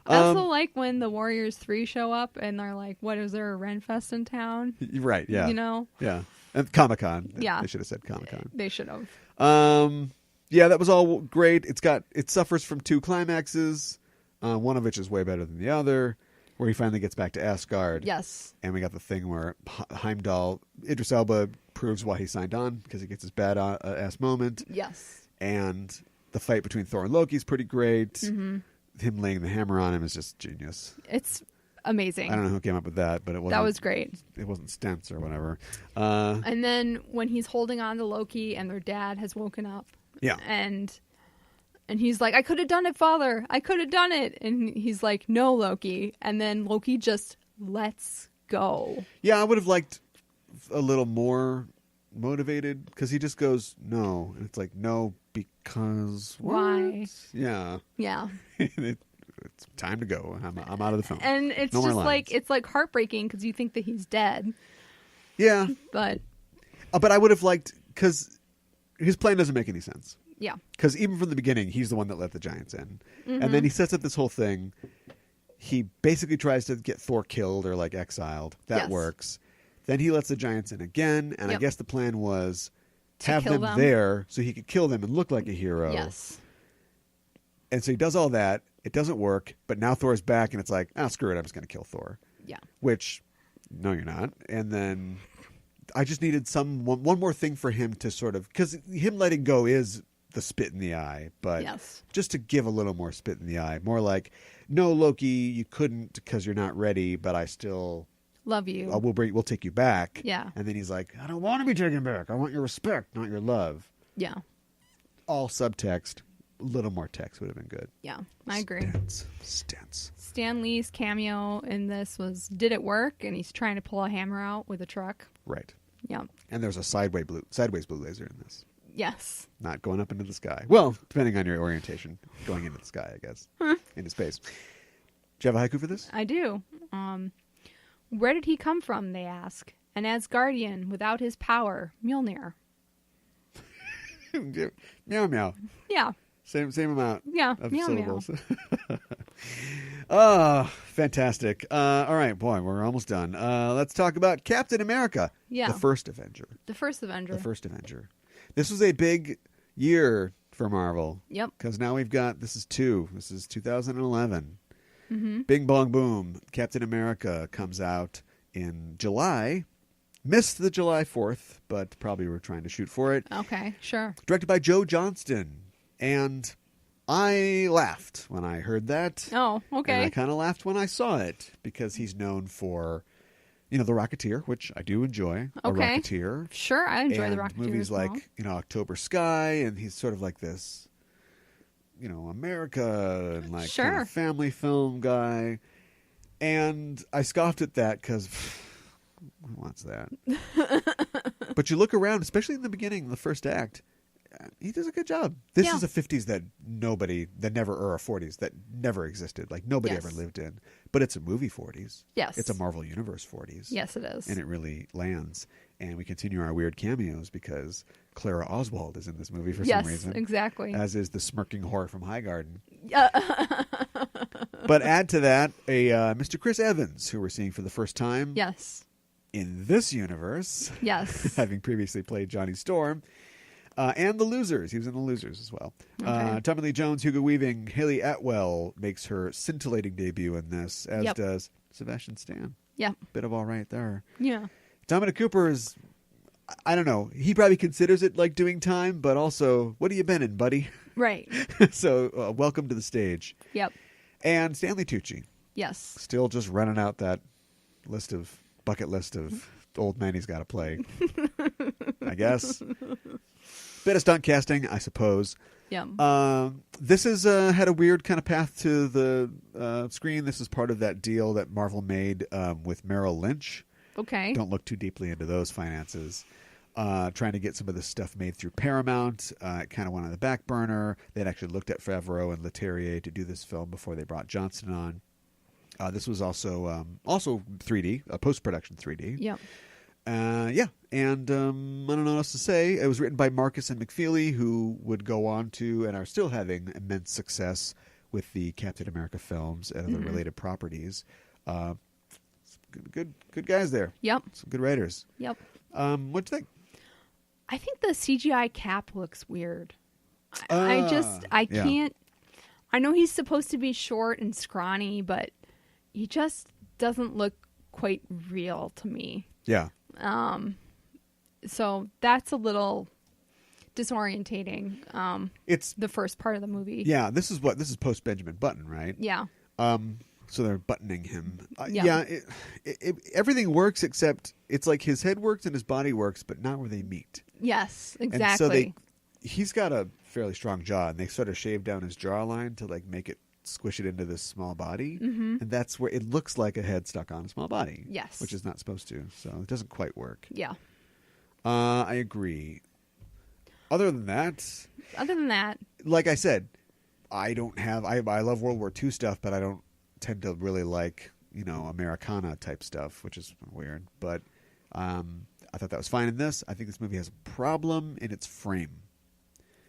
I also like when the Warriors 3 show up and they're like, what, is there a Renfest in town? Right, yeah. You know? Yeah. And Comic-Con. Yeah. They should have said Comic-Con. They should have. Yeah, that was all great. It suffers from two climaxes, one of which is way better than the other, where he finally gets back to Asgard. Yes. And we got the thing where Heimdall, Idris Elba proves why he signed on because he gets his bad-ass moment. Yes. And the fight between Thor and Loki is pretty great. Mm-hmm. Him laying the hammer on him is just genius. It's amazing. I don't know who came up with that, but that was great. It wasn't Stentz or whatever. And then when he's holding on to Loki and their dad has woken up. Yeah. And he's like, I could have done it, Father. I could have done it. And he's like, no, Loki. And then Loki just lets go. Yeah, I would have liked a little more motivated because he just goes, no. And it's like, no, because what? Why? Yeah. Yeah. It's time to go. I'm out of the film. And it's no just like, it's like heartbreaking because you think that he's dead. Yeah. But I would have liked, because his plan doesn't make any sense. Yeah. Because even from the beginning, he's the one that let the giants in. Mm-hmm. And then he sets up this whole thing. He basically tries to get Thor killed or like exiled. That works. Then he lets the giants in again. And I guess the plan was have them there so he could kill them and look like a hero. Yes. And so he does all that. It doesn't work. But now Thor's back and it's like, screw it. I'm just going to kill Thor. Yeah. Which, no, you're not. And then I just needed one more thing for him to sort of, because him letting go is the spit in the eye, but just to give a little more spit in the eye, more like, no, Loki, you couldn't because you're not ready, but I still love you. We'll take you back. Yeah. And then he's like, I don't want to be taken back. I want your respect, not your love. Yeah. All subtext. A little more text would have been good. Yeah, I agree. Stents. Stan Lee's cameo in this was, did it work? And he's trying to pull a hammer out with a truck. Right. Yeah. And there's a sideways blue laser in this. Yes. Not going up into the sky. Well, depending on your orientation, going into the sky, I guess, into space. Do you have a haiku for this? I do. Where did he come from, they ask. An Asgardian without his power, Mjolnir. Meow meow. Yeah. Same amount of meow, syllables. Oh, fantastic. All right, boy, we're almost done. Let's talk about Captain America. Yeah. The first Avenger. The first Avenger. This was a big year for Marvel. Yep. Because now this is 2011. Mm-hmm. Bing bong boom. Captain America comes out in July. Missed the July 4th, but probably were trying to shoot for it. Okay, sure. Directed by Joe Johnston. And I laughed when I heard that. Oh, okay. And I kind of laughed when I saw it because he's known for, The Rocketeer, which I do enjoy. Okay. A Rocketeer. Sure, I enjoy and The Rocketeer movies as well. like, October Sky, and he's sort of like this, America and like kind of family film guy. And I scoffed at that because who wants that? But you look around, especially in the beginning, the first act, he does a good job. This is a 50s that never, or a 40s that never existed. Like nobody ever lived in. But it's a movie 40s. Yes. It's a Marvel Universe 40s. Yes, it is. And it really lands. And we continue our weird cameos because Clara Oswald is in this movie for some reason. Yes, exactly. As is the smirking whore from Highgarden. Yeah. But add to that a Mr. Chris Evans, who we're seeing for the first time. Yes. In this universe. Yes. Having previously played Johnny Storm. And The Losers. He was in The Losers as well. Okay. Tommy Lee Jones, Hugo Weaving, Haley Atwell makes her scintillating debut in this, as does Sebastian Stan. Yep. Bit of all right there. Yeah. Dominic Cooper is, I don't know, he probably considers it like doing time, but also, what have you been in, buddy? Right. So, welcome to the stage. Yep. And Stanley Tucci. Yes. Still just running out that bucket list of old men he's got to play. I guess. Bit of stunt casting, I suppose. Yeah. This has had a weird kind of path to the screen. This is part of that deal that Marvel made with Merrill Lynch. Okay. Don't look too deeply into those finances. Trying to get some of this stuff made through Paramount. It kind of went on the back burner. They'd actually looked at Favreau and Leterrier to do this film before they brought Johnson on. This was also 3D, post-production 3D. Yeah. And I don't know what else to say. It was written by Marcus and McFeely, who would go on to and are still having immense success with the Captain America films and other related properties. Good guys there. Yep. Some good writers. Yep. What'd you think? I think the CGI Cap looks weird. I can't. I know he's supposed to be short and scrawny, but he just doesn't look quite real to me. Yeah. So that's a little disorientating. It's the first part of the movie. Yeah, this is post Benjamin Button, right? Yeah. So they're buttoning him. Everything works except it's like his head works and his body works, but not where they meet. Yes, exactly. And so he's got a fairly strong jaw, and they sort of shave down his jawline to like make it squish it into this small body, and that's where it looks like a head stuck on a small body. Yes, which is not supposed to. So it doesn't quite work. Yeah. I agree. Other than that, like I said, I love World War II stuff, but I don't tend to really like, Americana type stuff, which is weird. But I thought that was fine in this. I think this movie has a problem in its frame.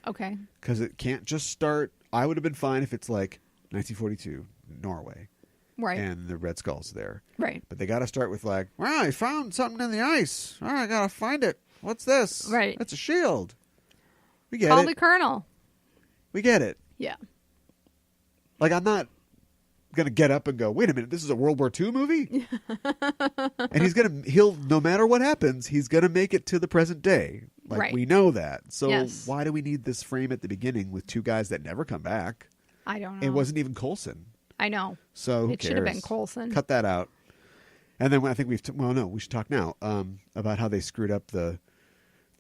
Okay. Because it can't just start. I would have been fine if it's like 1942 Norway. Right. And the Red Skull's there. Right. But they got to start with like, wow, I found something in the ice. All right, I got to find it. What's this? Right. That's a shield. We get Call it. the Colonel. We get it. Yeah. Like, I'm not going to get up and go, wait a minute, this is a World War II movie? And he'll, no matter what happens, he's going to make it to the present day. Like, right. We know that. So why do we need this frame at the beginning with two guys that never come back? I don't know. It wasn't even Coulson. I know. So who it cares? should have been Coulson. Cut that out. And then I think we should talk now about how they screwed up the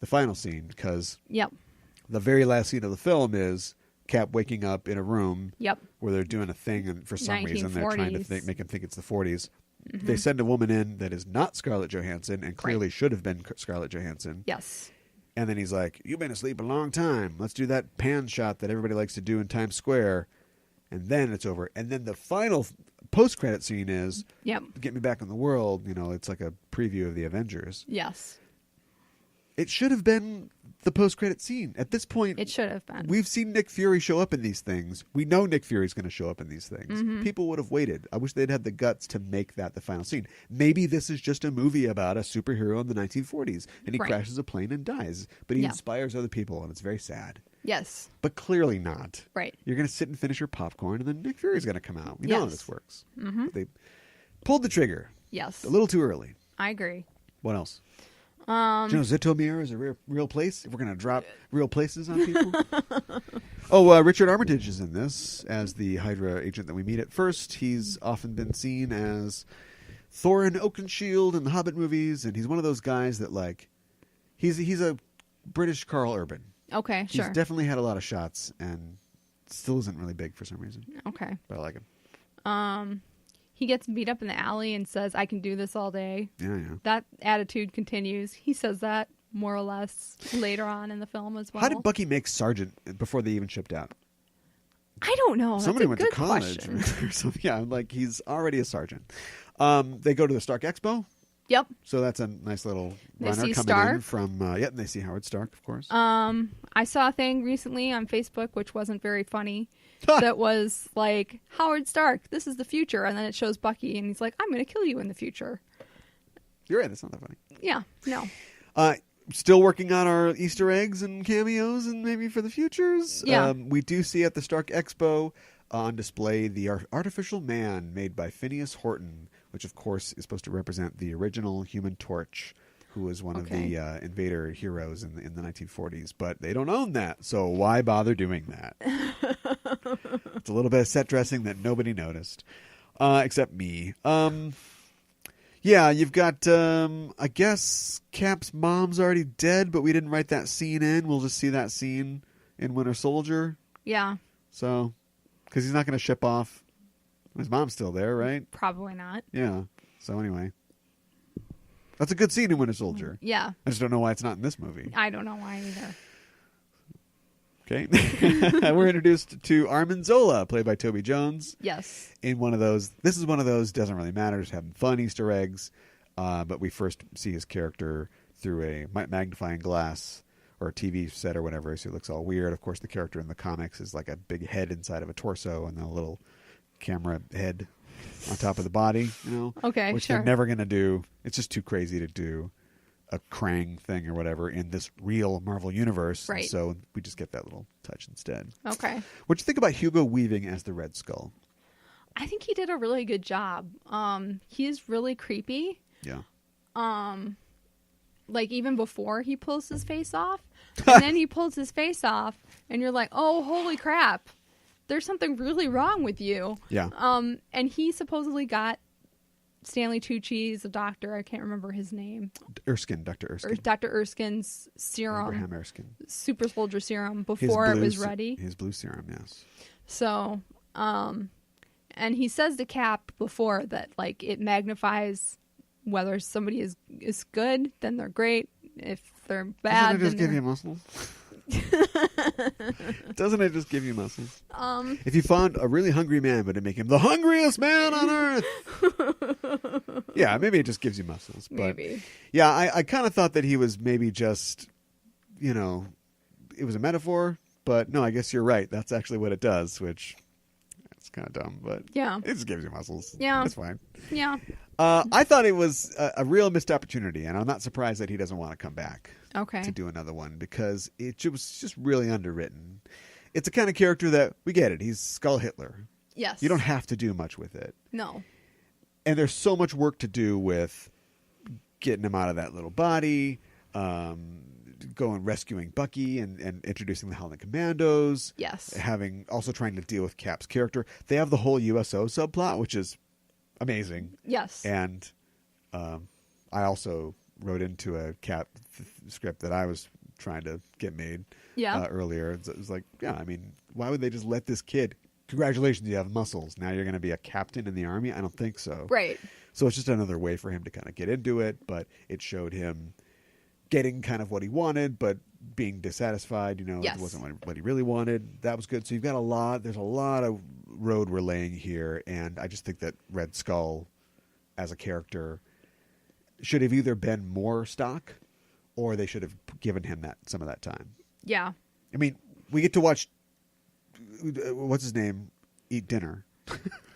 final scene, because the very last scene of the film is Cap waking up in a room where they're doing a thing, and for some reason they're trying to make him think it's the 40s. Mm-hmm. They send a woman in that is not Scarlett Johansson and clearly should have been Scarlett Johansson. Yes. And then he's like, you've been asleep a long time. Let's do that pan shot that everybody likes to do in Times Square. And then it's over. And then the final post-credit scene is, get me back in the world. It's like a preview of the Avengers. Yes. It should have been the post-credit scene. At this point, it should have been. We've seen Nick Fury show up in these things. We know Nick Fury's going to show up in these things. Mm-hmm. People would have waited. I wish they'd had the guts to make that the final scene. Maybe this is just a movie about a superhero in the 1940s, and he crashes a plane and dies. But he inspires other people, and it's very sad. Yes. But clearly not. Right. You're going to sit and finish your popcorn, and then Nick Fury's going to come out. We know how this works. Mm-hmm. They pulled the trigger. Yes. A little too early. I agree. What else? Do you know Zitomir is a real place? If we're going to drop real places on people? Richard Armitage is in this as the Hydra agent that we meet at first. He's often been seen as Thorin Oakenshield in the Hobbit movies, and he's one of those guys that, like, he's a British Carl Urban. Okay, sure. He's definitely had a lot of shots and still isn't really big for some reason. Okay. But I like him. He gets beat up in the alley and says, I can do this all day. Yeah. That attitude continues. He says that more or less later on in the film as well. How did Bucky make Sergeant before they even shipped out? I don't know. Somebody That's went a to good college question. or something. Yeah, like he's already a sergeant. They go to the Stark Expo. Yep. So that's a nice little They runner see coming Stark. in from. And they see Howard Stark, of course. I saw a thing recently on Facebook which wasn't very funny. That was like, Howard Stark, this is the future, and then it shows Bucky, and he's like, I'm going to kill you in the future. You're right. That's not that funny. Yeah. No. Still working on our Easter eggs and cameos, and maybe for the futures. Yeah. We do see at the Stark Expo on display the artificial man made by Phineas Horton, which of course is supposed to represent the original Human Torch, who was one of the invader heroes in the 1940s. But they don't own that, so why bother doing that? It's a little bit of set dressing that nobody noticed, except me. Yeah, you've got, I guess Cap's mom's already dead, but we didn't write that scene in. We'll just see that scene in Winter Soldier. Yeah. So, because he's not going to ship off. His mom's still there, right? Probably not. Yeah. So anyway. That's a good scene in Winter Soldier. Yeah. I just don't know why it's not in this movie. I don't know why either. Okay. We're introduced to Armin Zola, played by Toby Jones. Yes. In one of those, this is one of those, doesn't really matter, just having fun Easter eggs. But we first see his character through a magnifying glass or a TV set or whatever, so he looks all weird. Of course, the character in the comics is like a big head inside of a torso and then a little camera head on top of the body, Okay, which sure. they're never going to do. It's just too crazy to do a Krang thing or whatever in this real Marvel universe. Right. So we just get that little touch instead. Okay. What do you think about Hugo Weaving as the Red Skull? I think he did a really good job. He's really creepy. Yeah. Like even before he pulls his face off, and then he pulls his face off, and you're like, oh, holy crap. There's something really wrong with you. Yeah. And he supposedly got Stanley Tucci's, a doctor, I can't remember his name. Erskine, Dr. Erskine. Dr. Erskine's serum. Abraham Erskine. Super soldier serum before it was ready. His blue serum, yes. So, and he says to Cap before that, like, it magnifies whether somebody is good, then they're great. If they're bad, doesn't it just give you muscles? Doesn't it just give you muscles? If you found a really hungry man, but it make him the hungriest man on earth. Yeah, maybe it just gives you muscles. But maybe. Yeah, I kind of thought that he was maybe just, it was a metaphor. But no, I guess you're right. That's actually what it does, which it's kind of dumb. But yeah, it just gives you muscles. Yeah. That's fine. Yeah. I thought it was a real missed opportunity, and I'm not surprised that he doesn't want to come back to do another one because it was just really underwritten. It's a kind of character that, we get it, he's Skull Hitler. Yes. You don't have to do much with it. No. And there's so much work to do with getting him out of that little body, going rescuing Bucky and introducing the Howling Commandos. Yes. Also trying to deal with Cap's character. They have the whole USO subplot, which is amazing. Yes. And I also wrote into a Cap script that I was trying to get made earlier. It was like, why would they just let this kid? Congratulations, you have muscles. Now you're going to be a captain in the army? I don't think so. Right. So it's just another way for him to kind of get into it, but it showed him getting kind of what he wanted, but being dissatisfied, Yes. It wasn't what he really wanted. That was good. So you've got there's a lot of road we're laying here, and I just think that Red Skull as a character should have either been more stock or they should have given him some of that time. Yeah. I mean, we get to watch what's his name eat dinner.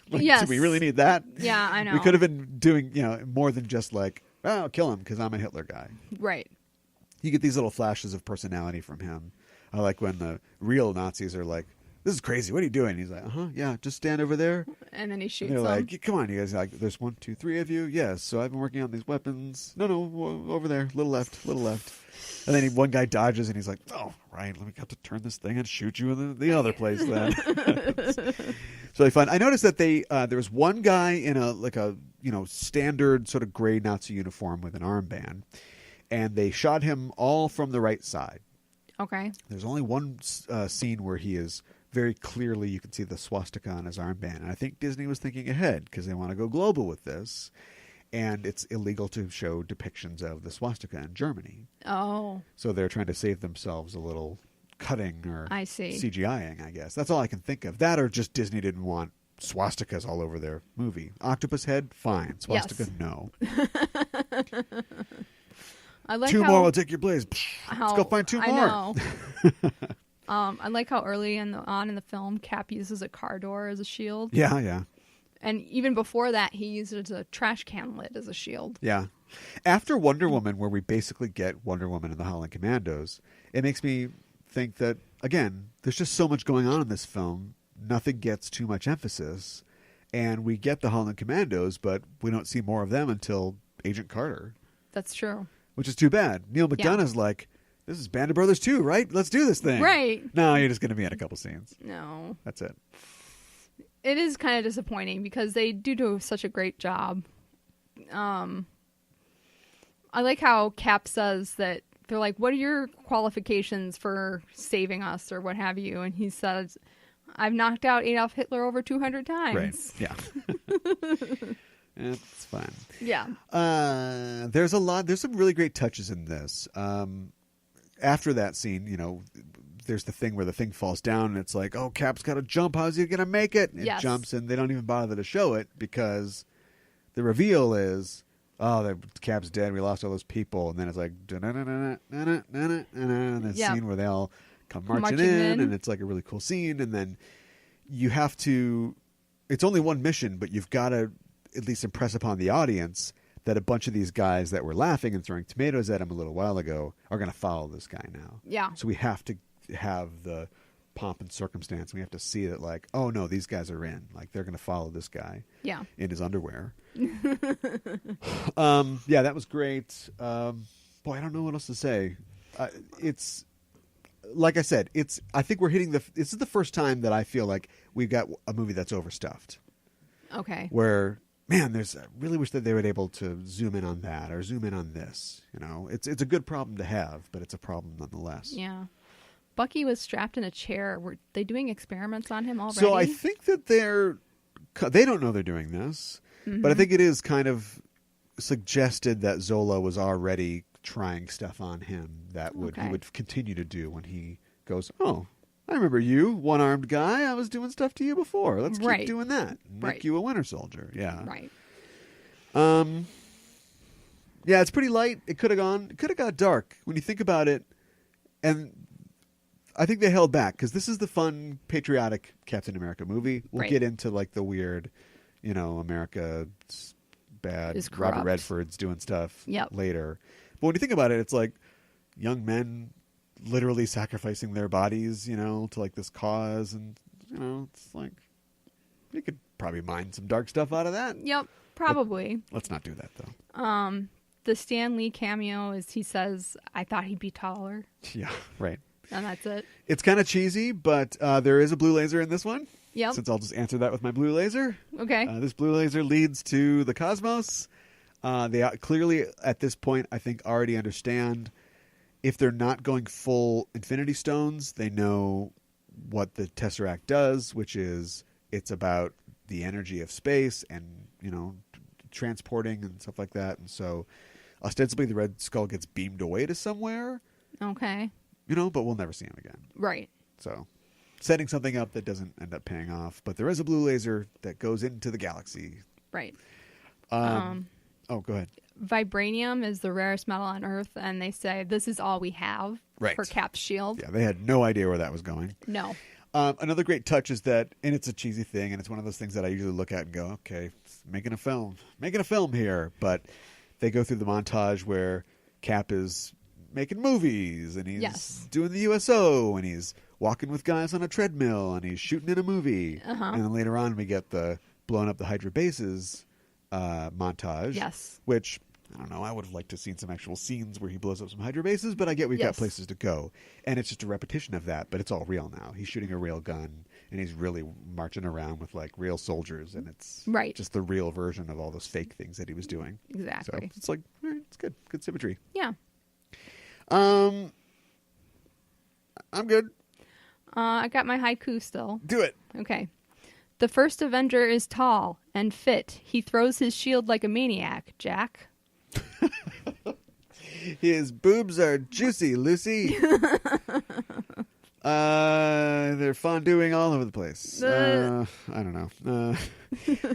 Yes. Do we really need that? Yeah, I know. We could have been doing, more than just like, oh, kill him because I'm a Hitler guy. Right. You get these little flashes of personality from him. I like when the real Nazis are like, this is crazy. What are you doing? He's like, yeah, just stand over there. And then he shoots And they're them. like, come on, you guys. Like, there's 1, 2, 3 of you. Yes. So I've been working on these weapons. No, over there. Little left. And then one guy dodges and he's like, oh, right. Let me have to turn this thing and shoot you in the other place then. It's really fun. I noticed that there was one guy in a standard sort of gray Nazi uniform with an armband, and they shot him all from the right side. Okay. There's only one scene where he is very clearly, you can see the swastika on his armband. And I think Disney was thinking ahead because they want to go global with this. and it's illegal to show depictions of the swastika in Germany. Oh. So they're trying to save themselves a little cutting or I see. CGIing, I guess. That's all I can think of. That or just Disney didn't want swastikas all over their movie. Octopus head, fine. Swastika, yes. No. I like two how, more will take your place. Let's go find two more. Know. I like how early on in the film, Cap uses a car door as a shield. Yeah, yeah. And even before that, he uses a trash can lid as a shield. Yeah. After Wonder Woman, where we basically get Wonder Woman and the Howling Commandos, it makes me think that, again, there's just so much going on in this film. Nothing gets too much emphasis. And we get the Howling Commandos, but we don't see more of them until Agent Carter. That's true. Which is too bad. Neil McDonough's like, this is Band of Brothers 2, right? Let's do this thing. Right. No, you're just going to be in a couple scenes. No. That's it. It is kind of disappointing because they do such a great job. I like how Cap says that they're like, what are your qualifications for saving us or what have you? And he says, I've knocked out Adolf Hitler over 200 times. Right. Yeah. It's fine. Yeah. There's some really great touches in this. After that scene, there's the thing where the thing falls down and it's like, oh, Cap's got to jump. How's he going to make it? And it jumps and they don't even bother to show it because the reveal is, oh, the Cap's dead. We lost all those people. And then it's like, and the scene where they all come marching in and it's like a really cool scene. And then you have to, it's only one mission, but you've got to at least impress upon the audience that a bunch of these guys that were laughing and throwing tomatoes at him a little while ago are going to follow this guy now. Yeah. So we have to have the pomp and circumstance. We have to see that, like, oh no, these guys are in. Like, they're going to follow this guy. Yeah. In his underwear. Yeah, that was great. Boy, I don't know what else to say. It's like I said. I think we're hitting this is the first time that I feel like we've got a movie that's overstuffed. Okay. Where, man, I really wish that they were able to zoom in on that or zoom in on this. It's a good problem to have, but it's a problem nonetheless. Yeah. Bucky was strapped in a chair. Were they doing experiments on him already? So I think that they don't know they're doing this, but I think it is kind of suggested that Zola was already trying stuff on him that he would continue to do when he goes, oh, I remember you, one-armed guy. I was doing stuff to you before. Let's keep doing that. Make you a Winter Soldier. Yeah. Right. Yeah, it's pretty light. It could have got dark when you think about it. And I think they held back because this is the fun, patriotic Captain America movie. We'll get into like the weird, America's bad, Robert Redford's doing stuff later. But when you think about it, it's like young men literally sacrificing their bodies, to like this cause. And, it's like you could probably mine some dark stuff out of that. Yep, probably. But let's not do that, though. The Stan Lee cameo is he says, I thought he'd be taller. Yeah, right. And that's it. It's kind of cheesy, but there is a blue laser in this one. Yep. Since I'll just answer that with my blue laser. Okay. This blue laser leads to the cosmos. They clearly, at this point, I think, already understand if they're not going full Infinity Stones, they know what the Tesseract does, which is it's about the energy of space and, transporting and stuff like that. And so ostensibly the Red Skull gets beamed away to somewhere. Okay. But we'll never see him again. Right. So setting something up that doesn't end up paying off. But there is a blue laser that goes into the galaxy. Right. Oh, go ahead. Vibranium is the rarest metal on Earth, and they say this is all we have for Cap's shield. Yeah, they had no idea where that was going. No. Another great touch is that, and it's a cheesy thing, and it's one of those things that I usually look at and go, okay, making a film here. But they go through the montage where Cap is making movies, and he's doing the USO, and he's walking with guys on a treadmill, and he's shooting in a movie. And then later on we get the blowing up the Hydra bases montage. Yes. Which, I don't know, I would have liked to have seen some actual scenes where he blows up some Hydra bases, but I get we've got places to go. And it's just a repetition of that, but it's all real now. He's shooting a real gun, and he's really marching around with, like, real soldiers, and it's just the real version of all those fake things that he was doing. Exactly. So it's like, it's good. Good symmetry. Yeah. I'm good. I got my haiku still. Do it. Okay. The first Avenger is tall and fit. He throws his shield like a maniac, Jack. His boobs are juicy, Lucy. They're fonduing all over the place. I don't know.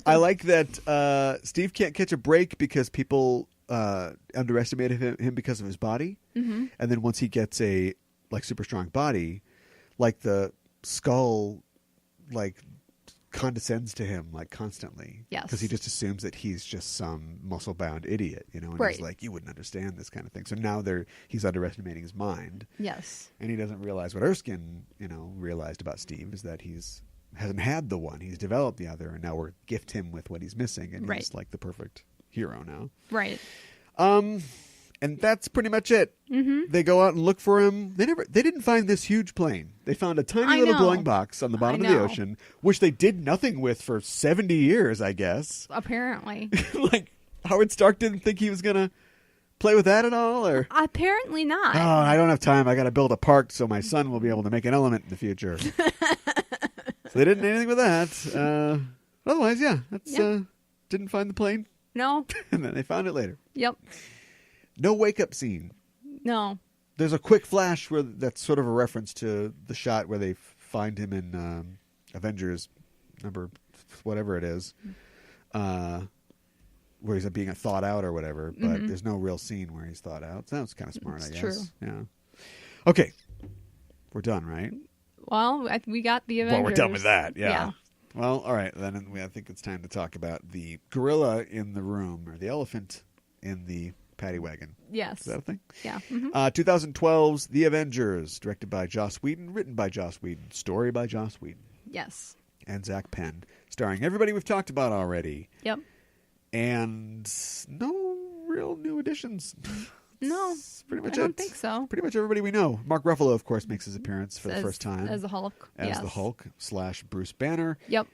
I like that Steve can't catch a break because people underestimated him because of his body. Mm-hmm. And then once he gets a super strong body, like the skull condescends to him constantly. Yes. Because he just assumes that he's just some muscle-bound idiot, and right. he's like, you wouldn't understand this kind of thing. So now he's underestimating his mind. Yes. And he doesn't realize what Erskine, realized about Steve is that hasn't had the one. He's developed the other, and now we're gift him with what he's missing, and he's like the perfect hero now. Right. And that's pretty much it. Mm-hmm. They go out and look for him. They didn't find this huge plane. They found a tiny little glowing box on the bottom of the ocean, which they did nothing with for 70 years, I guess. Apparently. Howard Stark didn't think he was going to play with that at all? Or apparently not. Oh, I don't have time. I got to build a park so my son will be able to make an element in the future. So they didn't do anything with that. Otherwise, didn't find the plane. No. And then they found it later. Yep. No wake-up scene. No. There's a quick flash that's sort of a reference to the shot where they find him in Avengers number whatever it is, where he's being thought out or whatever, but there's no real scene where he's thought out. So that's kind of smart, I guess. True. Yeah. Okay. We're done, right? Well, we got the Avengers. Well, we're done with that, yeah. Well, all right. Then I think it's time to talk about the gorilla in the room, or the elephant in the paddy wagon. Yes. Is that a thing? Yeah. 2012's The Avengers, directed by Joss Whedon, written by Joss Whedon, story by Joss Whedon. Yes. And Zach Penn, starring everybody we've talked about already. Yep. And no real new additions. No. Pretty much I don't think so. Pretty much everybody we know. Mark Ruffalo, of course, makes his appearance for the first time. As the Hulk. As the Hulk / Bruce Banner. Yep.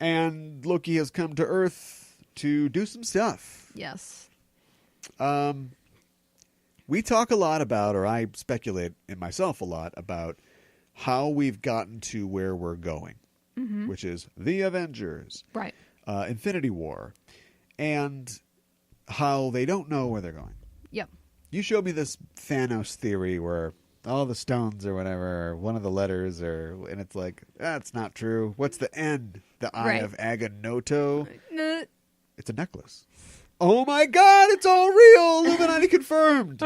And Loki has come to Earth to do some stuff. Yes. We talk a lot about, or I speculate in myself a lot about how we've gotten to where we're going, which is the Avengers, right? Infinity War, and how they don't know where they're going. Yep. You showed me this Thanos theory where all the stones or whatever, or one of the letters, and it's like, that's not true. What's the end? The Eye of Agamotto? It's a necklace. Oh my God, it's all real! Illuminati confirmed!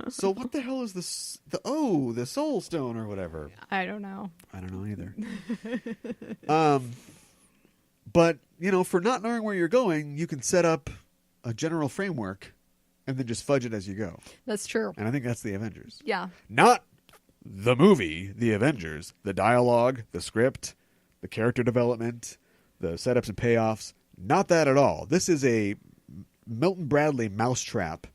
So what the hell is this? The Soul Stone or whatever. I don't know. I don't know either. But, for not knowing where you're going, you can set up a general framework and then just fudge it as you go. That's true. And I think that's the Avengers. Yeah. Not the movie, The Avengers. The dialogue, the script, the character development, the setups and payoffs. Not that at all. This is a Milton Bradley mousetrap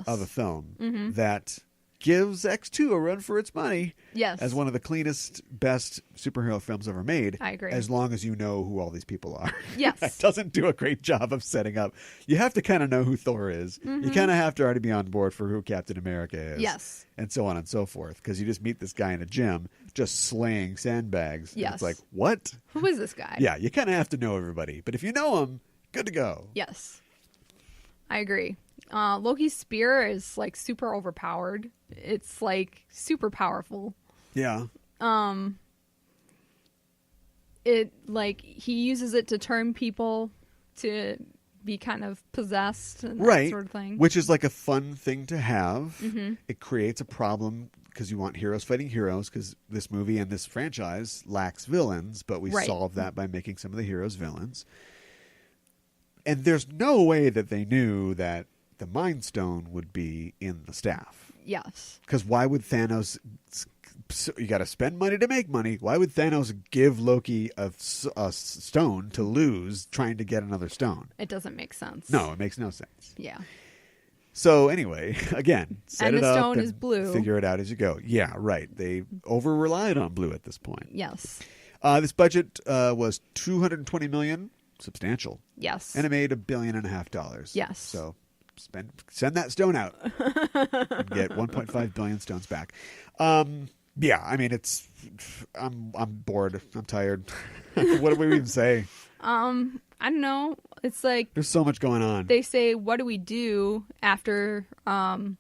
of a film that gives X2 a run for its money as one of the cleanest, best superhero films ever made. I agree. As long as you know who all these people are. Yes. It doesn't do a great job of setting up. You have to kind of know who Thor is. You kind of have to already be on board for who Captain America is. Yes. And so on and so forth. Because you just meet this guy in a gym just slaying sandbags. Yes. And it's like, what? Who is this guy? Yeah, you kind of have to know everybody. But if you know him, good to go. Yes. I agree. Loki's spear is super overpowered. It's super powerful. Yeah. He uses it to turn people to be kind of possessed and that sort of thing. Which is a fun thing to have. It creates a problem because you want heroes fighting heroes, because this movie and this franchise lacks villains, but we solve that by making some of the heroes villains. And there's no way that they knew that the Mind Stone would be in the staff. Yes. Because why would Thanos... You got to spend money to make money. Why would Thanos give Loki a stone to lose trying to get another stone? It doesn't make sense. No, it makes no sense. Yeah. So anyway, again, set it up. And the stone is blue. Figure it out as you go. Yeah, right. They over-relied on blue at this point. Yes. This budget was $220 million. Substantial. Yes. And it made $1.5 billion. Yes. So send that stone out and get 1.5 billion stones back. Yeah, I mean, I'm bored. I'm tired. What do we even say? I don't know. It's like There's so much going on. they say, what do we do after the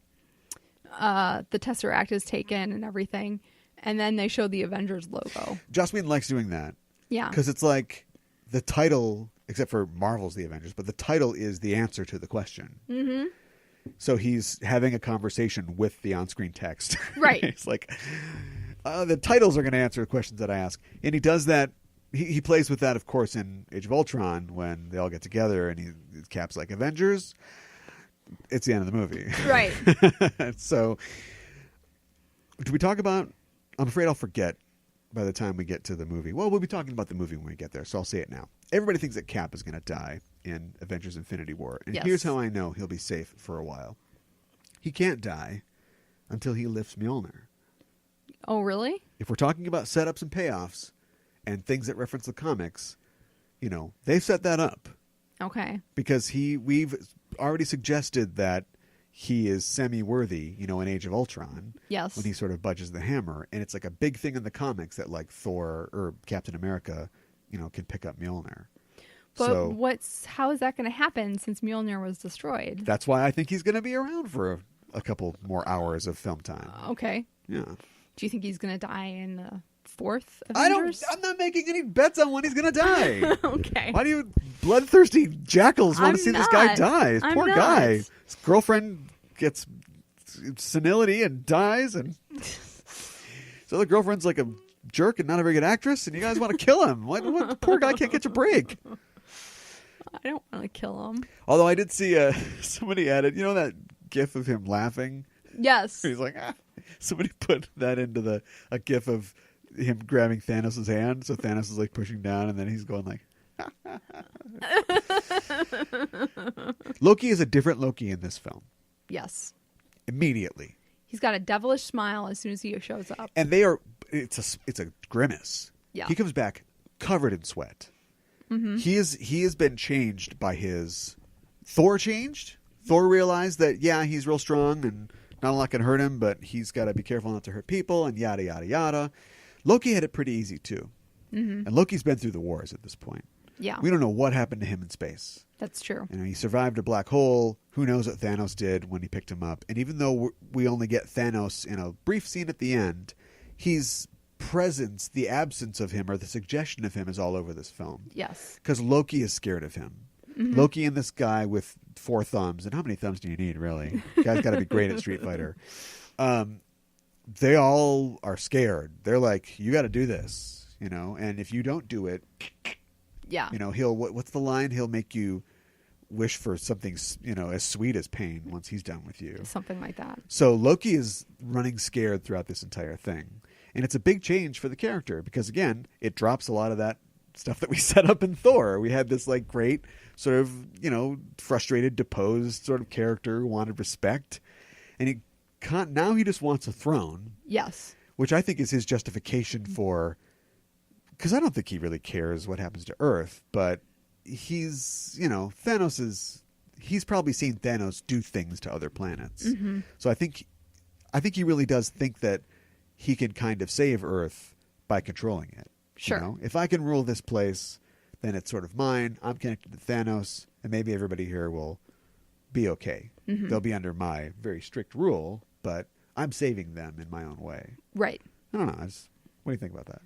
Tesseract is taken and everything? And then they show the Avengers logo. Joss Whedon likes doing that. Yeah. Because it's like the title, except for Marvel's The Avengers, but the title is the answer to the question. Mm-hmm. So he's having a conversation with the on-screen text. Right. It's like, the titles are going to answer the questions that I ask. And he does that. He plays with that, of course, in Age of Ultron when they all get together and Cap's like, Avengers? It's the end of the movie. Right. So, do we talk about... I'm afraid I'll forget by the time we get to the movie. Well, we'll be talking about the movie when we get there, so I'll say it now. Everybody thinks that Cap is going to die in Avengers Infinity War. And Yes. here's how I know he'll be safe for a while. He can't die until he lifts Mjolnir. Oh, really? If we're talking about setups and payoffs and things that reference the comics, they've set that up. Okay. Because we've already suggested that he is semi-worthy, in Age of Ultron. Yes. When he sort of budges the hammer. And it's like a big thing in the comics that like Thor or Captain America, can pick up Mjolnir. But So how is that going to happen since Mjolnir was destroyed? that's why I think he's going to be around for a couple more hours of film time. Okay. Yeah. Do you think he's going to die in the fourth I'm Avengers? not making any bets on when he's going to die. Okay. Why do you bloodthirsty jackals want I'm to see this guy not. die? This I'm poor not. guy. His girlfriend gets senility and dies, and so the girlfriend's like a jerk and not a very good actress, and you guys want to kill him. What? The poor guy can't catch a break. I don't want to kill him. Although I did see somebody added, that gif of him laughing? Yes. He's like, somebody put that into a gif of him grabbing Thanos' hand. So Thanos is like pushing down, and then he's going like, Loki is a different Loki in this film. Yes. Immediately. He's got a devilish smile as soon as he shows up. And it's a grimace. Yeah. He comes back covered in sweat. Mm-hmm. He has been changed by his Thor changed. Thor realized that, he's real strong and not a lot can hurt him, but he's got to be careful not to hurt people and yada, yada, yada. Loki had it pretty easy too. Mm-hmm. And Loki's been through the wars at this point. Yeah. We don't know what happened to him in space. That's true. He survived a black hole. Who knows what Thanos did when he picked him up. And even though we only get Thanos in a brief scene at the end, his presence, the absence of him or the suggestion of him is all over this film. Yes. Because Loki is scared of him. Mm-hmm. Loki and this guy with 4 thumbs. And how many thumbs do you need, really? Guy's got to be great at Street Fighter. They all are scared. They're like, you got to do this, and if you don't do it, yeah, what's the line? He'll make you wish for something, as sweet as pain once he's done with you. Something like that. So Loki is running scared throughout this entire thing. And it's a big change for the character because, again, it drops a lot of that stuff that we set up in Thor. We had this like great sort of, frustrated, deposed sort of character who wanted respect. And now he just wants a throne. Yes. Which I think is his justification for... Because I don't think he really cares what happens to Earth, but he's, Thanos is... He's probably seen Thanos do things to other planets. Mm-hmm. So I think he really does think that he can kind of save Earth by controlling it. Sure. If I can rule this place, then it's sort of mine. I'm connected to Thanos, and maybe everybody here will be okay. Mm-hmm. They'll be under my very strict rule, but I'm saving them in my own way. Right. I don't know. What do you think about that?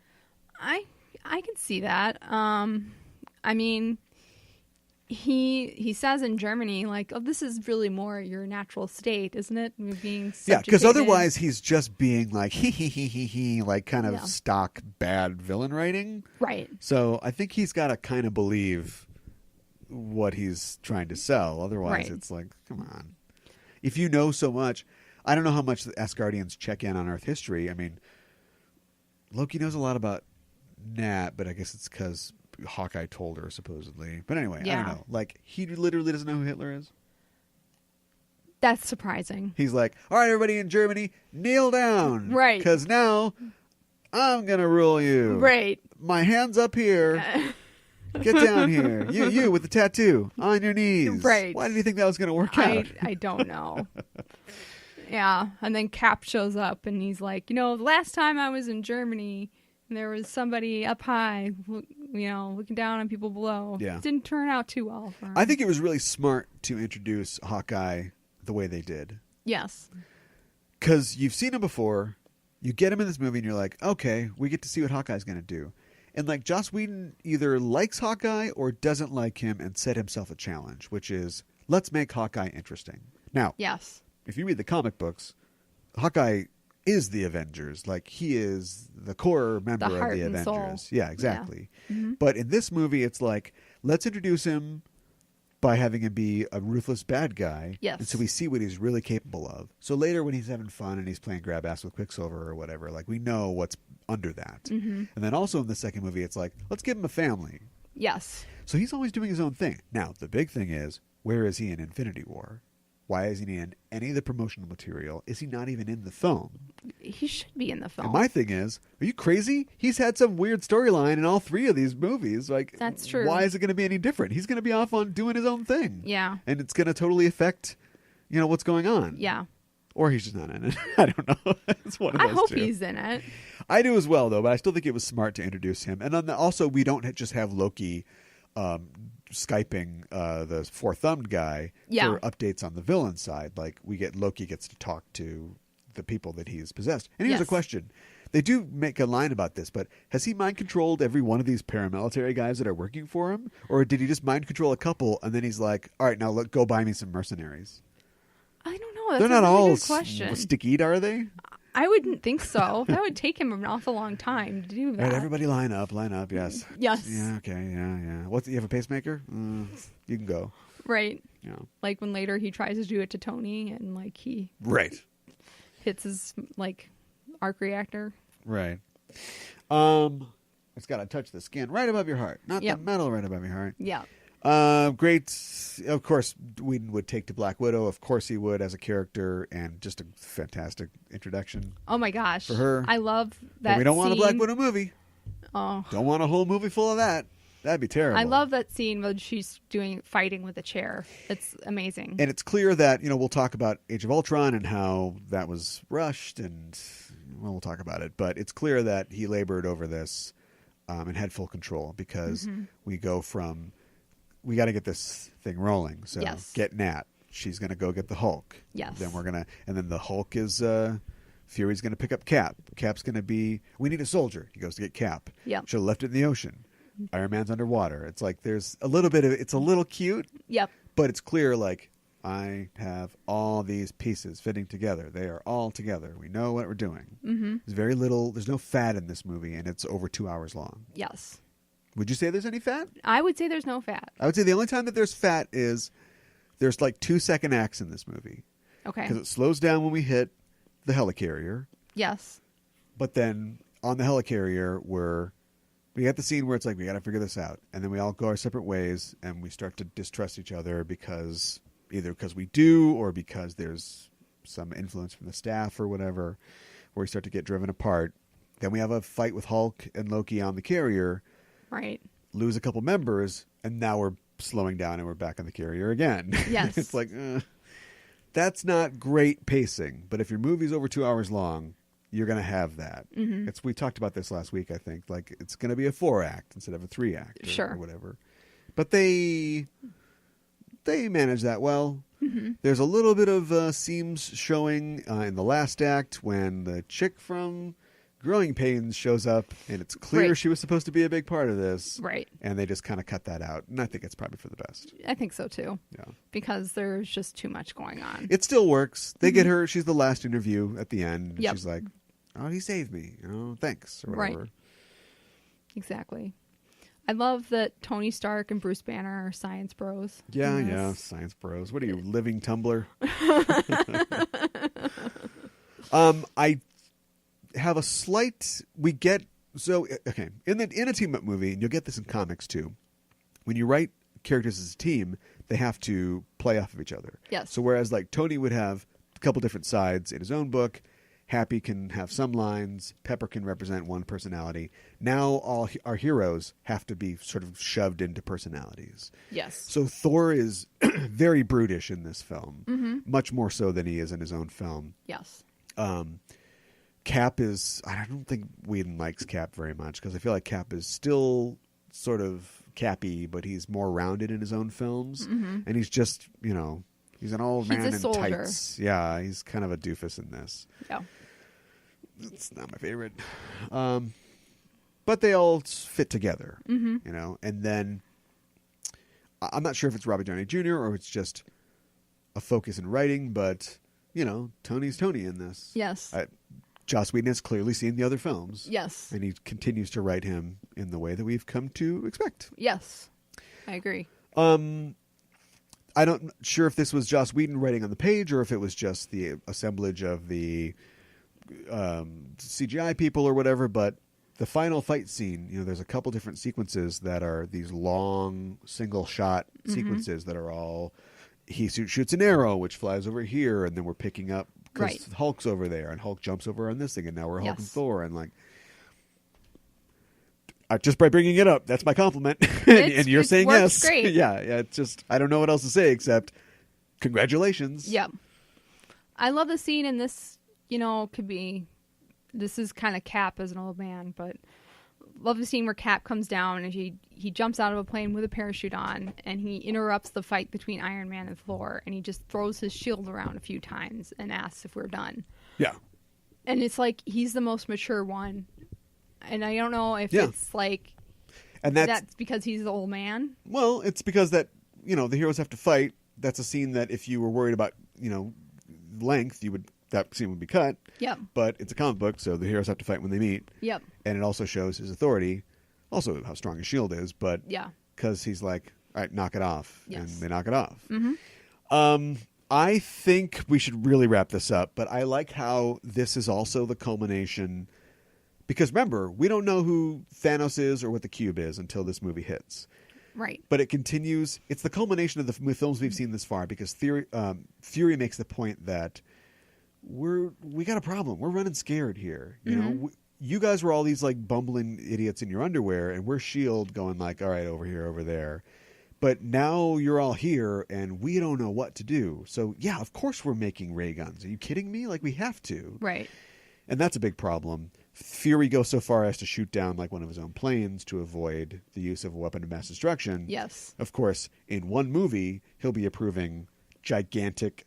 I can see that. I mean, he says in Germany, like, oh, this is really more your natural state, isn't it? You're being Yeah, because subjugated. otherwise he's just being like, he, like kind of stock bad villain writing. Right. So I think he's got to kind of believe what he's trying to sell. Otherwise, It's like, come on. If you know so much, I don't know how much the Asgardians check in on Earth history. I mean, Loki knows a lot about Nat, but I guess it's because Hawkeye told her, supposedly. But anyway, I don't know. Like, he literally doesn't know who Hitler is. That's surprising. He's like, all right, everybody in Germany, kneel down. Right. Because now I'm going to rule you. Right. My hand's up here. Get down here. You with the tattoo on your knees. Right. Why did you think that was going to work out? I don't know. Yeah. And then Cap shows up and he's like, the last time I was in Germany, there was somebody up high looking down on people below. Yeah. It didn't turn out too well for him. I think it was really smart to introduce Hawkeye the way they did. Yes. Because you've seen him before. You get him in this movie and you're like, okay, we get to see what Hawkeye's going to do. And like Joss Whedon either likes Hawkeye or doesn't like him and set himself a challenge, which is let's make Hawkeye interesting. Now, yes, if you read the comic books, Hawkeye is the Avengers. Like he is the core member of the Avengers. Soul. Yeah, exactly. Yeah. Mm-hmm. But in this movie, it's like let's introduce him by having him be a ruthless bad guy. Yes. And so we see what he's really capable of. So later when he's having fun and he's playing grab ass with Quicksilver or whatever, like we know what's under that. Mm-hmm. And then also in the second movie, it's like, let's give him a family. Yes. So he's always doing his own thing. Now, the big thing is, where is he in Infinity War? Why isn't he in any of the promotional material? Is he not even in the film? He should be in the film. And my thing is, are you crazy? He's had some weird storyline in all three of these movies. Like, that's true. Why is it going to be any different? He's going to be off on doing his own thing. Yeah. And it's going to totally affect, what's going on. Yeah. Or he's just not in it. I don't know. It's one of those I hope two. he's in it. I do as well, though, but I still think it was smart to introduce him. And also, we don't just have Loki Skyping the four-thumbed guy for updates on the villain side. Like, Loki gets to talk to the people that he's possessed. And here's a question. They do make a line about this, but has he mind-controlled every one of these paramilitary guys that are working for him? Or did he just mind-control a couple, and then he's like, all right, now go buy me some mercenaries? I don't know. That's They're not a really all good question. stick-eat, are they? I wouldn't think so. That would take him an awful long time to do that. All right, everybody line up, yes. Yes. Yeah, okay, yeah. You have a pacemaker? You can go. Right. Yeah. Like when later he tries to do it to Tony and like he hits his like arc reactor. Right. It's got to touch the skin right above your heart, not the metal right above your heart. Yeah. Great. Of course, Whedon would take to Black Widow. Of course he would as a character, and just a fantastic introduction. Oh my gosh. For her. I love that. But we don't want a Black Widow movie. Oh. Don't want a whole movie full of that. That'd be terrible. I love that scene when she's fighting with a chair. It's amazing. And it's clear that, we'll talk about Age of Ultron and how that was rushed, and we'll talk about it. But it's clear that he labored over this and had full control, because we go from, we got to get this thing rolling. So get Nat. She's going to go get the Hulk. Yes. Then and then the Hulk is, Fury's going to pick up Cap. Cap's going to be, we need a soldier. He goes to get Cap. Yeah. Should have left it in the ocean. Iron Man's underwater. It's like there's a little bit of, it's a little cute. Yep. But it's clear, like, I have all these pieces fitting together. They are all together. We know what we're doing. Mm-hmm. There's very little, there's no fat in this movie, and it's over 2 hours long. Yes. Would you say there's any fat? I would say there's no fat. I would say the only time that there's fat is there's like 2-second acts in this movie. Okay. Because it slows down when we hit the helicarrier. Yes. But then on the helicarrier, we got the scene where it's like, we got to figure this out. And then we all go our separate ways, and we start to distrust each other either because we do, or because there's some influence from the staff or whatever, where we start to get driven apart. Then we have a fight with Hulk and Loki on the carrier. Right. Lose a couple members, and now we're slowing down and we're back on the carrier again. Yes. It's like, that's not great pacing. But if your movie's over 2 hours long, you're going to have that. Mm-hmm. We talked about this last week, I think. Like, it's going to be a 4-act instead of a 3-act or whatever. But they manage that well. Mm-hmm. There's a little bit of seams showing in the last act when the chick from Growing Pains shows up, and it's clear she was supposed to be a big part of this. Right. And they just kind of cut that out. And I think it's probably for the best. I think so, too. Yeah. Because there's just too much going on. It still works. They get her. She's the last interview at the end. Yep. She's like, oh, he saved me. Thanks. Or whatever. Right. Exactly. I love that Tony Stark and Bruce Banner are science bros. Yeah, science bros. What are you, living Tumblr? I have a slight. Okay. In a team-up movie, and you'll get this in comics too. When you write characters as a team, they have to play off of each other. Yes. So whereas like Tony would have a couple different sides in his own book, Happy can have some lines, Pepper can represent one personality. Now all our heroes have to be sort of shoved into personalities. Yes. So Thor is very brutish in this film, much more so than he is in his own film. Yes. Cap is, I don't think Whedon likes Cap very much, because I feel like Cap is still sort of Cappy, but he's more rounded in his own films. And he's just, he's an old man in tights. Yeah, he's kind of a doofus in this. Yeah. It's not my favorite. But they all fit together, and then I'm not sure if it's Robert Downey Jr. or it's just a focus in writing, but, Tony's Tony in this. Yes. Joss Whedon has clearly seen the other films. Yes. And he continues to write him in the way that we've come to expect. Yes. I agree. I'm not sure if this was Joss Whedon writing on the page or if it was just the assemblage of the CGI people or whatever, but the final fight scene, there's a couple different sequences that are these long single shot sequences that are all, he shoots an arrow which flies over here, and then we're picking up because Hulk's over there and Hulk jumps over on this thing, and now we're Hulk and Thor, and like, just by bringing it up, that's my compliment. and you're saying yes. Great. yeah, it's just, I don't know what else to say except congratulations. Yep. I love the scene in this, this is kind of Cap as an old man, but love the scene where Cap comes down and he jumps out of a plane with a parachute on, and he interrupts the fight between Iron Man and Thor, and he just throws his shield around a few times and asks if we're done. Yeah. And it's like he's the most mature one. And I don't know if it's like, and that's because he's the old man. Well, it's because that, the heroes have to fight. That's a scene that if you were worried about, length, that scene would be cut. Yep. But it's a comic book, so the heroes have to fight when they meet. Yep. And it also shows his authority, also how strong his shield is, but because he's like, all right, knock it off. Yes. And they knock it off. Mm-hmm. I think we should really wrap this up, but I like how this is also the culmination, because remember, we don't know who Thanos is or what the cube is until this movie hits. Right. But it continues. It's the culmination of the films we've seen this far, because Fury makes the point that we got a problem. We're running scared here. You guys were all these like bumbling idiots in your underwear, and we're S.H.I.E.L.D. going like, all right, over here, over there. But now you're all here, and we don't know what to do. So, yeah, of course we're making ray guns. Are you kidding me? Like, we have to. Right. And that's a big problem. Fury goes so far as to shoot down like one of his own planes to avoid the use of a weapon of mass destruction. Yes. Of course, in one movie, he'll be approving gigantic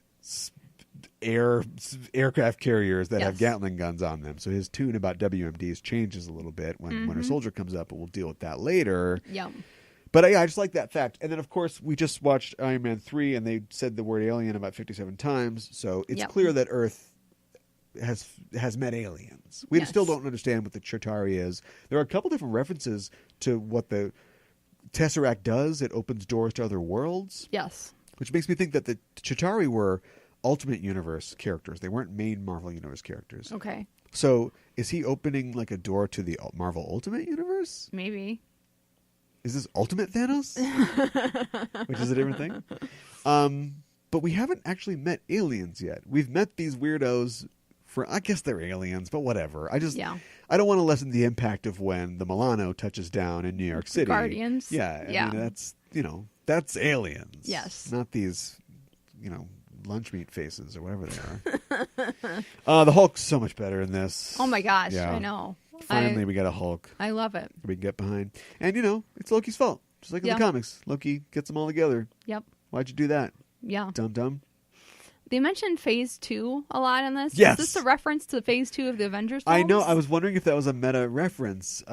aircraft carriers that have Gatling guns on them. So his tune about WMDs changes a little bit when Winter Soldier comes up, but we'll deal with that later. Yeah. But I just like that fact. And then, of course, we just watched Iron Man 3, and they said the word alien about 57 times. So it's clear that Earth has met aliens. We still don't understand what the Chitauri is. There are a couple different references to what the Tesseract does. It opens doors to other worlds. Yes. Which makes me think that the Chitauri were Ultimate Universe characters. They weren't main Marvel Universe characters. Okay. So is he opening like a door to the Marvel Ultimate Universe? Maybe. Is this Ultimate Thanos? Which is a different thing. But we haven't actually met aliens yet. We've met these weirdos I guess they're aliens, but whatever. I don't want to lessen the impact of when the Milano touches down in New York City. Guardians. Yeah. I mean, that's aliens. Yes. Not these, lunch meat faces or whatever they are. The Hulk's so much better in this. Oh my gosh, I know. Finally, we got a Hulk. I love it. We can get behind. And, it's Loki's fault. Just like in the comics. Loki gets them all together. Yep. Why'd you do that? Yeah. Dum-dum. They mentioned Phase 2 a lot in this. Yes. Is this a reference to Phase 2 of the Avengers films? I know. I was wondering if that was a meta reference.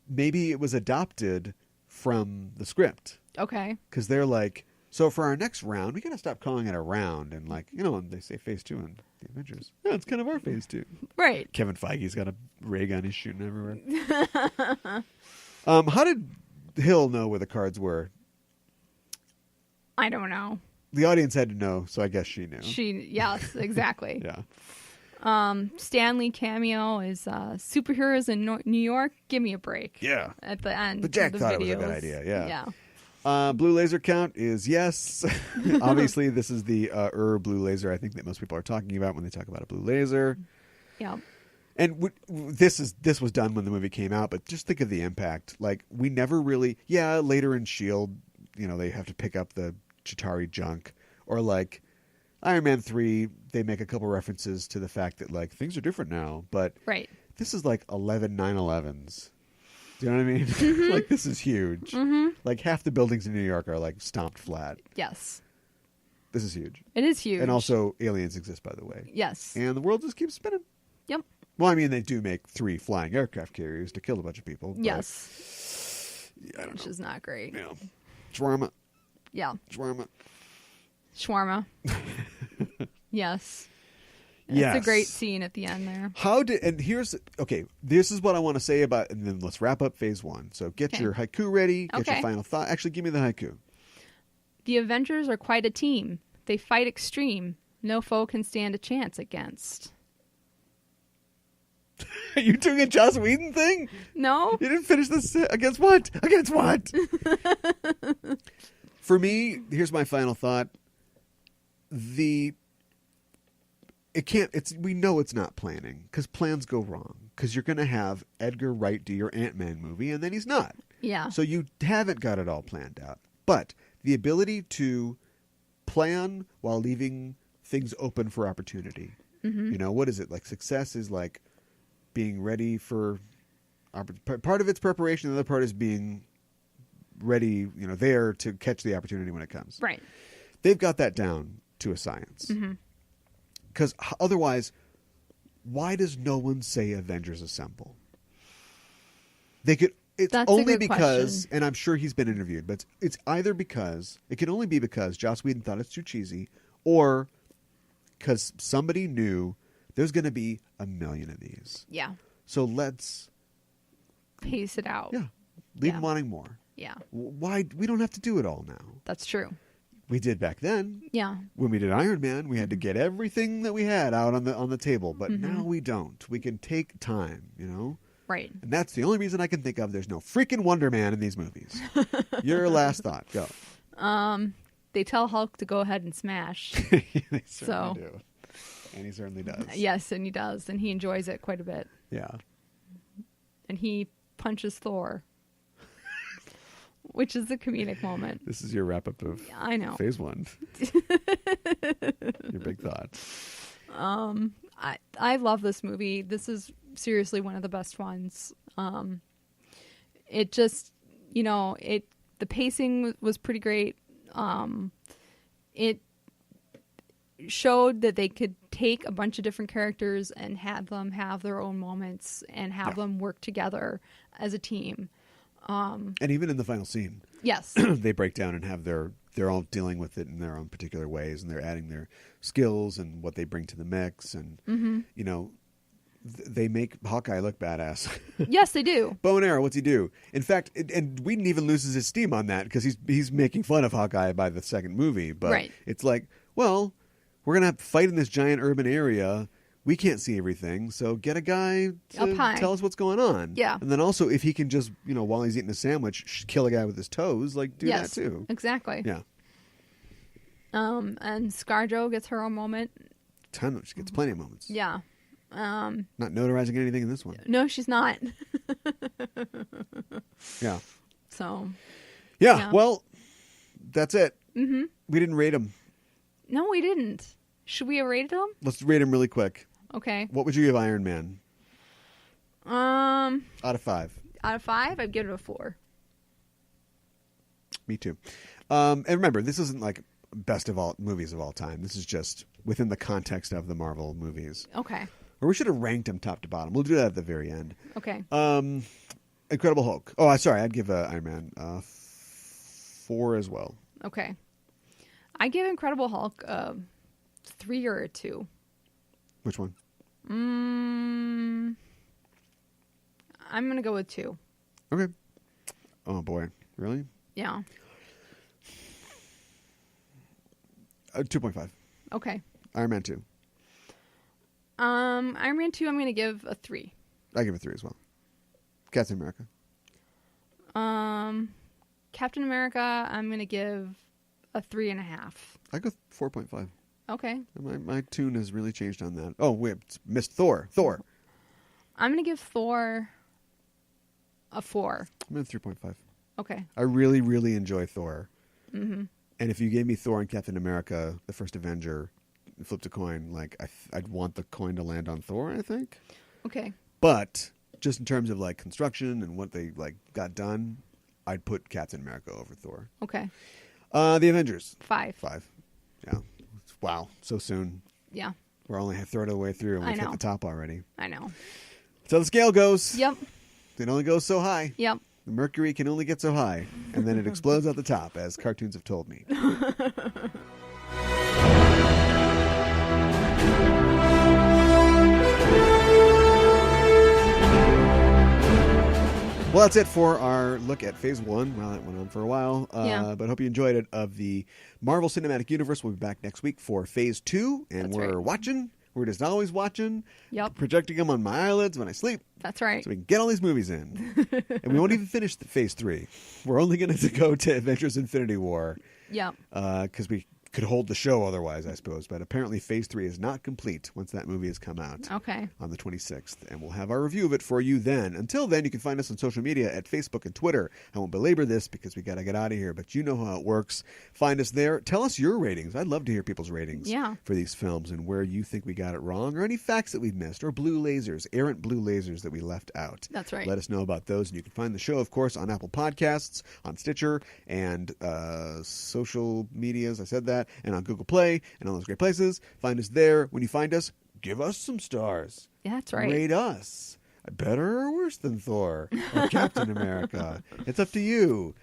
Maybe it was adopted from the script. Okay. Because they're like, so for our next round, we got to stop calling it a round. And like, when they say Phase 2 in the Avengers, yeah, it's kind of our Phase 2. Right. Kevin Feige's got a ray gun he's shooting everywhere. How did Hill know where the cards were? I don't know. The audience had to know, so I guess she knew. Yes, exactly. Yeah. Stanley cameo is superheroes in New York. Give me a break. Yeah. At the end. But Jack thought it was a good idea. Yeah. Blue laser count is yes. Obviously, this is the blue laser I think that most people are talking about when they talk about a blue laser. Yeah. And this was done when the movie came out, but just think of the impact. Like, we never really... Yeah, later in S.H.I.E.L.D., they have to pick up the Chitauri junk, or like Iron Man 3, they make a couple references to the fact that like things are different now, but right. This is like 11 9/11s. Do you know what I mean? Mm-hmm. Like, this is huge. Mm-hmm. Like, half the buildings in New York are, like, stomped flat. Yes. This is huge. It is huge. And also, aliens exist, by the way. Yes. And the world just keeps spinning. Yep. Well, I mean, they do make 3 flying aircraft carriers to kill a bunch of people. But, Yes. Yeah, I don't Which know. is not great. Yeah. Shawarma. Yeah. Shawarma. Shawarma. Yes. Yes. It's a great scene at the end there. This is what I want to say about, and then let's wrap up phase 1. So get Okay. your haiku ready, get your Okay. final thought. Actually, give me the haiku. The Avengers are quite a team. They fight extreme. No foe can stand a chance against. Are you doing a Joss Whedon thing? No? You didn't finish this. Against what? Against what? For me, here's my final thought. We know it's not planning, because plans go wrong. Because you're going to have Edgar Wright do your Ant-Man movie, and then he's not. Yeah. So you haven't got it all planned out. But the ability to plan while leaving things open for opportunity. Mm-hmm. You know, what is it? Like, success is like being ready for... Part of it's preparation, the other part is being ready, there to catch the opportunity when it comes. Right. They've got that down to a science. Because otherwise, why does no one say Avengers Assemble? They could... It's That's a only good because, question. and I'm sure he's been interviewed, but it's either because, it can only be because Joss Whedon thought it's too cheesy, or because somebody knew there's going to be 1 million of these. Yeah. So let's... Pace it out. leave them wanting more. Yeah. Why? We don't have to do it all now. That's true. We did back then. Yeah. When we did Iron Man, we had to get everything that we had out on the table, but Mm-hmm. now we don't. We can take time, Right. And that's the only reason I can think of. There's no freaking Wonder Man in these movies. Your last thought. Go. They tell Hulk to go ahead and smash. They certainly So- do. And he certainly does. Yes, and he does. And he enjoys it quite a bit. Yeah. And he punches Thor. Which is a comedic moment. This is your wrap up of I know. phase 1. Your big thought. I love this movie. This is seriously one of the best ones. It just, the pacing was pretty great. It showed that they could take a bunch of different characters and have them have their own moments and have them work together as a team. And even in the final scene, Yes. they break down and have they're all dealing with it in their own particular ways, and they're adding their skills and what they bring to the mix, and they make Hawkeye look badass. Yes, they do. Bow and arrow, what's he do? In fact, and Whedon even loses his steam on that because he's making fun of Hawkeye by the second movie. But Right. It's like, well, we're gonna have to fight in this giant urban area. We can't see everything, so get a guy Up to high. tell us what's going on. Yeah. And then also, if he can just, while he's eating a sandwich, kill a guy with his toes, like do Yes, that too. exactly. Yeah. And ScarJo gets her own moment. She gets plenty of moments. Yeah. Not notarizing anything in this one. No, she's not. Yeah. So, Yeah. Yeah. Well, that's it. Mm-hmm. We didn't rate him. no, we didn't. Should we have rated them? Let's rate him really quick. Okay. What would you give Iron Man? Out of 5. Out of 5, I'd give it a 4. Me too. And remember, this isn't like best of all movies of all time. This is just within the context of the Marvel movies. Okay. Or we should have ranked them top to bottom. We'll do that at the very end. Okay. Incredible Hulk. Oh, sorry. I'd give Iron Man 4 as well. Okay. I give Incredible Hulk a 3 or a 2. Which one? I'm going to go with 2. Okay. Oh, boy. Really? Yeah. 2.5. Okay. Iron Man 2. Iron Man 2, I'm going to give a 3. I give it 3 as well. Captain America. Captain America, I'm going to give a 3.5. I go 4.5. Okay. My tune has really changed on that. Oh, wait. Missed Thor. I'm going to give Thor a 4. I'm at 3.5. Okay. I really, really enjoy Thor. Mm-hmm. And if you gave me Thor and Captain America, the first Avenger, flipped a coin, like I'd want the coin to land on Thor, I think. Okay. But just in terms of like construction and what they like got done, I'd put Captain America over Thor. Okay. The Avengers. 5. Yeah. Wow. So soon. Yeah. We're only a third of the way through and we've I know. hit the top already. I know. So the scale goes. Yep. It only goes so high. Yep. The mercury can only get so high, and then it explodes at the top, as cartoons have told me. Well, that's it for our look at Phase 1. Well, that went on for a while, but hope you enjoyed it, of the Marvel Cinematic Universe. We'll be back next week for Phase 2, and That's we're right. watching. We're just always watching. Yep. Projecting them on my eyelids when I sleep. That's right. So we can get all these movies in. And we won't even finish Phase 3. We're only going to go to Avengers Infinity War. Yep. Because we could hold the show otherwise, I suppose. But apparently Phase 3 is not complete once that movie has come out. Okay. On the 26th. And we'll have our review of it for you then. Until then, you can find us on social media at Facebook and Twitter. I won't belabor this because we got to get out of here, but you know how it works. Find us there. Tell us your ratings. I'd love to hear people's ratings for these films and where you think we got it wrong, or any facts that we've missed, or blue lasers, errant blue lasers that we left out. That's right. Let us know about those. And you can find the show, of course, on Apple Podcasts, on Stitcher, and social medias. I said that. And on Google Play. And all those great places. Find us there. When you find us, give us some stars. Yeah, that's right. Rate us. Better or worse than Thor or Captain America. It's up to you.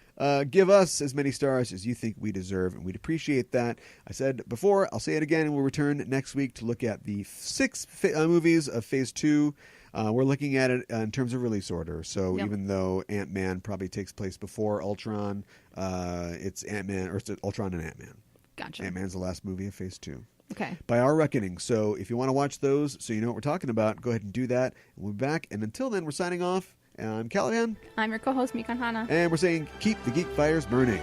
Give us as many stars as you think we deserve, and we'd appreciate that. I said before, I'll say it again, and we'll return next week to look at the 6 movies of Phase 2. We're looking at it in terms of release order. So even though Ant-Man probably takes place before Ultron, it's Ant-Man, or it's Ultron and Ant-Man. Gotcha. Ant-Man's the last movie of Phase 2. Okay. By our reckoning. So if you want to watch those so you know what we're talking about, go ahead and do that. And we'll be back. And until then, we're signing off. I'm Callahan. I'm your co-host, Mika Hana. And we're saying keep the geek fires burning.